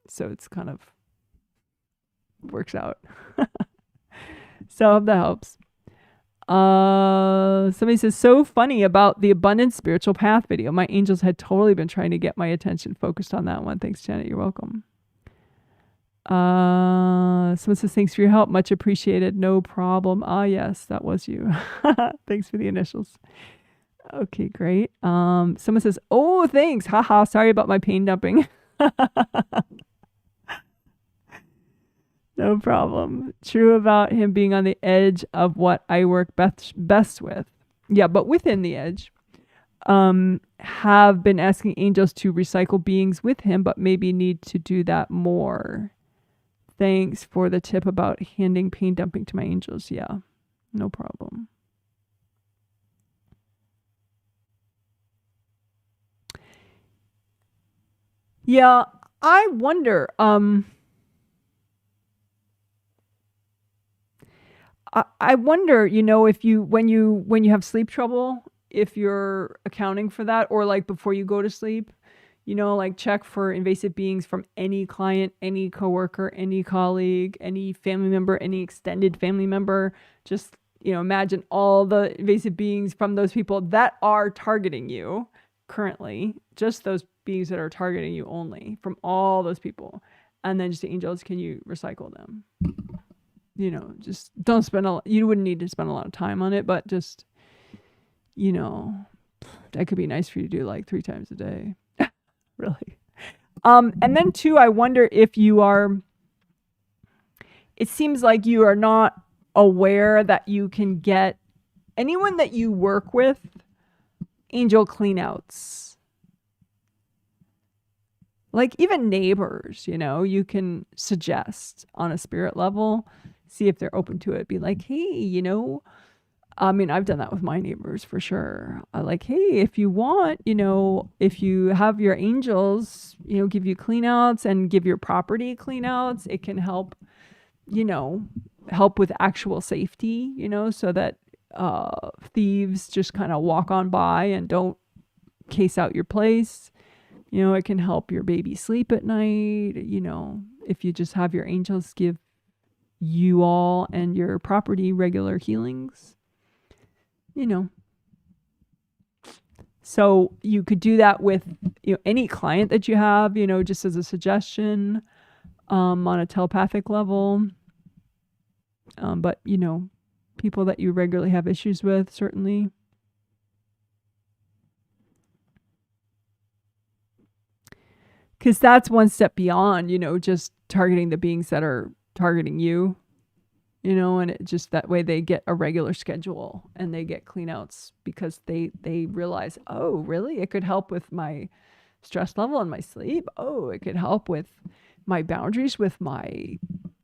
So it's kind of works out. So I hope that helps. Somebody says, so funny about the Abundant Spiritual Path video. My angels had totally been trying to get my attention focused on that one. Thanks, Janet. You're welcome. Someone says, thanks for your help. Much appreciated. No problem. Ah, yes, that was you. Thanks for the initials. Okay, great. Someone says, oh, thanks. Haha, sorry about my pain dumping. No problem. True about him being on the edge of what I work best with. Yeah, but within the edge. Have been asking angels to recycle beings with him, but maybe need to do that more. Thanks for the tip about handing pain dumping to my angels. Yeah, no problem. Yeah, I wonder, I wonder, if when you have sleep trouble, if you're accounting for that, or like before you go to sleep, like check for invasive beings from any client, any coworker, any colleague, any family member, any extended family member. Just, imagine all the invasive beings from those people that are targeting you currently, just those beings that are targeting you only, from all those people. And then just the angels, can you recycle them? Just don't you wouldn't need to spend a lot of time on it, but just, that could be nice for you to do like 3 times a day. Really. And then too, I wonder if it seems like you are not aware that you can get anyone that you work with angel cleanouts. Like even neighbors, you can suggest on a spirit level, see if they're open to it. Be like, hey, I mean, I've done that with my neighbors for sure. Like, hey, if you want, if you have your angels, give you cleanouts and give your property cleanouts, it can help, help with actual safety, so that thieves just kind of walk on by and don't case out your place. It can help your baby sleep at night. If you just have your angels give you all and your property regular healings. So you could do that with any client that you have, just as a suggestion, on a telepathic level. But people that you regularly have issues with, certainly. Because that's one step beyond, just targeting the beings that are targeting you. And it just that way they get a regular schedule and they get cleanouts because they realize, oh, really? It could help with my stress level and my sleep. Oh, it could help with my boundaries with my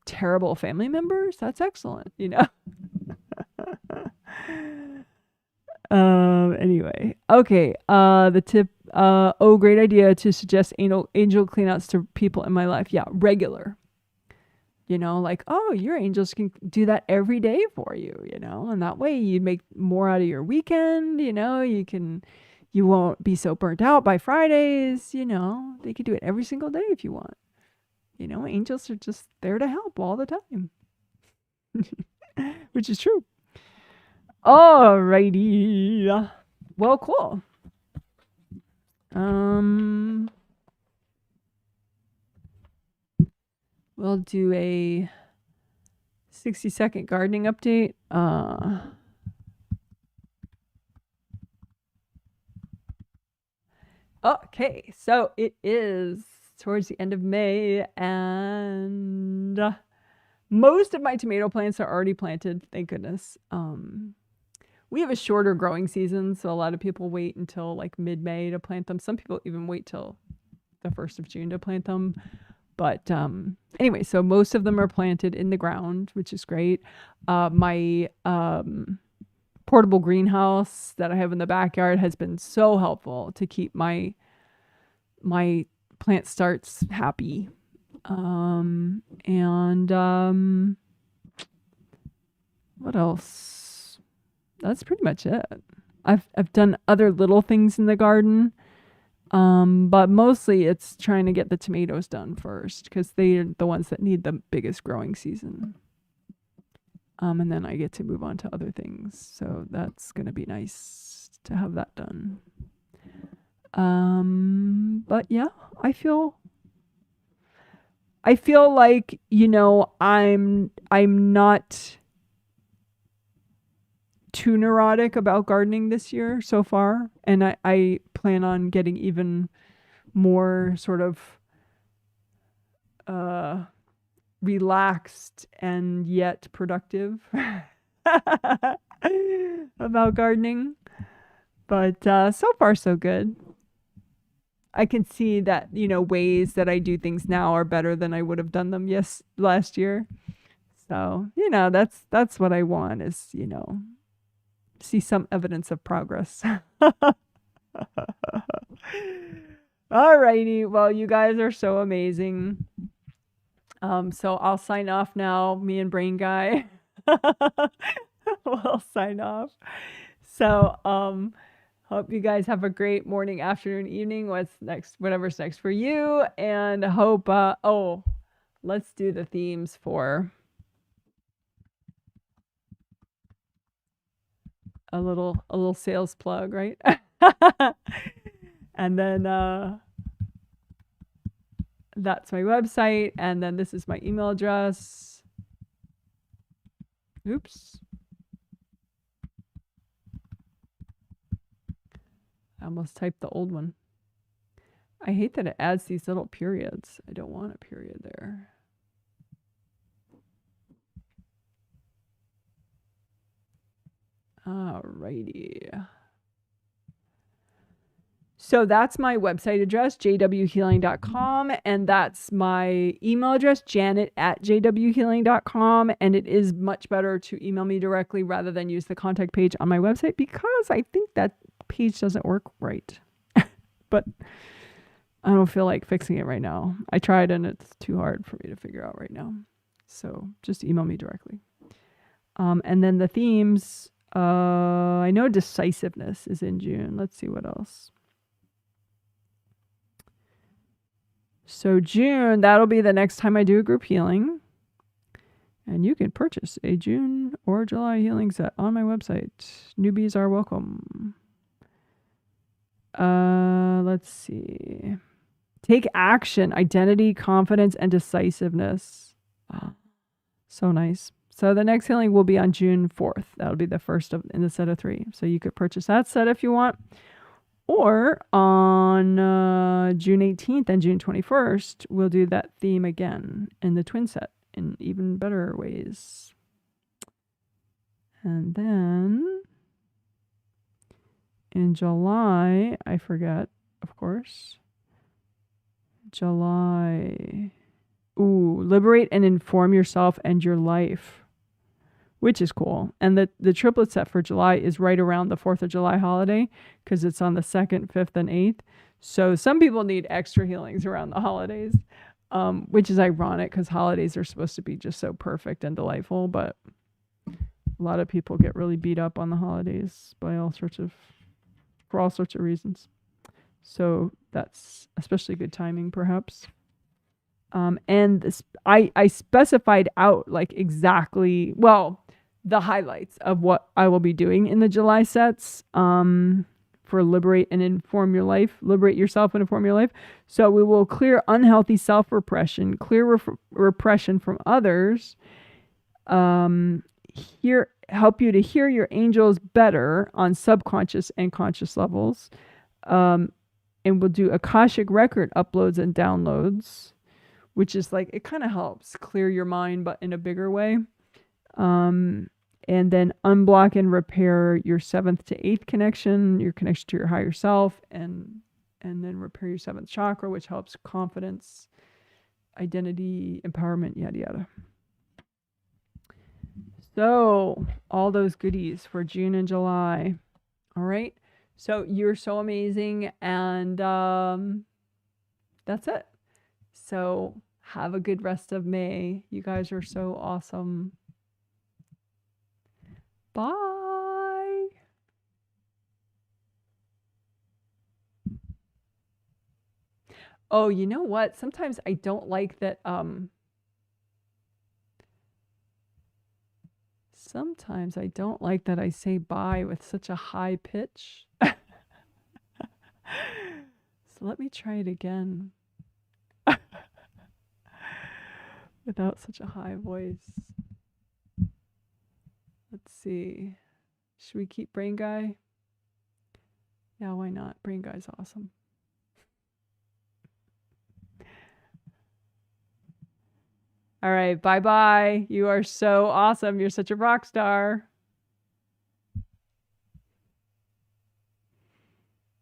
terrible family members. That's excellent, Anyway, okay. The tip, great idea to suggest angel cleanouts to people in my life. Yeah, regular. Like, oh, your angels can do that every day for you, and that way you make more out of your weekend, you won't be so burnt out by Fridays, they could do it every single day if you want. Angels are just there to help all the time, which is true. Alrighty. Well, cool. we'll do a 60-second gardening update. Okay, so it is towards the end of May, and most of my tomato plants are already planted, thank goodness. We have a shorter growing season, so a lot of people wait until like mid-May to plant them. Some people even wait till the 1st of June to plant them. But anyway, so most of them are planted in the ground, which is great. My portable greenhouse that I have in the backyard has been so helpful to keep my plant starts happy. What else? That's pretty much it. I've done other little things in the garden. But mostly it's trying to get the tomatoes done first because they're the ones that need the biggest growing season. And then I get to move on to other things. So that's going to be nice to have that done. But yeah, I feel like, I'm not too neurotic about gardening this year so far. And I plan on getting even more sort of relaxed and yet productive about gardening. But so far so good. I can see that, ways that I do things now are better than I would have done them last year. So, that's what I want is, see some evidence of progress. Alrighty. Well, you guys are so amazing. So I'll sign off now. Me and Brain Guy will sign off. So, hope you guys have a great morning, afternoon, evening. Whatever's next for you. And hope, let's do the themes for a little sales plug, right? And then that's my website, and then this is my email address. Oops. I almost typed the old one. I hate that it adds these little periods. I don't want a period there. Alrighty. So that's my website address, jwhealing.com, and that's my email address, janet@jwhealing.com, and it is much better to email me directly rather than use the contact page on my website because I think that page doesn't work right. But I don't feel like fixing it right now. I tried and it's too hard for me to figure out right now. So just email me directly. And then the themes, I know decisiveness is in June. Let's see what else. So June, that'll be the next time I do a group healing. And you can purchase a June or July healing set on my website. Newbies are welcome. Let's see. Take action, identity, confidence, and decisiveness. Oh, so nice. So the next healing will be on June 4th. That'll be the first in the set of 3. So you could purchase that set if you want. Or on June 18th and June 21st, we'll do that theme again in the twin set in even better ways. And then in July, I forget, of course. July. Ooh, liberate and inform yourself and your life, which is cool. And the triplet set for July is right around the 4th of July holiday because it's on the 2nd, 5th, and 8th. So some people need extra healings around the holidays, which is ironic because holidays are supposed to be just so perfect and delightful. But a lot of people get really beat up on the holidays for all sorts of reasons. So that's especially good timing, perhaps. And this, I specified out like exactly, well, the highlights of what I will be doing in the July sets. for liberate and inform your life, liberate yourself and inform your life. So we will clear unhealthy self-repression, clear repression from others, help you to hear your angels better on subconscious and conscious levels. And we'll do Akashic record uploads and downloads, which is like, it kind of helps clear your mind, but in a bigger way. And then unblock and repair your 7th to 8th connection, your connection to your higher self, and then repair your 7th chakra, which helps confidence, identity, empowerment, yada, yada. So all those goodies for June and July. All right. So you're so amazing. And that's it. So have a good rest of May. You guys are so awesome. Bye. Oh, you know what? Sometimes I don't like that. Sometimes I don't like that I say bye with such a high pitch. So let me try it again. Without such a high voice. Let's see. Should we keep Brain Guy? Yeah, why not? Brain Guy's awesome. All right, bye-bye. You are so awesome. You're such a rock star.